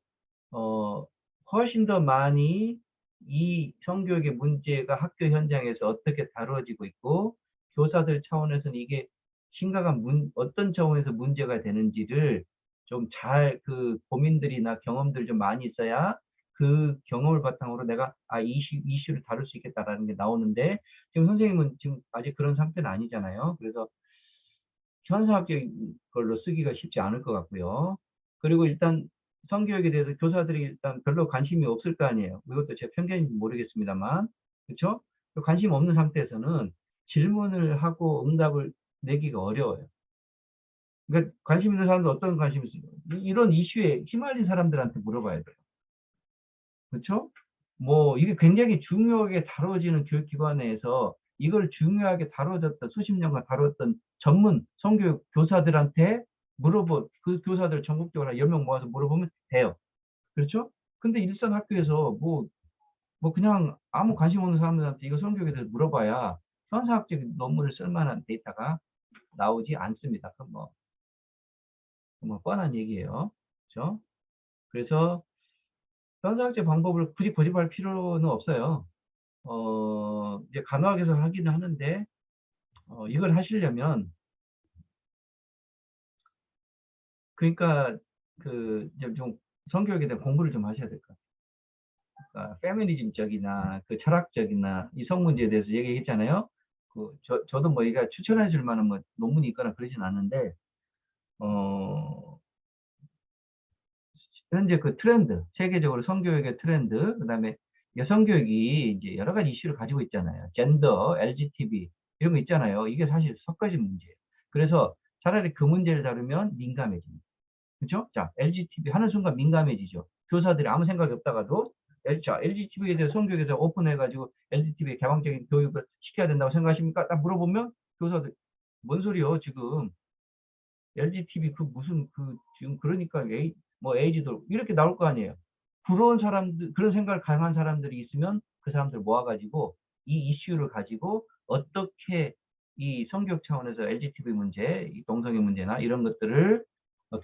어 훨씬 더 많이 이 성교육의 문제가 학교 현장에서 어떻게 다뤄지고 있고 교사들 차원에서는 이게 심각한 어떤 차원에서 문제가 되는지를 좀 잘 그 고민들이나 경험들이 좀 많이 있어야 그 경험을 바탕으로 내가 '아 이슈를 다룰 수 있겠다.'라는 게 나오는데 지금 선생님은 지금 아직 그런 상태는 아니잖아요. 그래서 현상학적인 걸로 쓰기가 쉽지 않을 것 같고요. 그리고 일단 성교육에 대해서 교사들이 일단 별로 관심이 없을 거 아니에요. 이것도 제 편견인지 모르겠습니다만. 그쵸? 그 관심 없는 상태에서는 질문을 하고 응답을 내기가 어려워요. 그러니까 관심 있는 사람들 어떤 관심이 있어요? 이런 이슈에 휘말린 사람들한테 물어봐야 돼요. 그쵸? 뭐 이게 굉장히 중요하게 다뤄지는 교육기관에서 이걸 중요하게 다뤄졌던 수십 년간 다뤘던 전문 성교육 교사들한테 그 교사들 전국적으로 한 10명 모아서 물어보면 돼요. 그렇죠? 근데 일선 학교에서 뭐 그냥 아무 관심 없는 사람들한테 이거 성교육에 대해서 물어봐야 현사학적인 논문을 쓸 만한 데이터가 나오지 않습니다. 그건 뭐 뻔한 얘기예요. 그죠? 그래서 현사학적 방법을 굳이 고집할 필요는 없어요. 이제 간호학에서 하기는 하는데 이걸 하시려면 그러니까 그 좀 성교육에 대한 공부를 좀 하셔야 될 것 같아요. 그러니까 페미니즘적이나 그 철학적이나 이성 문제에 대해서 얘기했잖아요. 저도 뭐 이게 추천해 줄 만한 뭐 논문이 있거나 그러진 않는데 어 현재 그 트렌드, 세계적으로 성교육의 트렌드, 그다음에 여성 교육이 이제 여러 가지 이슈를 가지고 있잖아요. 젠더, LGTB 이런 거 있잖아요. 이게 사실 섞어진 문제예요. 그래서 차라리 그 문제를 다루면 민감해집니다. 그죠? 자, LGTB 하는 순간 민감해지죠. 교사들이 아무 생각이 없다가도 LGTB에 대해서 성교육에서 오픈해 가지고 LGTB의 개방적인 교육을 시켜야 된다고 생각하십니까? 딱 물어보면 교사들 "뭔 소리요 지금. LGTB 그 무슨 지금 그러니까 에이즈도" 이렇게 나올 거 아니에요. 그런 사람들 그런 생각을 강한 사람들이 있으면 그 사람들 모아 가지고 이 이슈를 가지고 어떻게 이 성교육 차원에서 LGTB 문제, 이 동성애 문제나 이런 것들을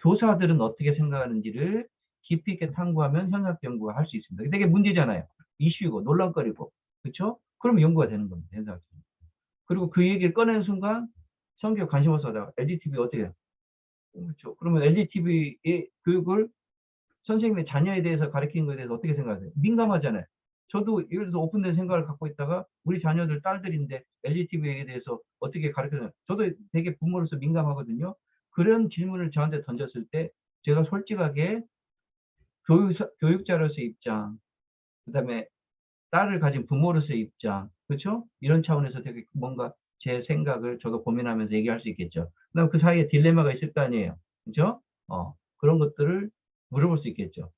교사들은 어떻게 생각하는지를 깊이 있게 탐구하면 현상학 연구가 할 수 있습니다. 되게 문제잖아요. 이슈고 논란거리고. 그쵸? 그러면 연구가 되는 겁니다, 현상학. 그리고 그 얘기를 꺼내는 순간 성교육 관심 없어 하다가 LGTB 어떻게 해요? 그렇죠. 그러면 LGTB의 교육을 선생님의 자녀에 대해서 가르치는 거에 대해서 어떻게 생각하세요? 민감하잖아요. 저도 예를 들어서 오픈된 생각을 갖고 있다가 우리 자녀들 딸들인데 LGTB에 대해서 어떻게 가르쳐요? 저도 되게 부모로서 민감하거든요. 그런 질문을 저한테 던졌을 때 제가 솔직하게 교육자로서의 입장, 그다음에 딸을 가진 부모로서의 입장, 그렇죠? 이런 차원에서 되게 뭔가 제 생각을 저도 고민하면서 얘기할 수 있겠죠. 그다음에 그 사이에 딜레마가 있을 거 아니에요. 그죠? 그런 것들을 물어볼 수 있겠죠.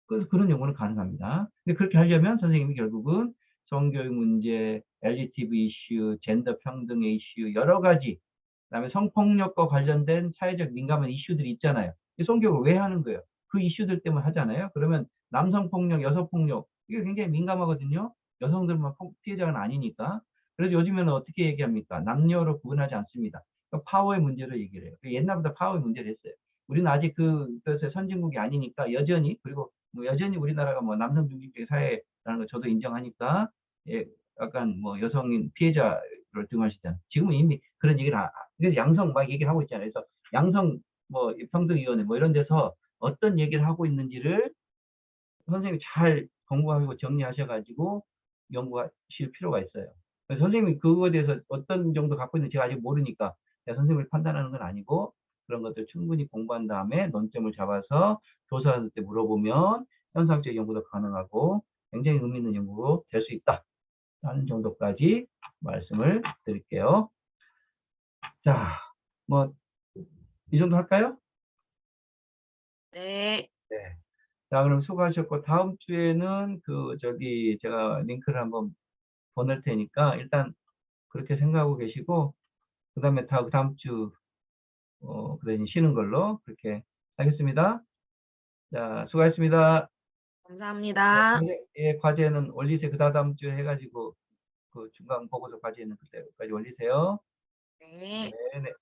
그래서 그런 연구는 가능합니다. 근데 그렇게 하려면 선생님이 결국은 성교육 문제, LGTB 이슈, 젠더 평등의 이슈 여러 가지 그다음에 성폭력과 관련된 사회적 민감한 이슈들이 있잖아요. 이 성교육을 왜 하는 거예요? 그 이슈들 때문에 하잖아요. 그러면 남성 폭력, 여성 폭력 이게 굉장히 민감하거든요. 여성들만 피해자는 아니니까. 그래서 요즘에는 어떻게 얘기합니까? 남녀로 구분하지 않습니다. 그러니까 파워의 문제로 얘기를 해요. 옛날보다 파워의 문제를 했어요. 우리는 아직 그것의 선진국이 아니니까 여전히 그리고 뭐 여전히 우리나라가 뭐 남성 중심적인 사회라는 걸 저도 인정하니까 예 약간 뭐 여성인 피해자를 등한시잖아요. 지금은 이미 그런 얘기를 그래서 양성 막 얘기를 하고 있잖아요. 그래서 양성 뭐 평등위원회 뭐 이런 데서 어떤 얘기를 하고 있는지를 선생님이 잘 공부하고 정리하셔 가지고 연구하실 필요가 있어요. 그래서 선생님이 그거에 대해서 어떤 정도 갖고 있는지 제가 아직 모르니까 제가 선생님을 판단하는 건 아니고 그런 것들 충분히 공부한 다음에 논점을 잡아서 교사한테 물어보면 현상적 연구도 가능하고 굉장히 의미 있는 연구로 될 수 있다라는 정도까지 말씀을 드릴게요. 자, 뭐 이 정도 할까요? 네. 네. 자, 그럼 수고하셨고 다음 주에는 제가 링크를 한번 보낼 테니까 일단 그렇게 생각하고 계시고 그다음에 다음 주 그 대신 쉬는 걸로 그렇게 하겠습니다. 자, 수고하셨습니다. 네, 감사합니다. 과제는 올리세요. 그다음 주에 해 가지고 그 중간 보고서 과제는 그때까지 올리세요. 네. 네네.